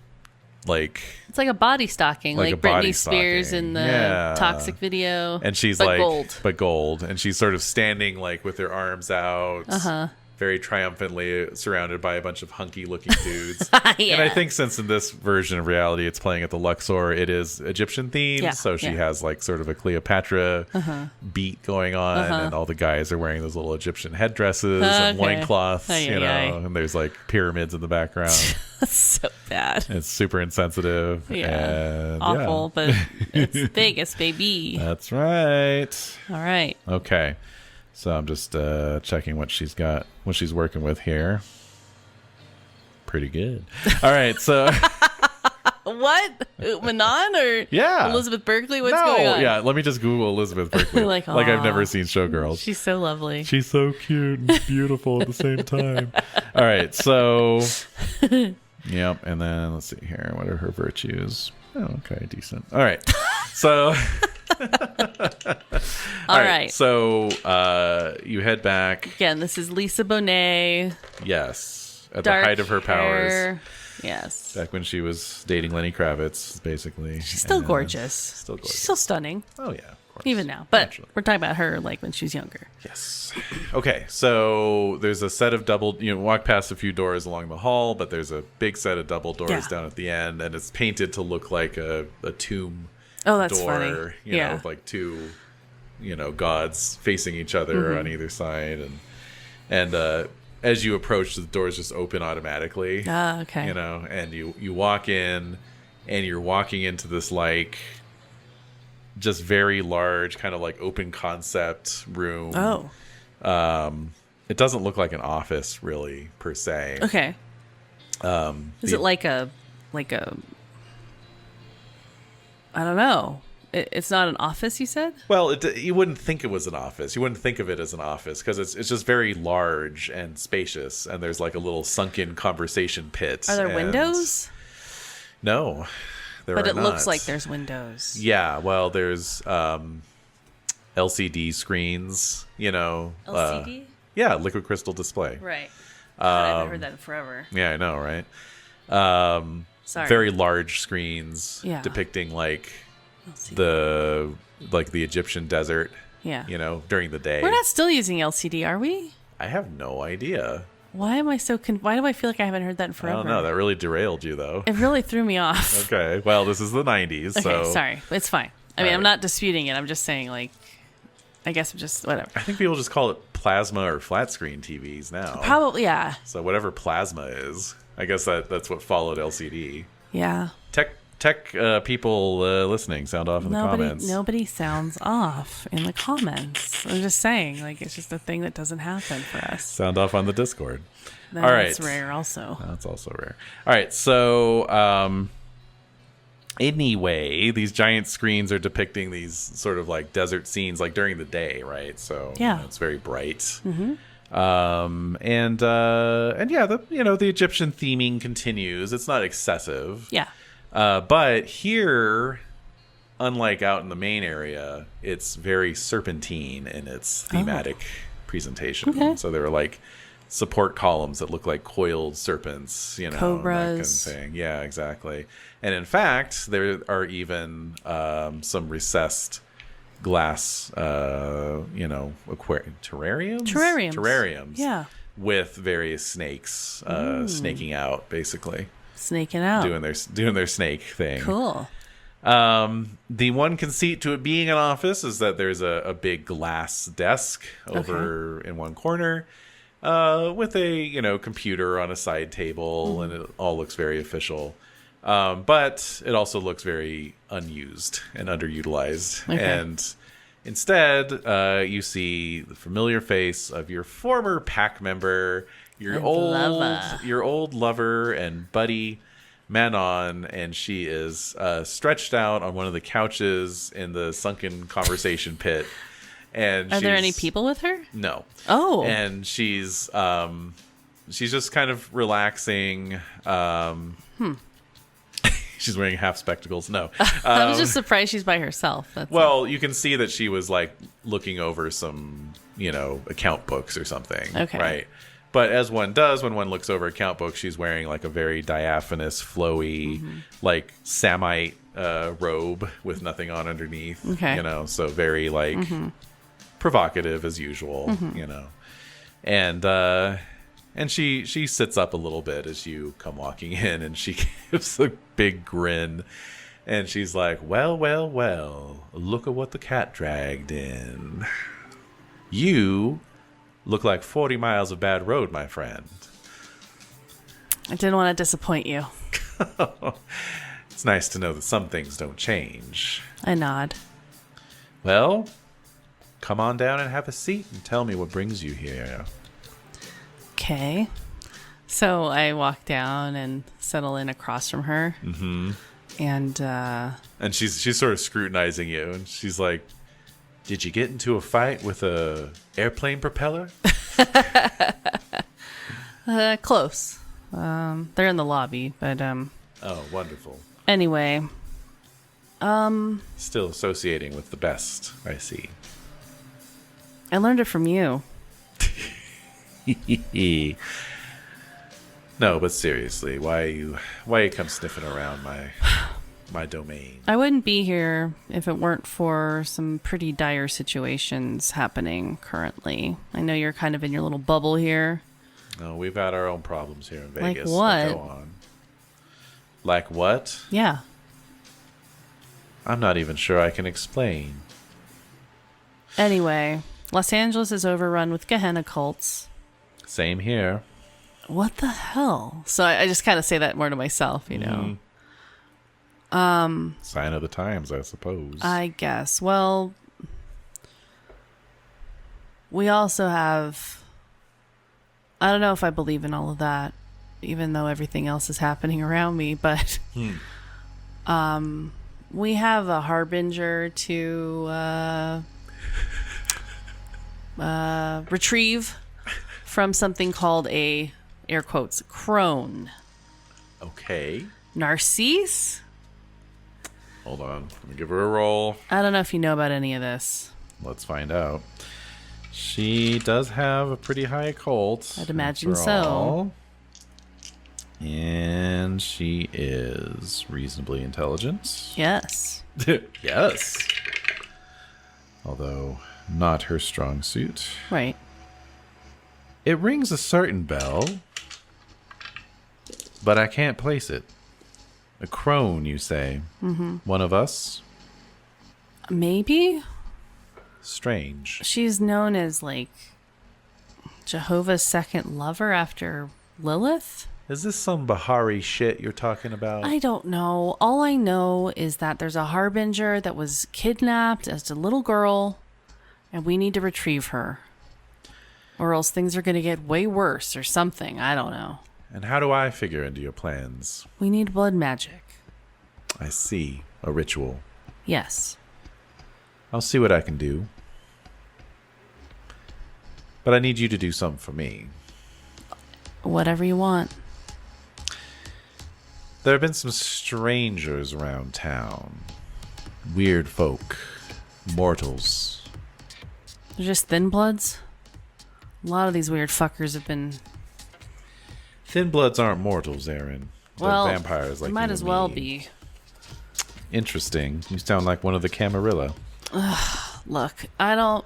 it's like a body stocking, like Britney Spears in the Toxic video. And she's gold. And she's sort of standing with her arms out, very triumphantly surrounded by a bunch of hunky looking dudes. And I think since in this version of reality it's playing at the Luxor, it is Egyptian themed. So she has sort of a Cleopatra beat going on, and all the guys are wearing those little Egyptian headdresses and loincloths, and there's pyramids in the background. That's so bad. It's super insensitive. And, awful, but it's Vegas, baby. That's right. All right. Okay. So I'm just checking what she's got, what she's working with here. Pretty good. All right, so what? Manon or Elizabeth Berkley? What's going on? Yeah, let me just Google Elizabeth Berkley. like I've never seen Showgirls. She's so lovely. She's so cute and beautiful at the same time. All right, so yep, and then let's see here. What are her virtues? Oh, okay, decent. All right. So All right. So you head back. Again, this is Lisa Bonet. Yes. At Dark the height of her powers. hair. Yes. Back when she was dating Lenny Kravitz, basically. She's still And, gorgeous. Still gorgeous. She's still stunning. Oh, yeah. Of course. Even now. But Naturally. we're talking about her like when she was younger. Yes. Okay, so there's a set of double, walk past a few doors along the hall, but there's a big set of double doors down at the end, and it's painted to look like a tomb Oh, that's door, funny. you know, with like two, gods facing each other on either side. And as you approach, the doors just open automatically. Ah, okay. And you walk in, and you're walking into this like just very large kind of like open concept room. Oh. It doesn't look like an office really per se. Okay. Is it like a I don't know. It's not an office, you said? Well, you wouldn't think it was an office. You wouldn't think of it as an office because it's just very large and spacious, and there's like a little sunken conversation pit. Are there windows? No, there but are it not. looks like there's windows. Yeah, well, there's LCD screens. LCD? Yeah, liquid crystal display. Right. I haven't heard that in forever. Yeah, I know, right? Sorry. Very large screens depicting like the Egyptian desert. Yeah. During the day. We're not still using LCD, are we? I have no idea. Why am I so why do I feel like I haven't heard that in forever? I don't know. That really derailed you, though. It really threw me off. Okay. Well, this is the 90s, Okay, so... sorry. It's fine. I mean, I'm not disputing it. I'm just saying, like, I guess I'm just, whatever. I think people just call it plasma or flat screen TVs now. Probably, yeah. So whatever plasma is, I guess that's what followed LCD. Yeah. Tech people listening, sound off in the comments. Nobody sounds off in the comments. I'm just saying, like, it's just a thing that doesn't happen for us. Sound off on the Discord. That's all right. rare also. That's also rare. All right, so anyway, these giant screens are depicting these sort of like desert scenes like during the day, right? So yeah, it's very bright. Mm-hmm. And yeah, the Egyptian theming continues. It's not excessive. Yeah. But here, unlike out in the main area, it's very serpentine in its thematic presentation. Okay. So there are like support columns that look like coiled serpents, cobras, that kind of thing. Yeah, exactly. And in fact, there are even some recessed glass, terrariums. Yeah. With various snakes snaking out, basically. Snaking out. Doing their snake thing. Cool. The one conceit to it being an office is that there's a big glass desk over in one corner with a computer on a side table, and it all looks very official. But it also looks very unused and underutilized. Okay. And instead, you see the familiar face of your former pack member, your old lover and buddy, Manon, and she is stretched out on one of the couches in the sunken conversation pit. And are there any people with her? No. Oh. And she's just kind of relaxing. She's wearing half spectacles. No. I was just surprised she's by herself. You can see that she was like looking over some, account books or something. Okay. Right. But as one does when one looks over account books, she's wearing like a very diaphanous, flowy, like Samite robe with nothing on underneath. Okay. So very like provocative as usual, And she sits up a little bit as you come walking in, and she gives a big grin. And she's like, well, look at what the cat dragged in. You look like 40 miles of bad road, my friend. I didn't want to disappoint you. It's nice to know that some things don't change. I nod. Well, come on down and have a seat and tell me what brings you here. Okay. So I walk down and settle in across from her. Mm-hmm. And she's sort of scrutinizing you, and she's like, did you get into a fight with a airplane propeller? Close. They're in the lobby, but oh, wonderful. Anyway, Still associating with the best, I see. I learned it from you. No, but seriously, why you come sniffing around my domain? I wouldn't be here if it weren't for some pretty dire situations happening currently. I know you're kind of in your little bubble here. No, we've got our own problems here in Vegas. Like what? Go on. Like what? Yeah. I'm not even sure I can explain. Anyway, Los Angeles is overrun with Gehenna cults. Same here. What the hell? So I just kind of say that more to myself, you know. Sign of the times, I suppose. I guess. Well, we also have... I don't know if I believe in all of that, even though everything else is happening around me, but we have a harbinger to retrieve from something called a, air quotes, crone. Okay. Narcisse? Hold on. Let me give her a roll. I don't know if you know about any of this. Let's find out. She does have a pretty high occult. I'd imagine after so. all. And she is reasonably intelligent. Yes. Yes. Although not her strong suit. Right. It rings a certain bell, but I can't place it. A crone, you say? Mm-hmm. One of us? Maybe? Strange. She's known as, like, Jehovah's second lover after Lilith? Is this some Bahari shit you're talking about? I don't know. All I know is that there's a harbinger that was kidnapped as a little girl, and we need to retrieve her. Or else things are going to get way worse or something. I don't know. And how do I figure into your plans? We need blood magic. I see. A ritual. Yes. I'll see what I can do. But I need you to do something for me. Whatever you want. There have been some strangers around town. Weird folk. Mortals. They're just thin bloods? A lot of these weird fuckers have been... Thin bloods aren't mortals, Aaron. They're Well, vampires like you might and as well me. be. Interesting. You sound like one of the Camarilla. Look, I don't...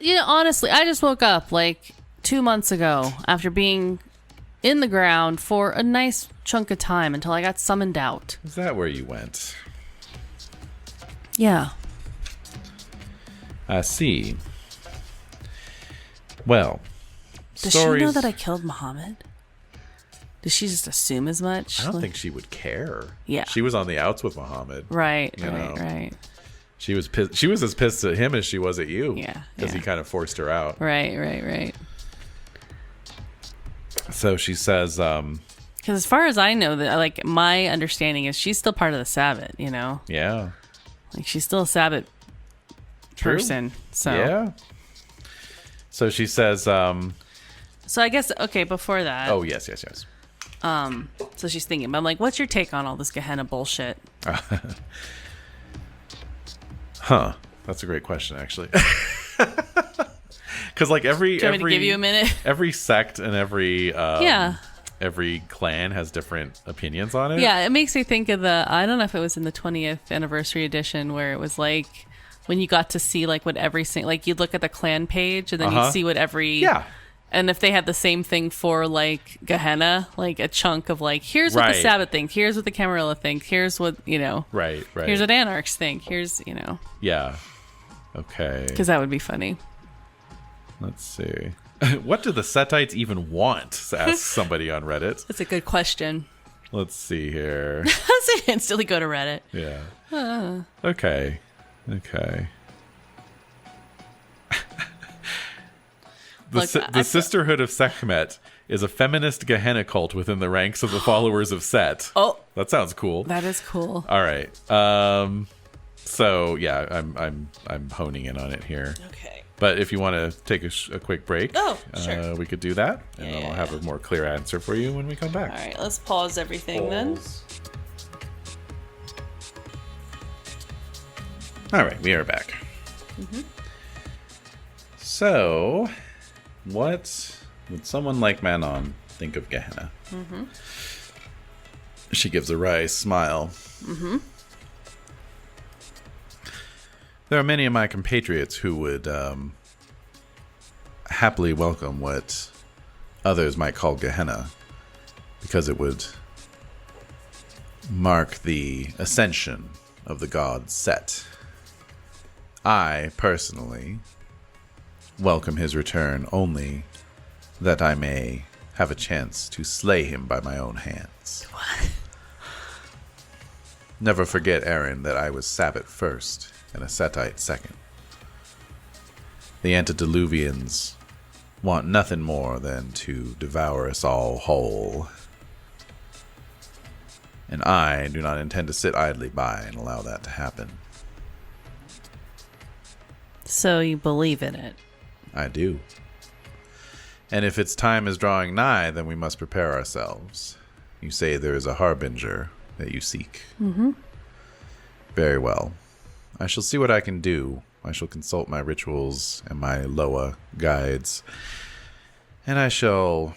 You know, honestly, I just woke up like 2 months ago after being in the ground for a nice chunk of time until I got summoned out. Is that where you went? Yeah. I see. Well, does she know that I killed Muhammad? Does she just assume as much? I don't think she would care. Yeah. She was on the outs with Muhammad. Right, you know. right. She was pissed. She was as pissed at him as she was at you. Yeah. Because he kind of forced her out. Right. So she says, because as far as I know, that like my understanding is she's still part of the Sabbath, you know? Yeah. Like she's still a Sabbath person. So yeah. So she says, So I guess, okay, before that. Oh, yes. So she's thinking, I'm like, what's your take on all this Gehenna bullshit? Huh. That's a great question, actually. Because like every Do you want me to give you a minute? Every sect and every yeah. Every clan has different opinions on it. Yeah, it makes me think of the, I don't know if it was in the 20th anniversary edition where it was like when you got to see like what every like you'd look at the clan page and then you'd see what every and if they had the same thing for like Gehenna, like a chunk of like, here's what the Sabbath thinks, here's what the Camarilla think, here's what, you know. Right. Here's what Anarchs think, here's, you know. Yeah. Okay. Because that would be funny. Let's see. What do the Setites even want? Asked somebody on Reddit. That's a good question. Let's see here. I instantly go to Reddit. Yeah. Okay. The Sisterhood of Sekhmet is a feminist Gehenna cult within the ranks of the followers of Set. Oh, that sounds cool. That is cool. All right. So yeah, I'm honing in on it here. Okay. But if you want to take a quick break, sure. We could do that, and then I'll have a more clear answer for you when we come back. All right, let's pause everything then. All right, we are back. So, what would someone like Manon think of Gehenna? She gives a wry smile. There are many of my compatriots who would happily welcome what others might call Gehenna, because it would mark the ascension of the god Set. I, personally, welcome his return only that I may have a chance to slay him by my own hands. What? Never forget, Aaron, that I was Sabbath first and a Setite second. The antediluvians want nothing more than to devour us all whole. And I do not intend to sit idly by and allow that to happen. So you believe in it? I do. And if its time is drawing nigh, then we must prepare ourselves. You say there is a harbinger that you seek. Very well. I shall see what I can do. I shall consult my rituals and my Loa guides. And I shall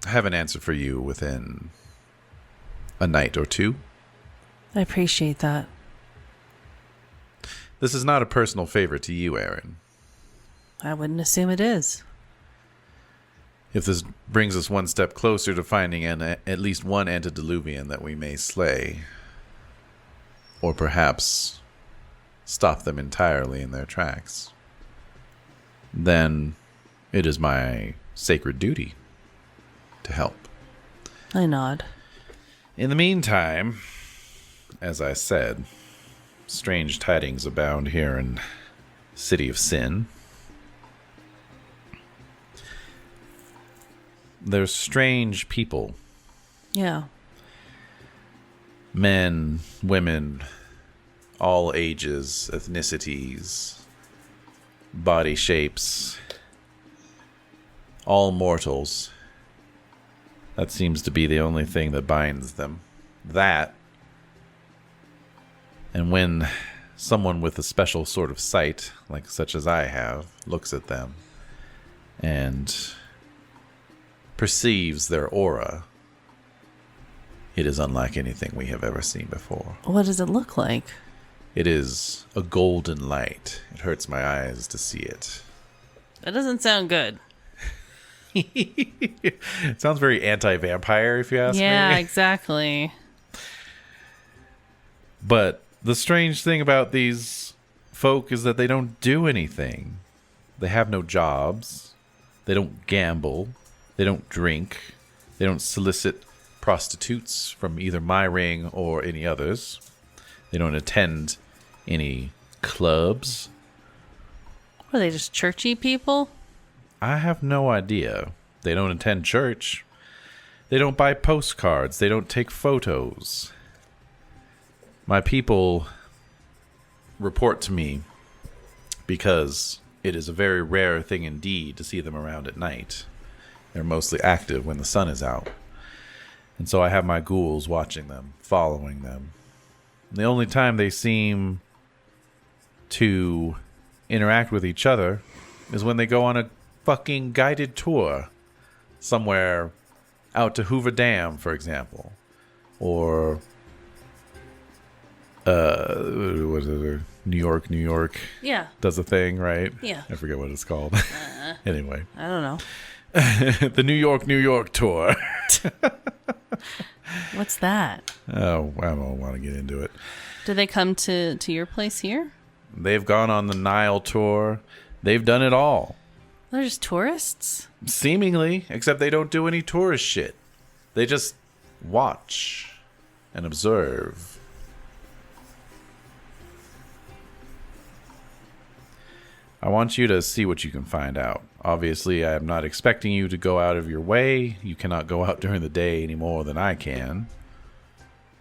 have an answer for you within a night or two. I appreciate that. This is not a personal favor to you, Aaron. I wouldn't assume it is. If this brings us one step closer to finding at least one antediluvian that we may slay, or perhaps stop them entirely in their tracks, then it is my sacred duty to help. I nod. In the meantime, as I said, strange tidings abound here in City of Sin. There's strange people. Yeah. Men, women, all ages, ethnicities, body shapes, all mortals. That seems to be the only thing that binds them. That, and when someone with a special sort of sight, like such as I have, looks at them and perceives their aura, it is unlike anything we have ever seen before. What does it look like? It is a golden light. It hurts my eyes to see it. That doesn't sound good. It sounds very anti-vampire, if you ask me. Yeah, exactly. But the strange thing about these folk is that they don't do anything. They have no jobs. They don't gamble. They don't drink. They don't solicit prostitutes from either my ring or any others. They don't attend any clubs. Are they just churchy people? I have no idea. They don't attend church. They don't buy postcards. They don't take photos. My people report to me because it is a very rare thing indeed to see them around at night. They're mostly active when the sun is out. And so I have my ghouls watching them, following them. The only time they seem to interact with each other is when they go on a fucking guided tour somewhere out to Hoover Dam, for example. Or what is it? New York Yeah. does a thing, right? Yeah. I forget what it's called. Anyway. I don't know. The New York tour. What's that? Oh, I don't want to get into it. Do they come to your place here? They've gone on the Nile tour. They've done it all. They're just tourists? Seemingly, except they don't do any tourist shit. They just watch and observe. I want you to see what you can find out. Obviously, I am not expecting you to go out of your way. You cannot go out during the day any more than I can.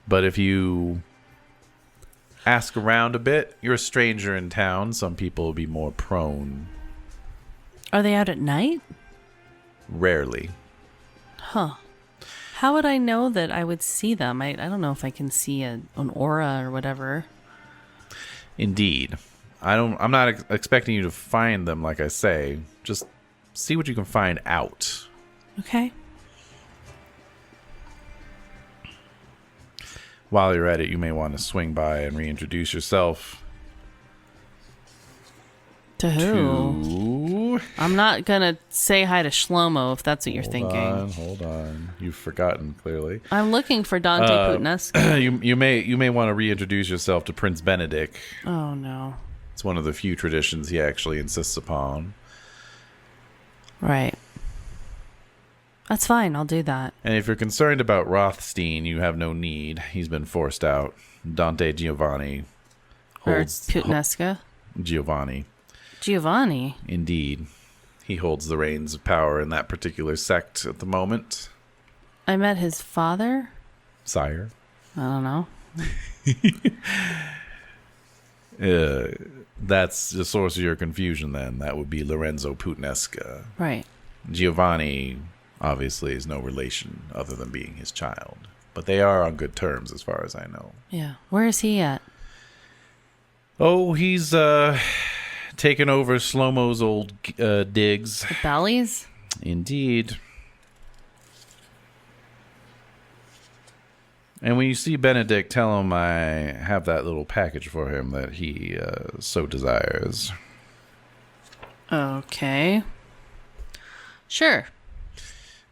But if you ask around a bit, you're a stranger in town. Some people will be more prone. Are they out at night? Rarely. Huh. How would I know that I would see them? I don't know if I can see an aura or whatever. Indeed. I'm not expecting you to find them, like I say. Just see what you can find out. Okay. While you're at it, you may want to swing by and reintroduce yourself. To who? I'm not going to say hi to Shlomo if that's what you're thinking. Hold on. You've forgotten, clearly. I'm looking for Dante Putnescu. You may want to reintroduce yourself to Prince Benedict. Oh, no. It's one of the few traditions he actually insists upon. Right. That's fine. I'll do that. And if you're concerned about Rothstein, you have no need. He's been forced out. Dante Giovanni holds... Or Putnescu? Giovanni. Giovanni? Indeed. He holds the reins of power in that particular sect at the moment. I met his father? Sire. I don't know. That's the source of your confusion, then. That would be Lorenzo Putnescu. Right. Giovanni, obviously, is no relation other than being his child. But they are on good terms, as far as I know. Yeah. Where is he at? Oh, he's taken over Shlomo's old digs. The Bally's? Indeed. And when you see Benedict, tell him I have that little package for him that he so desires. Okay. Sure.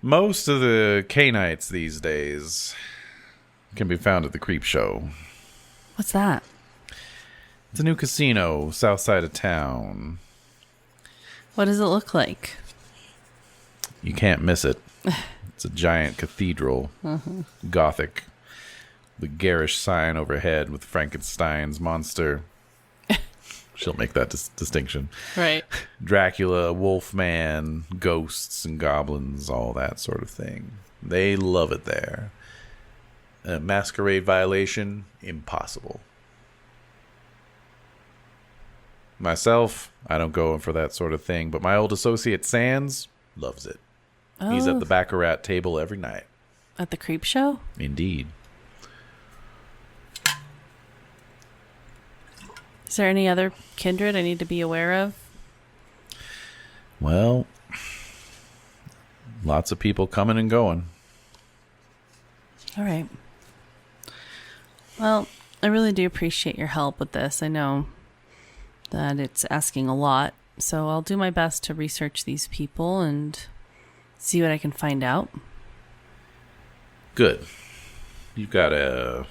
Most of the Canaanites these days can be found at the Creep Show. What's that? It's a new casino, south side of town. What does it look like? You can't miss it. It's a giant cathedral, Gothic. The garish sign overhead with Frankenstein's monster. She'll make that distinction. Right. Dracula, Wolfman, ghosts and goblins, all that sort of thing. They love it there. A masquerade violation, impossible. Myself, I don't go in for that sort of thing, but my old associate Sands loves it. Oh. He's at the Baccarat table every night. At the Creep Show? Indeed. Is there any other kindred I need to be aware of? Well, lots of people coming and going. All right. Well, I really do appreciate your help with this. I know that it's asking a lot, so I'll do my best to research these people and see what I can find out. Good. You've got a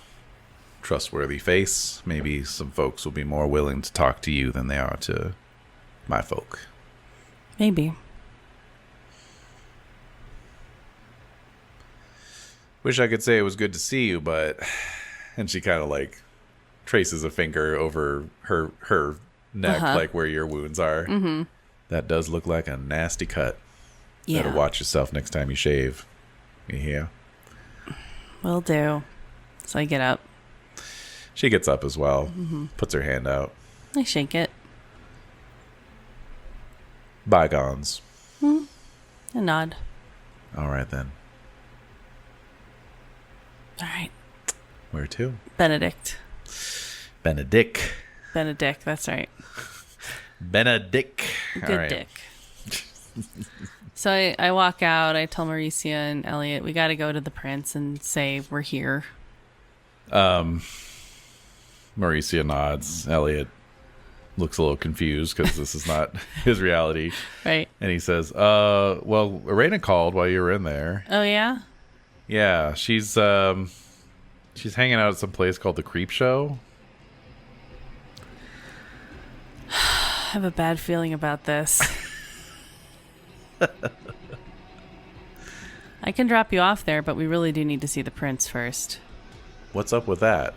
trustworthy face. Maybe some folks will be more willing to talk to you than they are to my folk. Maybe. Wish I could say it was good to see you, but... And she kind of like traces a finger over her neck, like where your wounds are. Mm-hmm. That does look like a nasty cut. Yeah. Better watch yourself next time you shave. You hear? Will do. So I get up. She gets up as well. Puts her hand out. I shake it. Bygones. I nod. All right, then. All right. Where to? Benedict. Benedict. That's right. Benedict. Good All right. dick. So I walk out. I tell Mauricia and Elliot, we got to go to the prince and say we're here. Mauricia nods. Elliot looks a little confused because this is not his reality. Right. And he says, well, Arena called while you were in there. Oh, yeah? Yeah, she's hanging out at some place called the Creep Show. I have a bad feeling about this. I can drop you off there, but we really do need to see the prince first. What's up with that?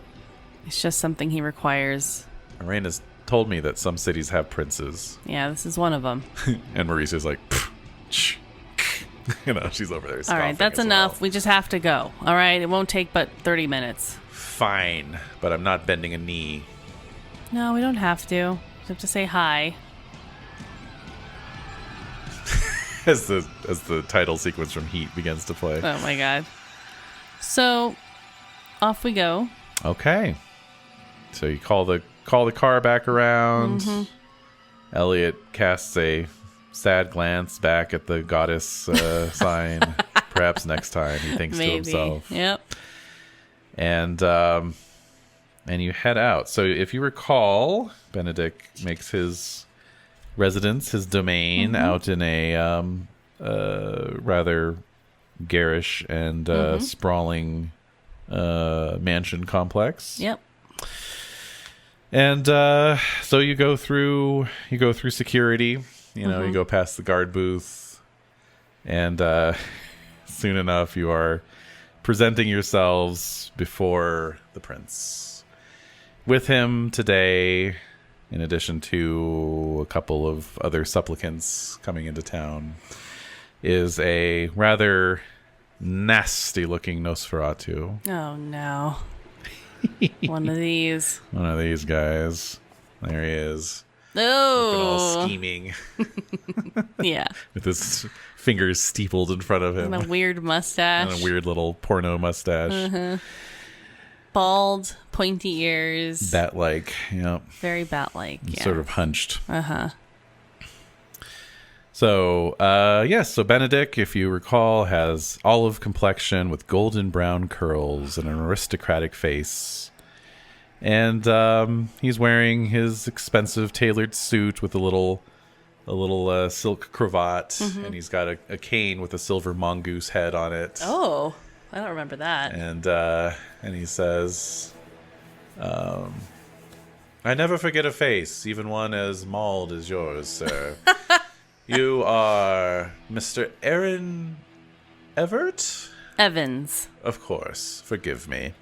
It's just something he requires. Arena's told me that some cities have princes. Yeah, this is one of them. And Mauricia's like, you know, she's over there. All right, that's enough. Well. We just have to go. All right, it won't take but 30 minutes. Fine, but I'm not bending a knee. No, we don't have to. We have to say hi. As the title sequence from Heat begins to play. Oh my god. So, off we go. Okay. So you call the call the car back around. Elliot casts a sad glance back at the goddess sign. Perhaps next time, he thinks to himself. Yep. And you head out. So if you recall, Benedict makes his residence, his domain, out in a rather garish and sprawling mansion complex. Yep. And so you go through security. You go past the guard booth, and soon enough you are presenting yourselves before the prince. With him today, in addition to a couple of other supplicants coming into town, is a rather nasty-looking Nosferatu. Oh, no. One of these. One of these guys. There he is. Oh. Looking all scheming. Yeah. With his fingers steepled in front of him. And a weird mustache. And a weird little porno mustache. Bald, pointy ears. Bat-like, yep. Very bat-like, yeah. Sort of hunched. Uh-huh. So, so Benedict, if you recall, has olive complexion with golden brown curls and an aristocratic face. And he's wearing his expensive tailored suit with a little silk cravat, and he's got a cane with a silver mongoose head on it. Oh, I don't remember that. And he says, I never forget a face, even one as mauled as yours, sir. You are Mr. Aaron Everett? Evans. Of course. Forgive me.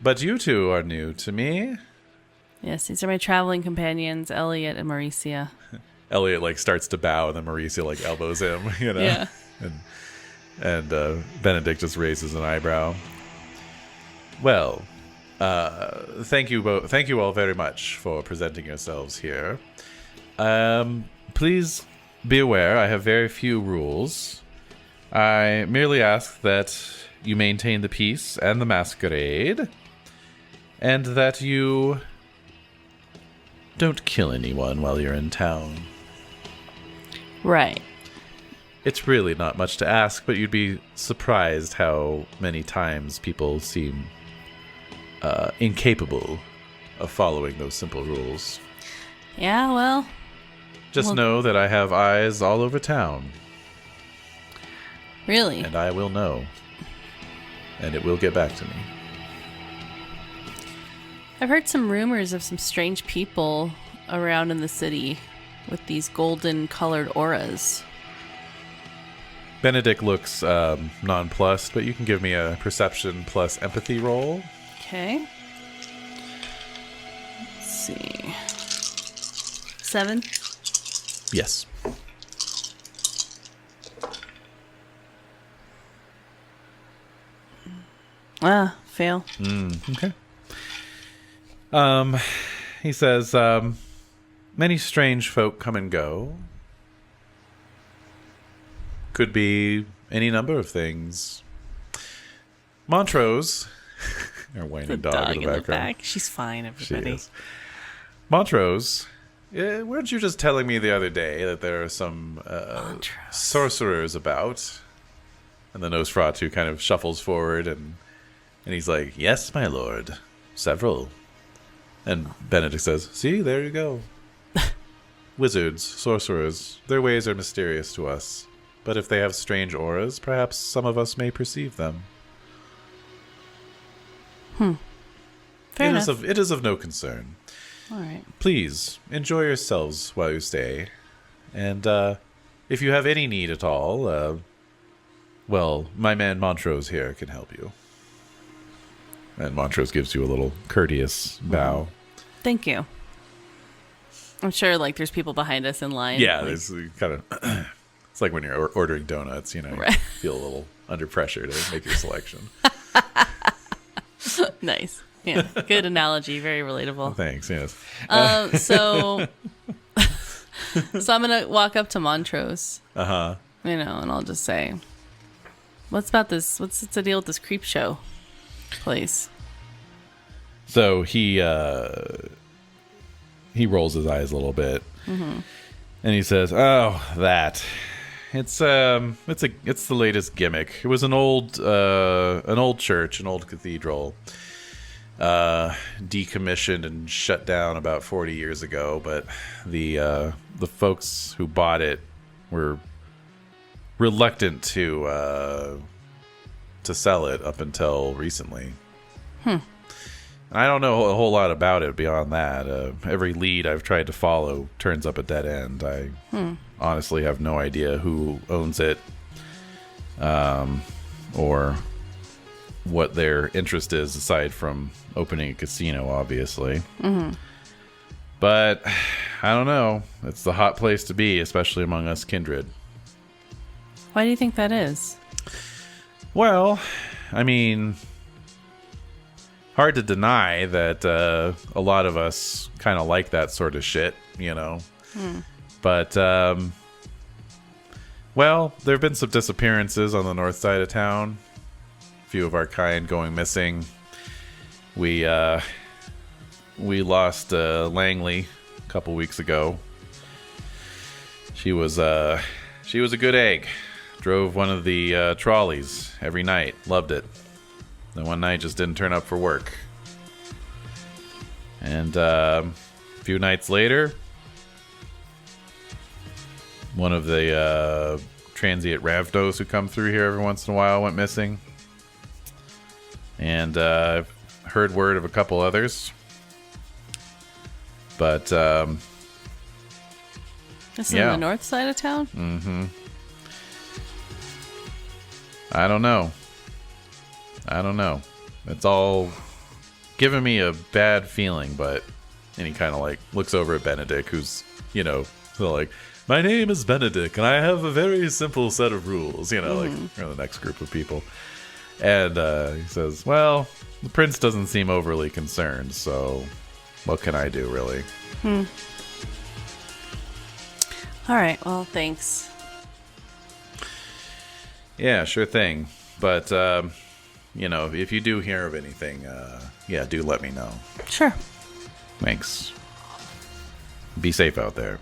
But you two are new to me. Yes, these are my traveling companions, Elliot and Mauricia. Elliot starts to bow, and then Mauricia elbows him, Yeah. And Benedict just raises an eyebrow. Well, thank you all very much for presenting yourselves here. Please be aware, I have very few rules. I merely ask that you maintain the peace and the masquerade, and that you don't kill anyone while you're in town. Right. It's really not much to ask, but you'd be surprised how many times people seem incapable of following those simple rules. Yeah, well... Just know that I have eyes all over town. Really? And I will know. And it will get back to me. I've heard some rumors of some strange people around in the city with these golden colored auras. Benedict looks nonplussed, but you can give me a perception plus empathy roll. Okay. Let's see. 7? Yes. Fail. Okay. He says, many strange folk come and go. Could be any number of things. Montrose, our whining dog in the background. She's fine, everybody. She is. Montrose, weren't you just telling me the other day that there are some sorcerers about? And the Nosferatu kind of shuffles forward, and he's like, yes, my lord, several. And Benedict says, see, there you go. Wizards, sorcerers, their ways are mysterious to us. But if they have strange auras, perhaps some of us may perceive them. Fair enough. It is of no concern. All right. Please, enjoy yourselves while you stay. And if you have any need at all, my man Montrose here can help you. And Montrose gives you a little courteous bow. Thank you. I'm sure, there's people behind us in line. Yeah, there's kind of... It's like when you're ordering donuts, you right. feel a little under pressure to make your selection. Nice. Yeah, good analogy. Very relatable. Thanks, yes. So I'm going to walk up to Montrose. Uh-huh. And I'll just say, what's the deal with this creep show place? So he he rolls his eyes a little bit, and he says, "Oh, that. It's the latest gimmick. It was an old church, an old cathedral, decommissioned and shut down about 40 years ago. But the folks who bought it were reluctant to sell it up until recently. I don't know a whole lot about it beyond that. Every lead I've tried to follow turns up a dead end. I honestly have no idea who owns it, or what their interest is aside from opening a casino, obviously. But I don't know. It's the hot place to be, especially among us kindred. Why do you think that is? Well, I mean, hard to deny that a lot of us kind of like that sort of shit, you know. But, well, there have been some disappearances on the north side of town. A few of our kind going missing. We lost Langley a couple weeks ago. She was a good egg. Drove one of the trolleys every night. Loved it. Then one night just didn't turn up for work. And a few nights later, one of the transient Ravdos who come through here every once in a while went missing. And I've heard word of a couple others. But, this is on the north side of town? Mm-hmm. I don't know. It's all giving me a bad feeling, but... And he kind of like looks over at Benedict, who's, you know, so like, my name is Benedict, and I have a very simple set of rules, you know, like, for the next group of people. And he says, well, the prince doesn't seem overly concerned, so what can I do, really? All right, well, thanks. Yeah, sure thing. But, you know, if you do hear of anything, yeah, do let me know. Sure. Thanks. Be safe out there.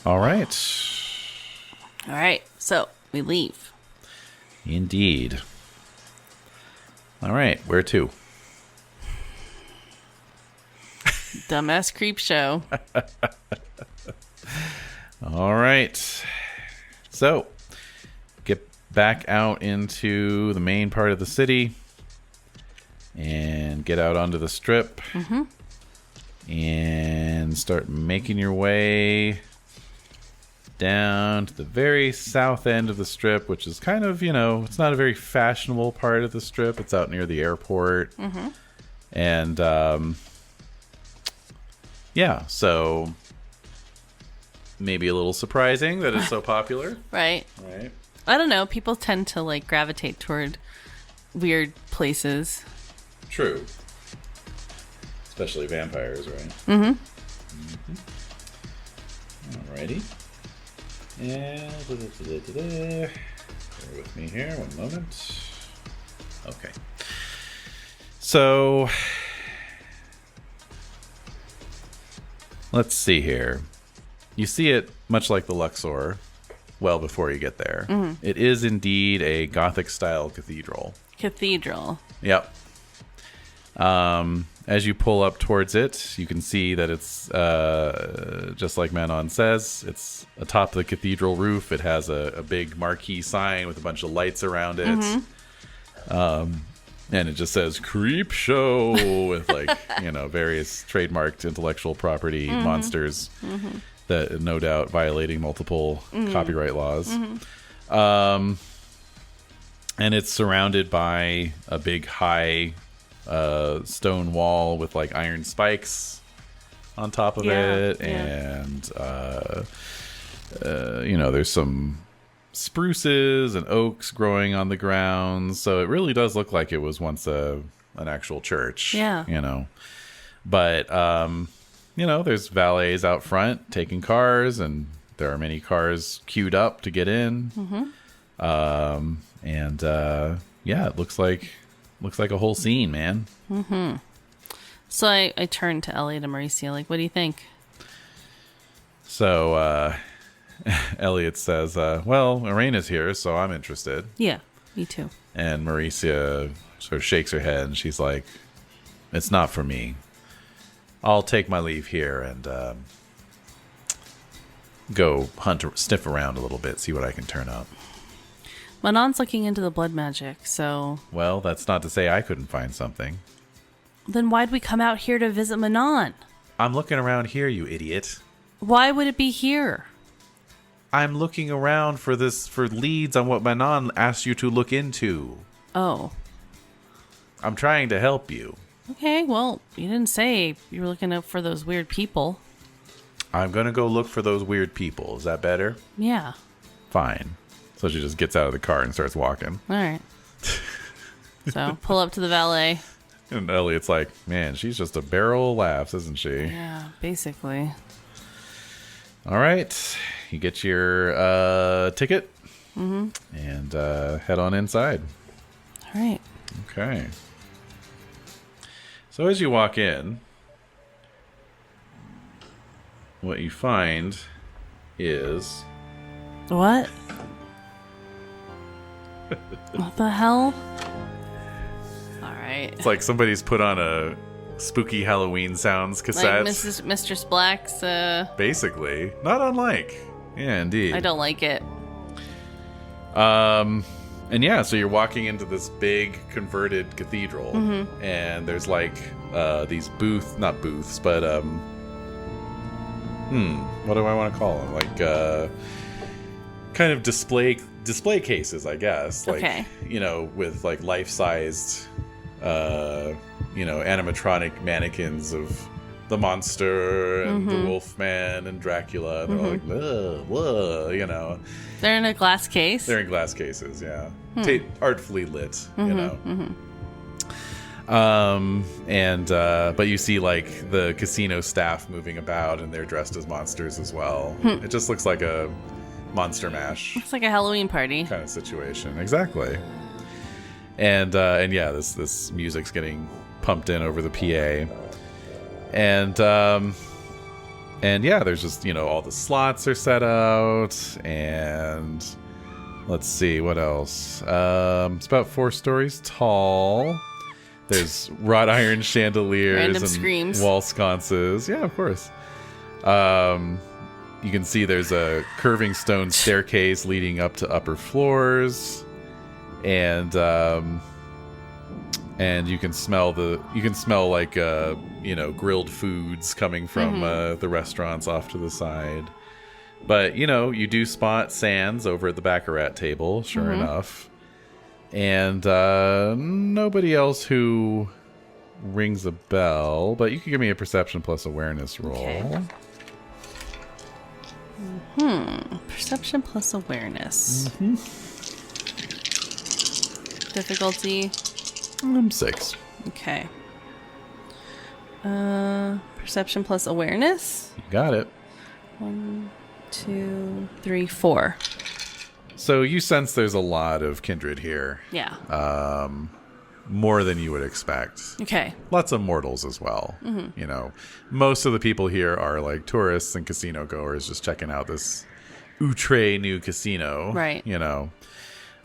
All right, so we leave. Indeed. All right, where to? Dumbass Creep Show. All right. So, get back out into the main part of the city and get out onto the strip and start making your way down to the very south end of the strip, which is kind of, you know, it's not a very fashionable part of the strip. It's out near the airport. And, yeah, so maybe a little surprising that it's so popular. Right. I don't know. People tend to, like, gravitate toward weird places. True. Especially vampires, right? Alrighty. And bear with me here, one moment. Okay. So let's see here. You see it much like the Luxor well before you get there. It is indeed a Gothic-style cathedral. Yep. As you pull up towards it, you can see that it's, just like Manon says, it's atop the cathedral roof. It has a big marquee sign with a bunch of lights around it. And it just says Creep Show with, like, you know, various trademarked intellectual property monsters that no doubt violating multiple copyright laws. And it's surrounded by a big high stone wall with, like, iron spikes on top of it. And, you know, there's some spruces and oaks growing on the grounds, so it really does look like it was once an actual church. You know, but you know, there's valets out front taking cars, and there are many cars queued up to get in. And yeah, it looks like a whole scene, man. So I turned to Elliot and Mauricio, like, what do you think? So Elliot says, well, Arena's here, so I'm interested. Yeah, me too. And Mauricia sort of shakes her head, and she's like, it's not for me. I'll take my leave here and go sniff around a little bit, see what I can turn up. Manon's looking into the blood magic, so... Well, that's not to say I couldn't find something. Then why'd we come out here to visit Manon? I'm looking around here, you idiot. Why would it be here? I'm looking around for leads on what Manon asked you to look into. Oh. I'm trying to help you. Okay, well, you didn't say you were looking up for those weird people. I'm going to go look for those weird people. Is that better? Yeah. Fine. So she just gets out of the car and starts walking. All right. So, pull up to the valet. And Elliot's like, man, she's just a barrel of laughs, isn't she? Yeah, basically. All right. You get your ticket and head on inside. All right. Okay. So as you walk in, what you find is... What? What the hell? All right. It's like somebody's put on a spooky Halloween sounds cassette. Like Mistress Black's... Basically. Not unlike. Yeah, indeed. I don't like it. And yeah, so you're walking into this big converted cathedral, and there's like these not booths, but what do I want to call them? Like kind of display cases, I guess. Like, okay. With like life-sized, animatronic mannequins of the monster and the Wolfman and Dracula. And they're like, whoa, They're in a glass case? They're in glass cases, yeah. Artfully lit, but you see like the casino staff moving about, and they're dressed as monsters as well. It just looks like a Monster Mash. It's like a Halloween party kind of situation. Exactly. And yeah, this music's getting pumped in over the PA. And yeah, there's just, all the slots are set out, and let's see, what else? It's about 4 stories tall. There's wrought iron chandeliers Random and screams. Wall sconces. Yeah, of course. You can see there's a curving stone staircase leading up to upper floors, and you can smell like grilled foods coming from the restaurants off to the side. But you do spot Sans over at the baccarat table, sure enough, and nobody else who rings a bell. But you can give me a perception plus awareness roll. Okay. Perception plus awareness. Difficulty 6. Okay. Perception plus awareness. You got it. 1, 2, 3, 4. So you sense there's a lot of kindred here. Yeah. More than you would expect. Okay. Lots of mortals as well. Most of the people here are like tourists and casino goers just checking out this outre new casino. Right.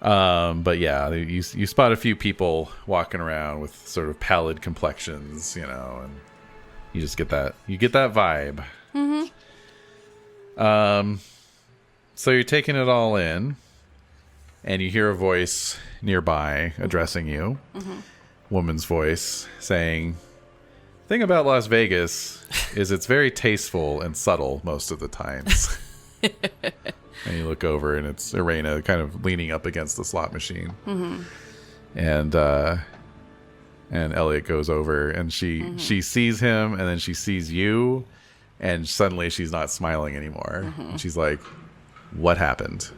But yeah, you spot a few people walking around with sort of pallid complexions, and you just get that vibe. So you're taking it all in, and you hear a voice nearby addressing you. Woman's voice saying, "Thing about Las Vegas is it's very tasteful and subtle most of the times." And you look over, and it's Irena kind of leaning up against the slot machine. And Elliot goes over, and she sees him, and then she sees you, and suddenly she's not smiling anymore. And she's like, "What happened?"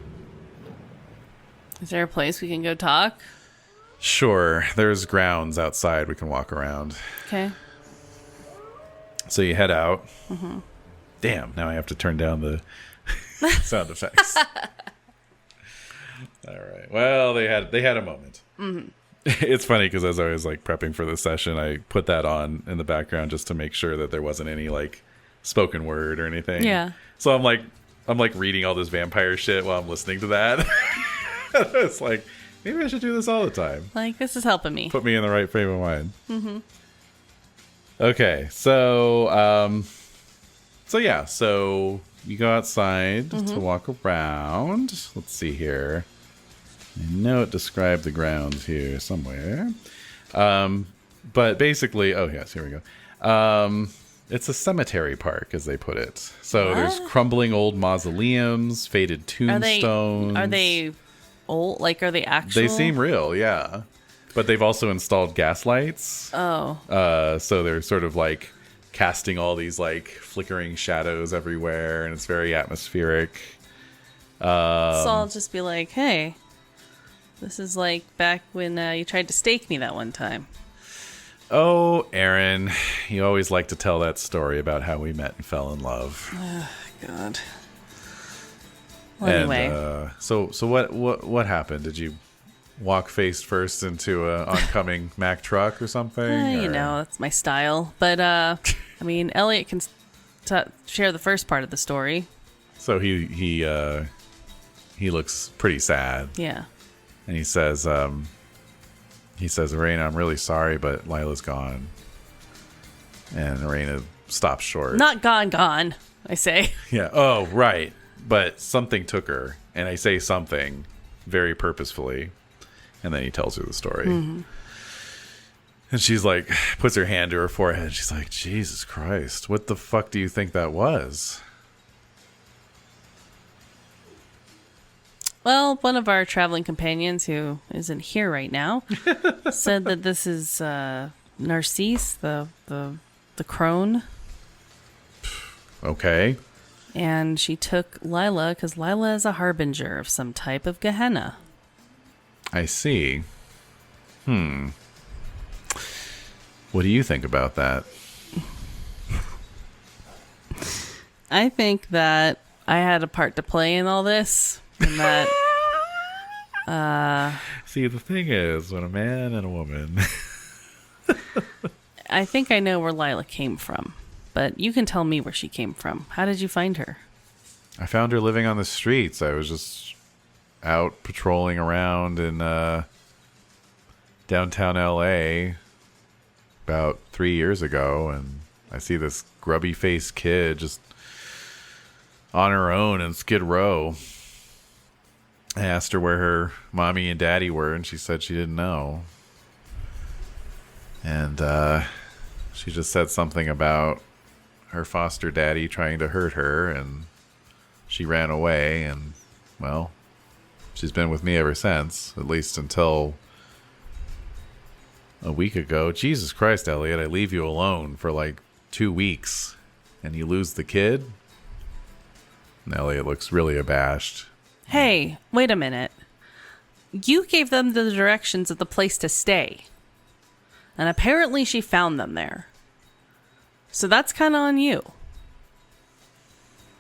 Is there a place we can go talk? Sure. There's grounds outside we can walk around. Okay. So you head out. Damn, now I have to turn down the sound effects. All right. Well, they had a moment. It's funny because as I was like prepping for this session, I put that on in the background just to make sure that there wasn't any like spoken word or anything. Yeah. So I'm like reading all this vampire shit while I'm listening to that. It's like, maybe I should do this all the time. Like, this is helping me. Put me in the right frame of mind. Mm-hmm. Okay, so yeah, so you go outside to walk around. Let's see here. I know it described the grounds here somewhere. But basically, oh yes, here we go. It's a cemetery park, as they put it. So there's crumbling old mausoleums, faded tombstones. Are they old? Like, are they actual? They seem real, yeah. But they've also installed gas lights. Oh. So they're sort of like casting all these like flickering shadows everywhere, and it's very atmospheric. So I'll just be like, hey, this is like back when you tried to stake me that one time. Oh, Aaron, you always like to tell that story about how we met and fell in love. Oh, God. Well, anyway. And, so what happened? Did you walk face first into an oncoming Mack truck or something? You know, that's my style. But, I mean, Elliot can share the first part of the story. So he looks pretty sad. Yeah. And he says, Arena, I'm really sorry, but Lila's gone. And Arena stops short. Not gone, I say. Yeah. Oh, right. But something took her. And I say something very purposefully. And then he tells her the story. Mm-hmm. And she's like, puts her hand to her forehead. She's like, Jesus Christ, what the fuck do you think that was? Well, one of our traveling companions, who isn't here right now, said that this is Narcisse, the crone. Okay. And she took Lila because Lila is a harbinger of some type of Gehenna. I see. What do you think about that? I think that I had a part to play in all this. And that, see, the thing is, when a man and a woman... I think I know where Lila came from, but you can tell me where she came from. How did you find her? I found her living on the streets. I was just out patrolling around in downtown LA about 3 years ago, and I see this grubby-faced kid just on her own in Skid Row. I asked her where her mommy and daddy were, and she said she didn't know. And she just said something about her foster daddy trying to hurt her, and she ran away, and, well, she's been with me ever since, at least until a week ago. Jesus Christ, Elliot, I leave you alone for like 2 weeks, and you lose the kid? And Elliot looks really abashed. Hey, wait a minute. You gave them the directions of the place to stay. And apparently she found them there. So that's kind of on you.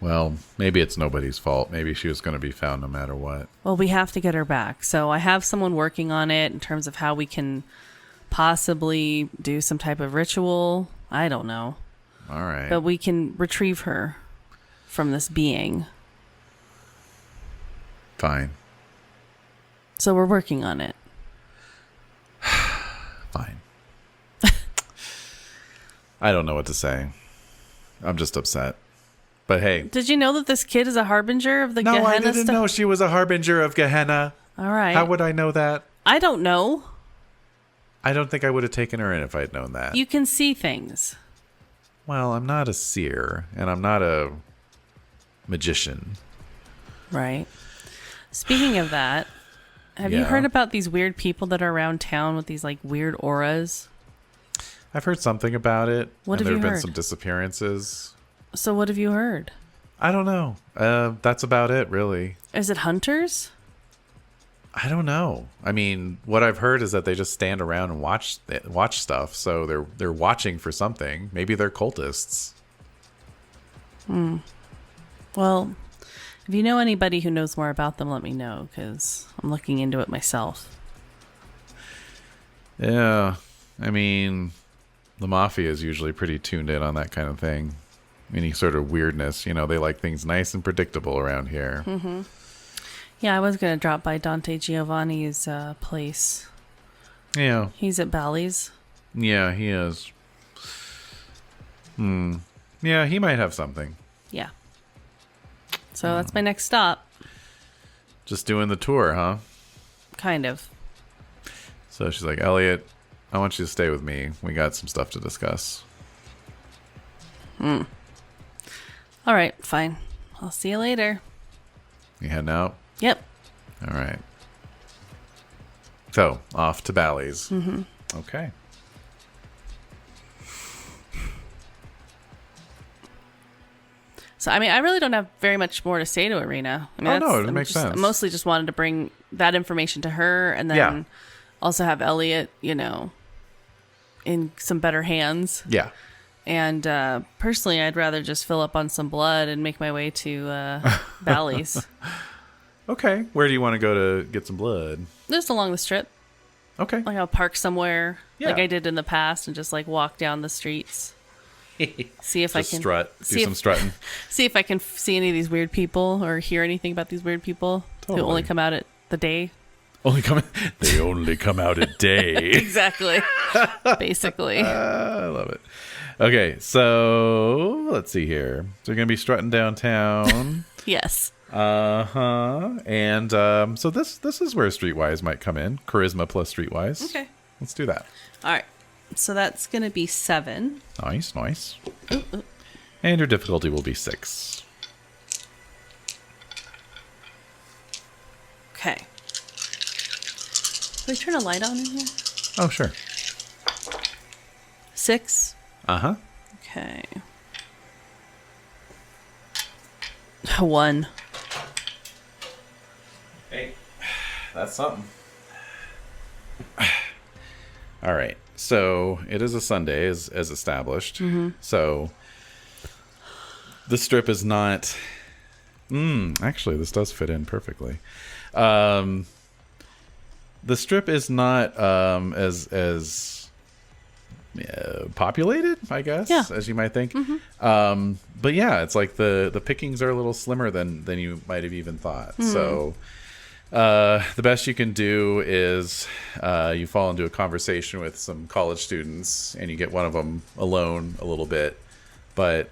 Well, maybe it's nobody's fault. Maybe she was going to be found no matter what. Well, we have to get her back. So I have someone working on it in terms of how we can possibly do some type of ritual. I don't know. All right. But we can retrieve her from this being. Fine. So we're working on it. Fine. I don't know what to say. I'm just upset. But hey. Did you know that this kid is a harbinger of the Gehenna No, I didn't know she was a harbinger of Gehenna. All right. How would I know that? I don't know. I don't think I would have taken her in if I'd known that. You can see things. Well, I'm not a seer, and I'm not a magician. Right. Speaking of that, have you heard about these weird people that are around town with these like weird auras? I've heard something about it. What and have you there have heard? been some disappearances. So what have you heard? I don't know. That's about it, really. Is it hunters? I don't know. I mean, what I've heard is that they just stand around and watch stuff. So they're watching for something. Maybe they're cultists. Well, if you know anybody who knows more about them, let me know, because I'm looking into it myself. Yeah. I mean, the mafia is usually pretty tuned in on that kind of thing. Any sort of weirdness. They like things nice and predictable around here. Mm-hmm. Yeah, I was going to drop by Dante Giovanni's place. Yeah. He's at Bally's. Yeah, he is. Yeah, he might have something. Yeah. So that's my next stop. Just doing the tour, huh? Kind of. So she's like, Elliot, I want you to stay with me. We got some stuff to discuss. All right, fine. I'll see you later. You heading out? Yep. All right. So, off to Bally's. Mm-hmm. Okay. So, I mean, I really don't have very much more to say to Irina. I mean, no, it makes sense. I mostly just wanted to bring that information to her and then also have Elliot, in some better hands. Yeah. And personally, I'd rather just fill up on some blood and make my way to Bally's. Okay. Where do you want to go to get some blood? Just along the strip. Okay. Like I'll park somewhere Yeah. like I did in the past and just like walk down the streets. See if I can strut. Do some strutting. See if I can see any of these weird people or hear anything about these weird people who only come out at the day. They only come out at day. Exactly. Basically. I love it. Okay, so let's see here. So you're gonna be strutting downtown. Yes. And so this is where Streetwise might come in. Charisma plus Streetwise. Okay. Let's do that. All right. So that's going to be 7. Nice. And your difficulty will be 6. Okay. Can we turn a light on in here? Oh, sure. 6. Uh-huh. Okay. 1. Hey, that's something. All right. So it is a Sunday, as established. Mm-hmm. So the strip is not. Actually, this does fit in perfectly. The strip is not as populated, I guess, as you might think. Mm-hmm. But yeah, it's like the pickings are a little slimmer than you might have even thought. Mm. So the best you can do is you fall into a conversation with some college students and you get one of them alone a little bit, but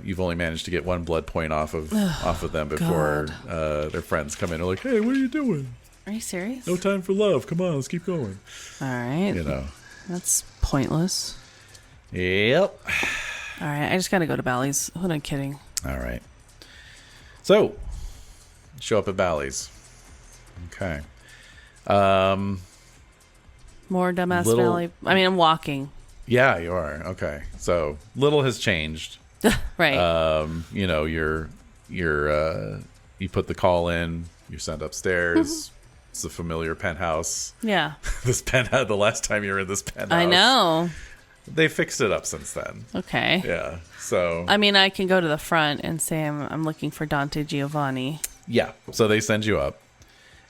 you've only managed to get 1 blood point off of them before their friends come in and are like, hey, what are you doing? Are you serious? No time for love. Come on, let's keep going. All right. That's pointless. Yep. All right, I just got to go to Bally's. Who am I kidding? All right. So, show up at Bally's. Okay. More dumbass Valley. I mean, I'm walking. Yeah, you are. Okay. So, little has changed. Right. You put the call in, you're sent upstairs. It's a familiar penthouse. Yeah. This penthouse, the last time you were in this penthouse. I know. They fixed it up since then. Okay. Yeah. So. I mean, I can go to the front and say I'm looking for Dante Giovanni. Yeah. So they send you up.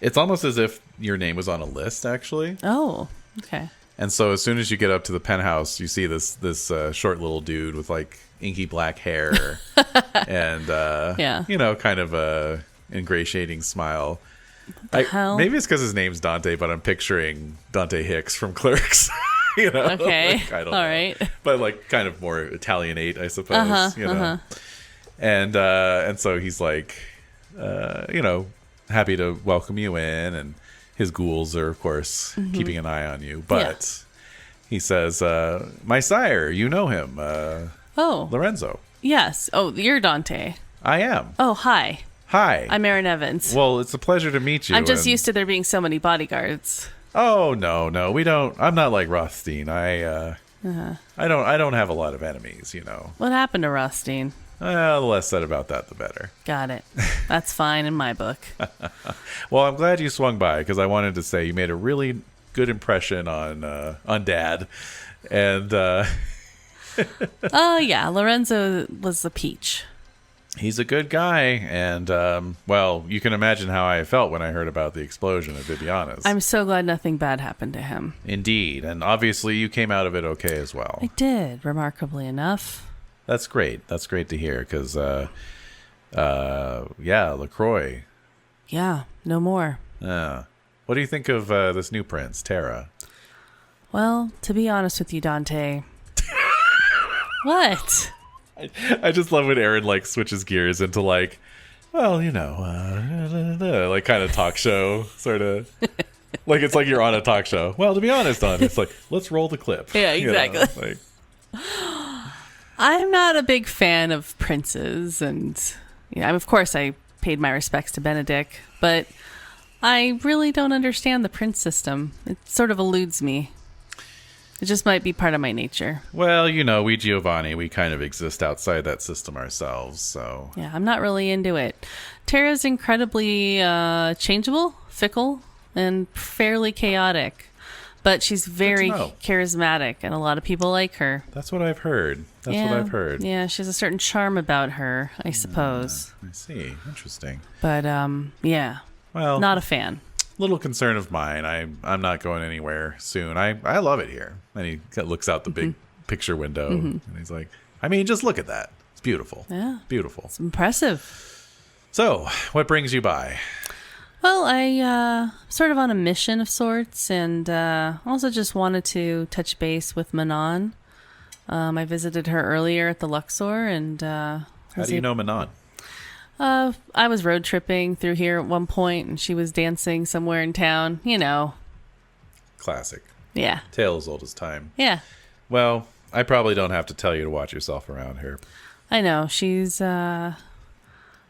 It's almost as if your name was on a list, actually. Oh, okay. And so as soon as you get up to the penthouse, you see this short little dude with like inky black hair and kind of a ingratiating smile. Maybe it's because his name's Dante, but I'm picturing Dante Hicks from Clerks. Okay. Like, I don't All know. Right. But like kind of more Italianate, I suppose. And so he's like, happy to welcome you in, and his ghouls are of course keeping an eye on you. But he says, "My sire, you know him, Lorenzo." Yes. Oh, you're Dante. I am. Oh, hi. Hi. I'm Erin Evans. Well, it's a pleasure to meet you. I'm just used to there being so many bodyguards. Oh no, we don't. I'm not like Rothstein. I don't have a lot of enemies. What happened to Rothstein? The less said about that, the better. Got it. That's fine in my book. Well, I'm glad you swung by because I wanted to say you made a really good impression on Dad, and oh yeah, Lorenzo was the peach. He's a good guy, and well, you can imagine how I felt when I heard about the explosion at Viviana's. I'm so glad nothing bad happened to him. Indeed, and obviously you came out of it okay as well. I did, remarkably enough. That's great. That's great to hear, because, yeah, LaCroix. Yeah, no more. What do you think of this new prince, Tara? Well, to be honest with you, Dante. What? I just love when Aaron like switches gears into like, well, you know, like kind of talk show sort of. Like it's like you're on a talk show. Well, to be honest, it's like let's roll the clip. Yeah, exactly. You know, I'm not a big fan of princes, and of course I paid my respects to Benedict, but I really don't understand the prince system. It sort of eludes me. It just might be part of my nature. well, you know, we Giovanni, we kind of exist outside that system ourselves, so. Yeah, I'm not really into it. Tara's incredibly changeable, fickle, and fairly chaotic. But she's very charismatic, and a lot of people like her. That's what I've heard. What I've heard. Yeah, she has a certain charm about her, I suppose. I see. Interesting. But, yeah. Well, not a fan. Little concern of mine. I'm not going anywhere soon. I love it here. And he looks out the big picture window, and he's like, I mean, just look at that. It's beautiful. Yeah. Beautiful. It's impressive. So, what brings you by? Well, I sort of on a mission of sorts, and also just wanted to touch base with Manon. I visited her earlier at the Luxor, and How do you know Manon? I was road tripping through here at one point, and she was dancing somewhere in town. You know. Classic. Yeah. Tale as old as time. Yeah. Well, I probably don't have to tell you to watch yourself around here. I know. She's, I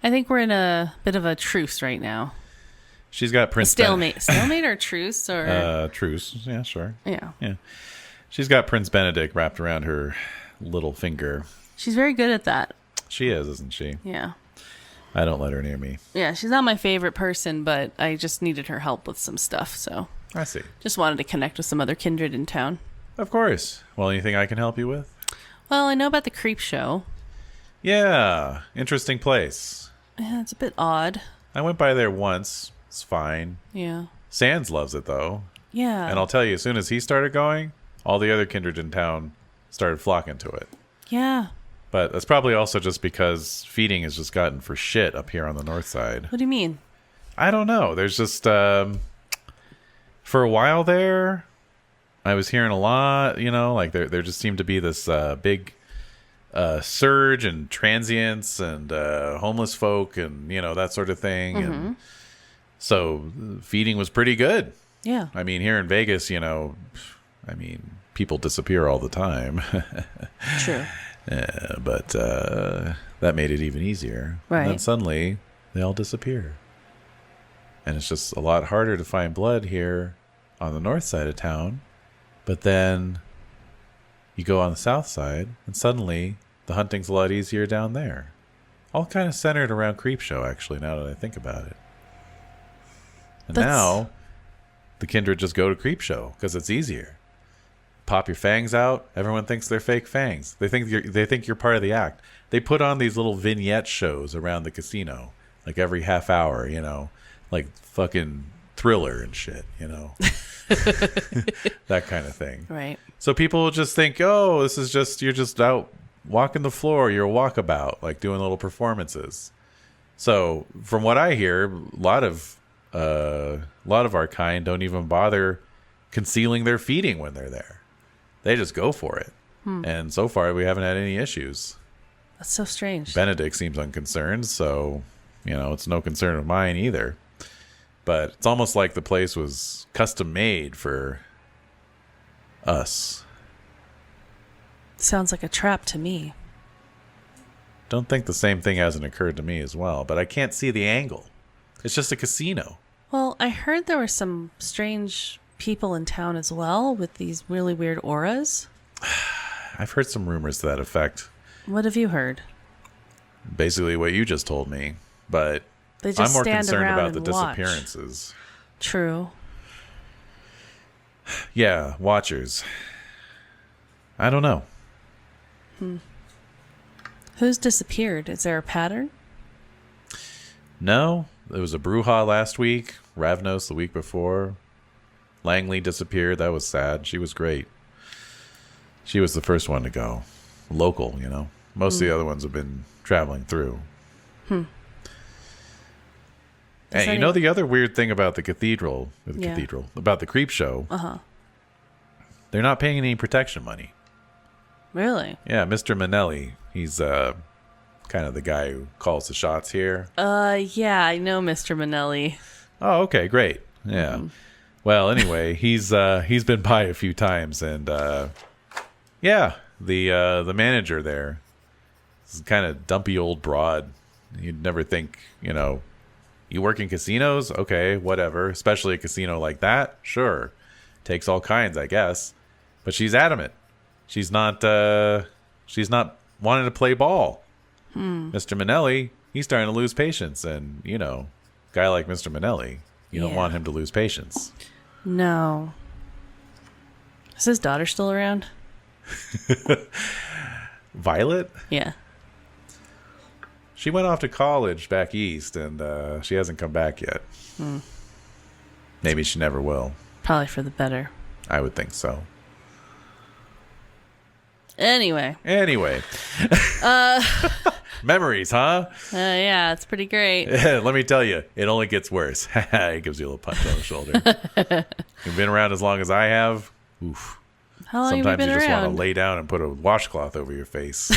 think we're in a bit of a truce right now. She's got Prince... Stalemate. Stalemate or truce? Or truce. Yeah, sure. Yeah. Yeah. She's got Prince Benedict wrapped around her little finger. She's very good at that. She is, isn't she? Yeah. I don't let her near me. Yeah, she's not my favorite person, but I just needed her help with some stuff, so... I see. Just wanted to connect with some other kindred in town. Of course. Well, anything I can help you with? Well, I know about the creep show. Yeah. Interesting place. Yeah, it's a bit odd. I went by there once. It's fine. Yeah. Sands loves it, though. Yeah. And I'll tell you, as soon as he started going, all the other kindred in town started flocking to it. Yeah. But that's probably also just because feeding has just gotten for shit up here on the north side. What do you mean? I don't know. There's just... for a while there, I was hearing a lot, you know, like there just seemed to be this big surge in transients and homeless folk and, you know, that sort of thing. And so feeding was pretty good. Yeah. I mean, here in Vegas, you know, I mean, people disappear all the time. True. But that made it even easier. Right. And then suddenly they all disappear. And it's just a lot harder to find blood here on the north side of town. But then you go on the south side, and suddenly the hunting's a lot easier down there. All kind of centered around Creepshow, actually, now that I think about it. And now the kindred just go to Creepshow because it's easier. Pop your fangs out. Everyone thinks they're fake fangs. They think you're part of the act. They put on these little vignette shows around the casino, like every half hour, you know, like fucking Thriller and shit, you know. That kind of thing. Right. So people will just think, oh, this is just, you're just out walking the floor, you're a walkabout, like doing little performances. So from what I hear, a lot of our kind don't even bother concealing their feeding when they're there. They just go for it. And so far we haven't had any issues. That's so strange. Benedict seems unconcerned, so, you know, it's no concern of mine either. But it's almost like the place was custom made for us. Sounds like a trap to me. Don't think the same thing hasn't occurred to me as well, but I can't see the angle. It's just a casino. Well, I heard there were some strange people in town as well with these really weird auras. I've heard some rumors to that effect. What have you heard? Basically what you just told me, but They just I'm more stand concerned around about the and watch. disappearances. True. Yeah, watchers. I don't know. Who's disappeared? Is there a pattern? No, there was a Bruja last week. Ravnos the week before. Langley disappeared. That was sad. She was great. She was the first one to go. Local, you know. Most of the other ones have been traveling through. And you know the other weird thing about the cathedral, about the creep show? They're not paying any protection money. Really? Yeah, Mr. Manelli. He's kind of the guy who calls the shots here. Yeah, I know Mr. Manelli. Oh, okay, great. Yeah. Well, anyway, he's been by a few times, and yeah, the manager there is kind of dumpy old broad. You'd never think, you know, you work in casinos, okay, whatever. Especially a casino like that, sure, takes all kinds, I guess. But she's adamant. She's not wanting to play ball. Mr. Manelli, he's starting to lose patience, and you know, guy like Mr. Manelli, you don't want him to lose patience. No. Is his daughter still around? Violet? Yeah. She went off to college back east, and she hasn't come back yet. Maybe she never will. Probably for the better. I would think so. Anyway. Memories, huh? Yeah, it's pretty great. Let me tell you, it only gets worse. He gives you a little punch on the shoulder. You've been around as long as I have. Oof. How long Sometimes have you been you just around? want to lay down and put a washcloth over your face.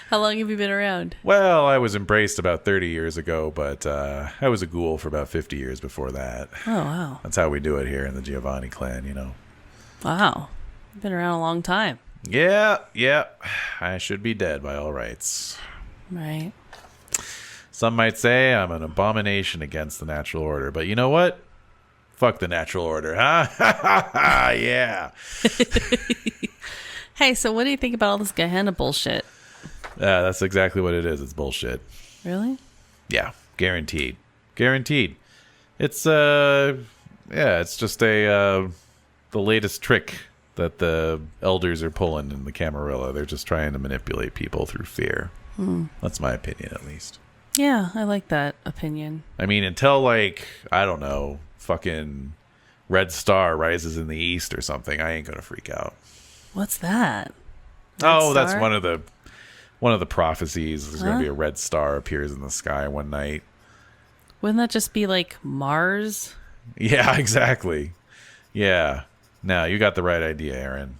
How long have you been around? Well, I was embraced about 30 years ago, but I was a ghoul for about 50 years before that. Oh, wow. That's how we do it here in the Giovanni clan, you know. Wow. You've been around a long time. Yeah. I should be dead by all rights. Right. Some might say I'm an abomination against the natural order, but you know what? Fuck the natural order, huh? Yeah. Hey, so what do you think about all this Gehenna bullshit? That's exactly what it is. It's bullshit. Really? Yeah, guaranteed. It's it's just the latest trick that the elders are pulling in the Camarilla. They're just trying to manipulate people through fear. That's my opinion, at least. Yeah, I like that opinion. I mean, until like, I don't know, fucking Red Star rises in the east or something, I ain't gonna freak out. What's that? That's one of the prophecies. There's gonna be a red star appears in the sky one night. Wouldn't that just be like Mars? Yeah, exactly. Yeah. No, you got the right idea, Aaron.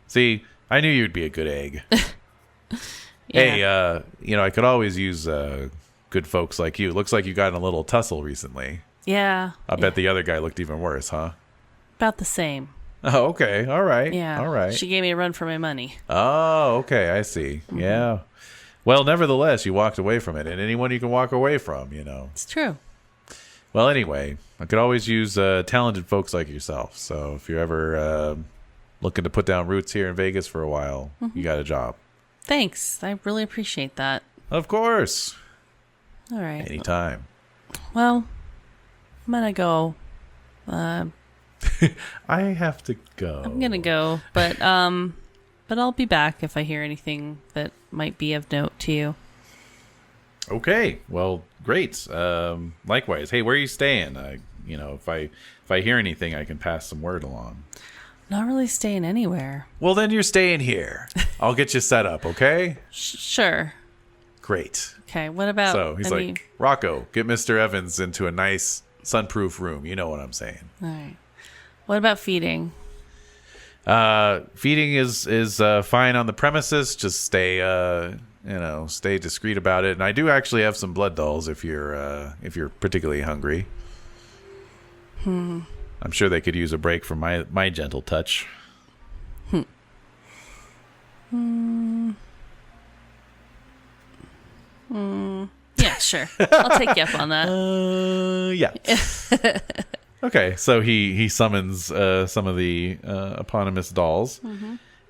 See, I knew you'd be a good egg. Hey, I could always use good folks like you. Looks like you got in a little tussle recently. Yeah. I bet the other guy looked even worse, huh? About the same. Oh, okay. All right. Yeah. All right. She gave me a run for my money. Oh, okay. I see. Yeah. Well, nevertheless, you walked away from it, and anyone you can walk away from, you know. It's true. Well, anyway, I could always use talented folks like yourself. So if you're ever looking to put down roots here in Vegas for a while, you got a job. Thanks. I really appreciate that. Of course. All right. Anytime. Well, I'm going to go. I have to go. I'm going to go, but I'll be back if I hear anything that might be of note to you. Okay. Well, great. Likewise. Hey, where are you staying? If I hear anything, I can pass some word along. Not really staying anywhere. Well, then you're staying here. I'll get you set up, okay? Sure. Great. Okay, what about... So he's like, Rocco, get Mr. Evans into a nice sunproof room. You know what I'm saying. All right. What about feeding? Feeding is fine on the premises. Just stay stay discreet about it. And I do actually have some blood dolls if you're particularly hungry. I'm sure they could use a break from my gentle touch. Yeah, sure. I'll take you up on that. Yeah. Okay, so he summons some of the eponymous dolls,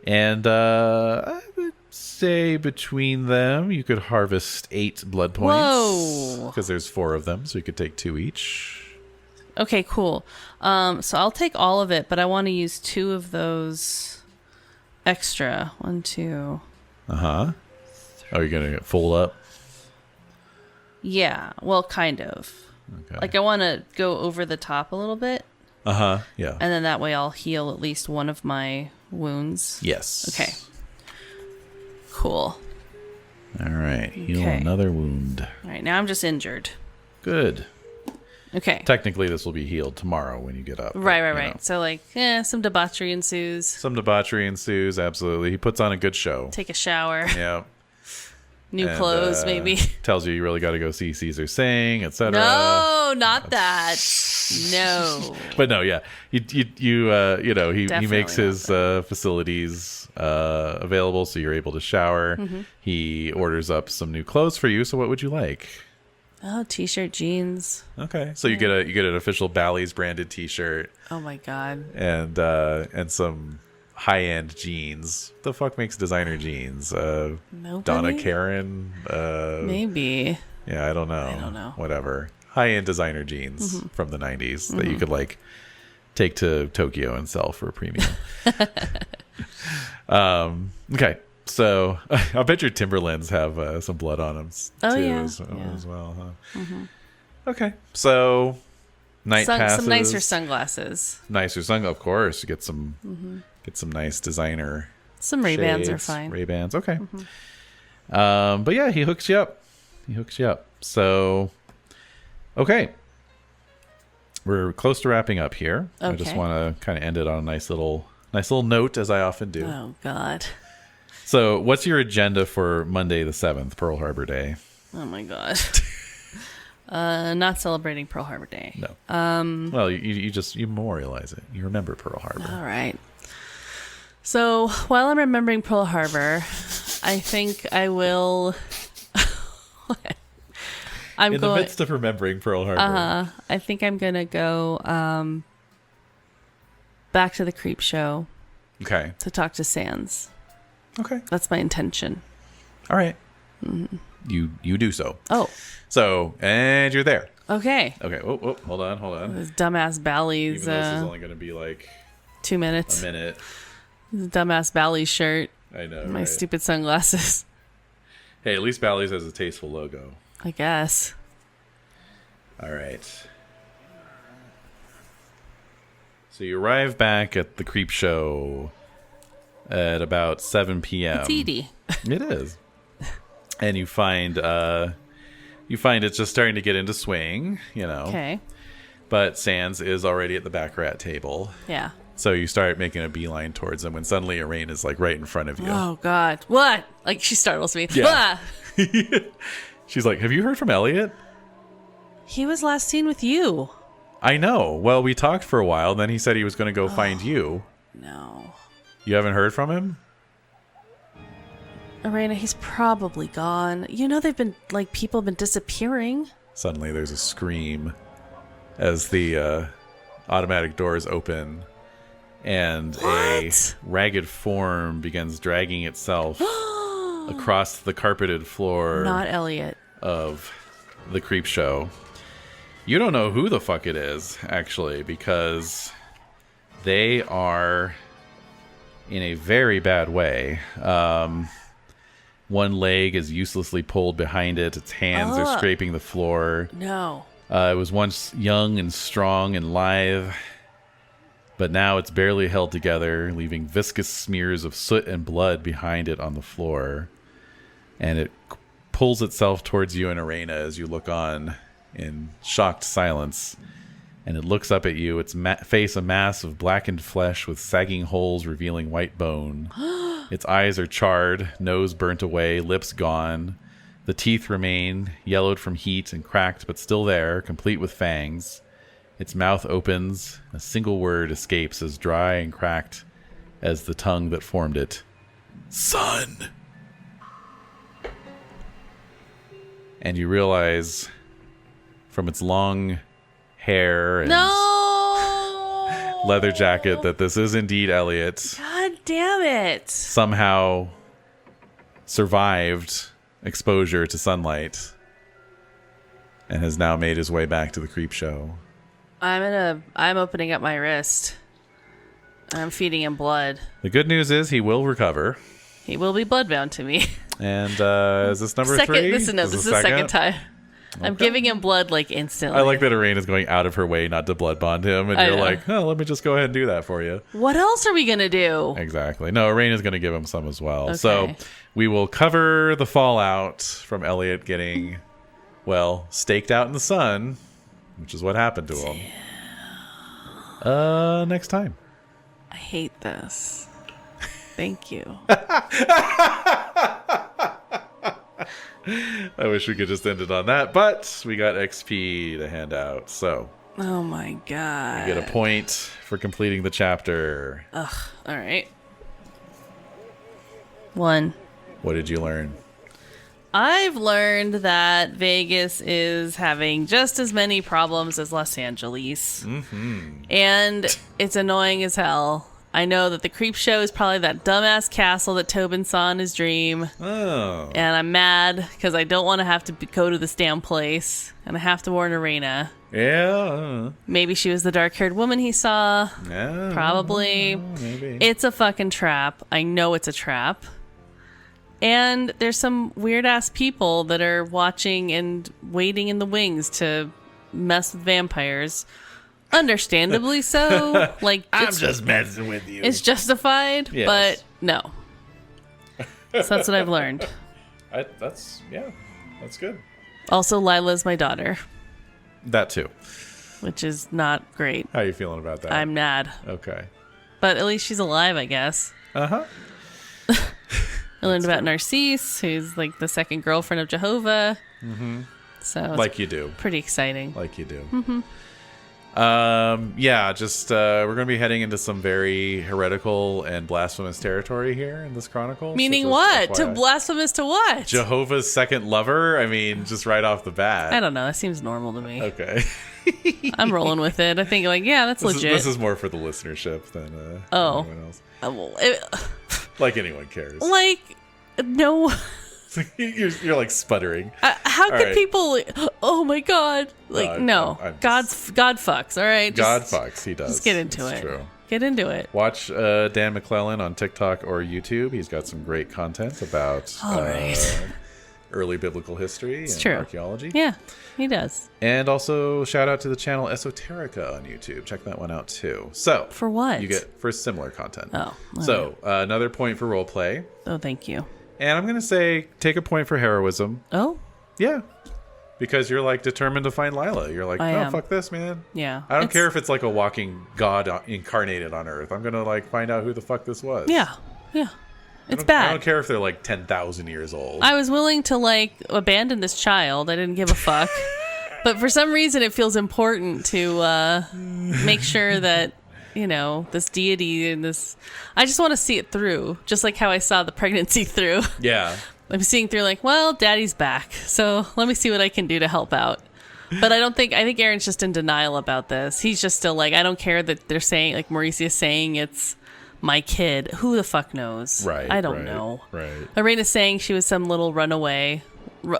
and I would say between them you could harvest 8 blood points. Whoa! Because there's 4 of them, so you could take 2 each. Okay, cool. So I'll take all of it, but I want to use 2 of those extra. 1, 2. Oh, you're gonna get full up. Yeah, well, kind of. Okay. Like, I want to go over the top a little bit. Yeah. And then that way I'll heal at least one of my wounds. Yes. Okay. Cool. All right. Heal Okay. another wound. All right, now I'm just injured. Good. Okay. Technically, this will be healed tomorrow when you get up. Right. you know. So, like, some debauchery ensues. Some debauchery ensues, absolutely. He puts on a good show. Take a shower. Yeah. New And, clothes, maybe. Tells you really got to go see Caesar sing, etc. No, not that. No. But no, yeah. He Definitely makes not his facilities available so you're able to shower. Mm-hmm. He orders up some new clothes for you. So what would you like? Oh, t-shirt, jeans. Okay. So you get an official Bally's branded t-shirt Oh my god. and some high-end jeans. The fuck makes designer jeans? Nobody? Donna Karan? Maybe. Yeah, I don't know. Whatever. High-end designer jeans from the 90s that you could like take to Tokyo and sell for a premium. Okay. So I bet your Timberlands have some blood on them as well, huh? Okay. So night passes. Some nicer sunglasses. Of course. Get some nice designer. Some Ray-Bans are shades. fine. Ray-Bans, okay. But yeah, he hooks you up. So, okay. We're close to wrapping up here. I just Okay. want to kind of end it on a nice little note, as I often do. Oh god. So, what's your agenda for Monday the 7th, Pearl Harbor Day? Oh my god. Not celebrating Pearl Harbor Day. No. Well, you memorialize it. You remember Pearl Harbor. All right. So while I'm remembering Pearl Harbor, I think I will. In the midst of remembering Pearl Harbor. I think I'm gonna go back to the creep show Okay. to talk to Sans. Okay. That's my intention. All right. You do so. Oh, So, and you're there. okay. Okay. Oh, hold on. This dumbass Bally's. Even though this is only going to be like 2 minutes. a minute. This dumbass Bally's shirt. I know. My right? stupid sunglasses. Hey, at least Bally's has a tasteful logo. I guess. All right. So you arrive back at the creep show at about 7 p.m. It's Edie. It is. And you find it's just starting to get into swing, Okay. But Sans is already at the back rat table. Yeah. So you start making a beeline towards him when suddenly Iraine is like right in front of you. Oh God. What? Like she startles me. Yeah. Ah! She's like, "Have you heard from Elliot?" He was last seen with you. I know. Well, we talked for a while, then he said he was going to go find you. No. You haven't heard from him? Arena, he's probably gone. You know people have been disappearing. Suddenly there's a scream as the automatic doors open and a What? ragged form begins dragging itself across the carpeted floor Not Elliot. of the creep show. You don't know who the fuck it is, actually, because they are in a very bad way. One leg is uselessly pulled behind it. Its hands are scraping the floor. No. It was once young and strong and lithe, but now it's barely held together, leaving viscous smears of soot and blood behind it on the floor. And it pulls itself towards you and Arena as you look on in shocked silence. And it looks up at you, its face a mass of blackened flesh with sagging holes revealing white bone. Its eyes are charred, nose burnt away, lips gone. The teeth remain, yellowed from heat and cracked, but still there, complete with fangs. Its mouth opens, a single word escapes as dry and cracked as the tongue that formed it. Son! And you realize from its long hair and leather jacket that this is indeed Elliot. God damn it. Somehow survived exposure to sunlight and has now made his way back to the creep show. I'm opening up my wrist. I'm feeding him blood. The good news is he will recover. He will be bloodbound to me. And is this number second, 3? This is the second time. I'm giving him blood like instantly. I like that Irene is going out of her way not to blood bond him, and you're like, oh, let me just go ahead and do that for you. What else are we going to do? Exactly. No, Irene is going to give him some as well. Okay. So we will cover the fallout from Elliot getting, well, staked out in the sun, which is what happened to him. Next time. I hate this. Thank you. I wish we could just end it on that, but we got XP to hand out, so. Oh my god. You get a point for completing the chapter. Ugh. All right. 1. What did you learn? I've learned that Vegas is having just as many problems as Los Angeles. Mm-hmm. And it's annoying as hell. I know that the creep show is probably that dumbass castle that Tobin saw in his dream. Oh. And I'm mad because I don't want to have to go to this damn place. And I have to warn Arena. Yeah. Maybe she was the dark-haired woman he saw. Yeah. Probably. Maybe. It's a fucking trap. I know it's a trap. And there's some weird-ass people that are watching and waiting in the wings to mess with vampires. Understandably so. Like, I'm just messing with you. It's justified, yes. But no. So that's what I've learned. That's good. Also, Lila's my daughter, That too. which is not great. How are you feeling about that? I'm mad. Okay. But at least she's alive, I guess. Uh-huh. I learned about Narcisse, who's like the second girlfriend of Jehovah. Mm-hmm. So it's like you do. pretty exciting. Like you do. Mm-hmm. Yeah, just we're going to be heading into some very heretical and blasphemous territory here in this chronicle. Meaning so what? FYI. To blasphemous to what? Jehovah's second lover? I mean, just right off the bat. I don't know. That seems normal to me. Okay. I'm rolling with it. I think, like, yeah, that's legit. This is more for the listenership than anyone else. Well, Like anyone cares. like, no. You're like sputtering. How could right. people? Oh my God! Like no, I'm God fucks. All right, God fucks. He does. Just get into It's it. True. Get into it. Watch Dan McClellan on TikTok or YouTube. He's got some great content about early biblical history and true. archaeology. Yeah, he does. And also shout out to the channel Esoterica on YouTube. Check that one out too. So For what? you get for similar content. Oh, all so another point for role play. Oh, thank you. And I'm gonna say take a point for heroism. Oh, Yeah. Because you're like determined to find Lila. You're like, I am. fuck this, man. yeah. I don't care if it's like a walking god incarnated on Earth. I'm gonna like find out who the fuck this was. Yeah, yeah. It's I bad. don't care if they're like 10,000 years old. I was willing to like abandon this child. I didn't give a fuck. But for some reason, it feels important to make sure that, you know, this deity and this... I just want to see it through, just like how I saw the pregnancy through. Yeah. I'm seeing through like, well, daddy's back, so let me see what I can do to help out. But I think Aaron's just in denial about this. He's just still like, I don't care that they're saying, like Mauricia's saying it's my kid. Who the fuck knows? Right. I don't know. Right. Arena's saying she was some little runaway,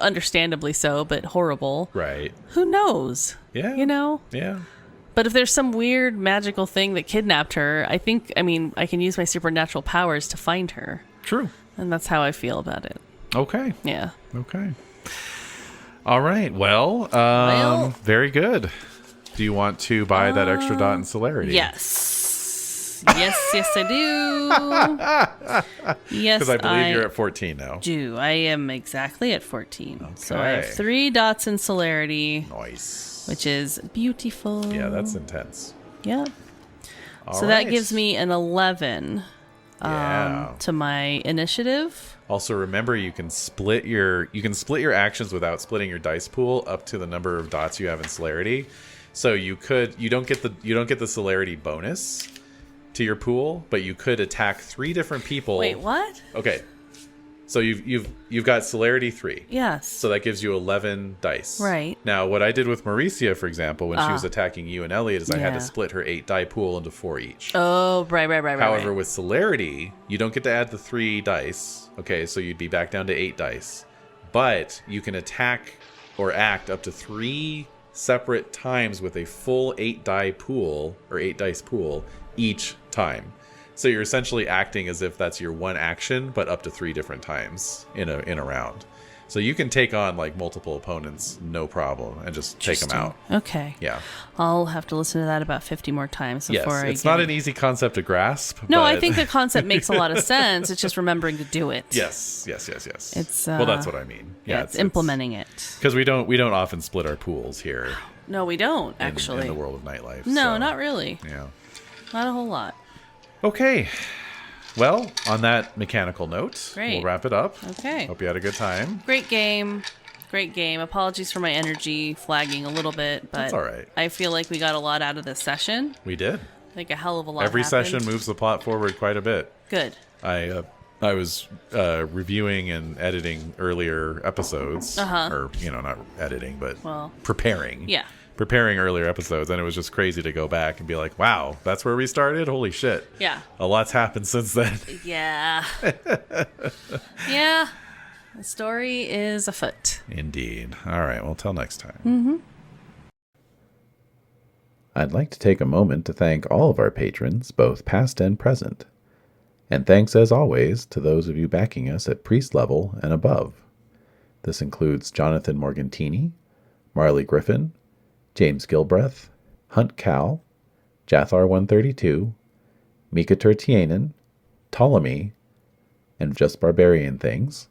understandably so, but horrible. Right. Who knows? Yeah. You know? Yeah. But if there's some weird magical thing that kidnapped her, I can use my supernatural powers to find her. True. And that's how I feel about it. Okay. Yeah. Okay. All right. Well, very good. Do you want to buy that extra dot in celerity? Yes. Yes, I do. Yes, Because I believe you're at 14 now. do. I am exactly at 14. Okay. So I have 3 dots in celerity, Nice. which is beautiful. Yeah, that's intense. Yeah. All So right. that gives me an 11 Yeah. to my initiative. Also, remember you can split your actions without splitting your dice pool up to the number of dots you have in celerity. So you don't get the celerity bonus to your pool, but you could attack 3 different people. Wait, what? Okay. So you've got celerity 3. Yes. So that gives you 11 dice. Right. Now, what I did with Mauricia, for example, when she was attacking you and Elliot, is I had Yeah. to split her 8 die pool into 4 each. Oh, right. However, with celerity, you don't get to add the 3 dice. Okay, so you'd be back down to 8 dice. But you can attack or act up to 3 separate times with a full 8 die pool or 8 dice pool each time. So you're essentially acting as if that's your one action, but up to 3 different times in a round. So you can take on like multiple opponents, no problem, and just take them out. Okay. Yeah. I'll have to listen to that about 50 more times before It's not an easy concept to grasp. No, but... I think the concept makes a lot of sense. It's just remembering to do it. Yes. It's well, that's what I mean. Yeah, it's implementing it. Because we don't often split our pools here. No, we don't actually. In the world of Nightlife. No, not really. Yeah. Not a whole lot. Okay. Well, on that mechanical note, Great. We'll wrap it up. Okay. Hope you had a good time. Great game. Apologies for my energy flagging a little bit, but that's all right. I feel like we got a lot out of this session. We did. Like a hell of a lot. Every happened. session moves the plot forward quite a bit. Good. I was reviewing and editing earlier episodes, or not editing, but preparing. Yeah. Preparing earlier episodes, and it was just crazy to go back and be like, wow, that's where we started? Holy shit. Yeah. A lot's happened since then. Yeah. Yeah. The story is afoot. Indeed. All right. Well, till next time. Mm-hmm. I'd like to take a moment to thank all of our patrons, both past and present. And thanks, as always, to those of you backing us at priest level and above. This includes Jonathan Morgantini, Marley Griffin, James Gilbreth, Hunt Cal, Jathar 132, Mika Tertianen, Ptolemy, and Just Barbarian Things,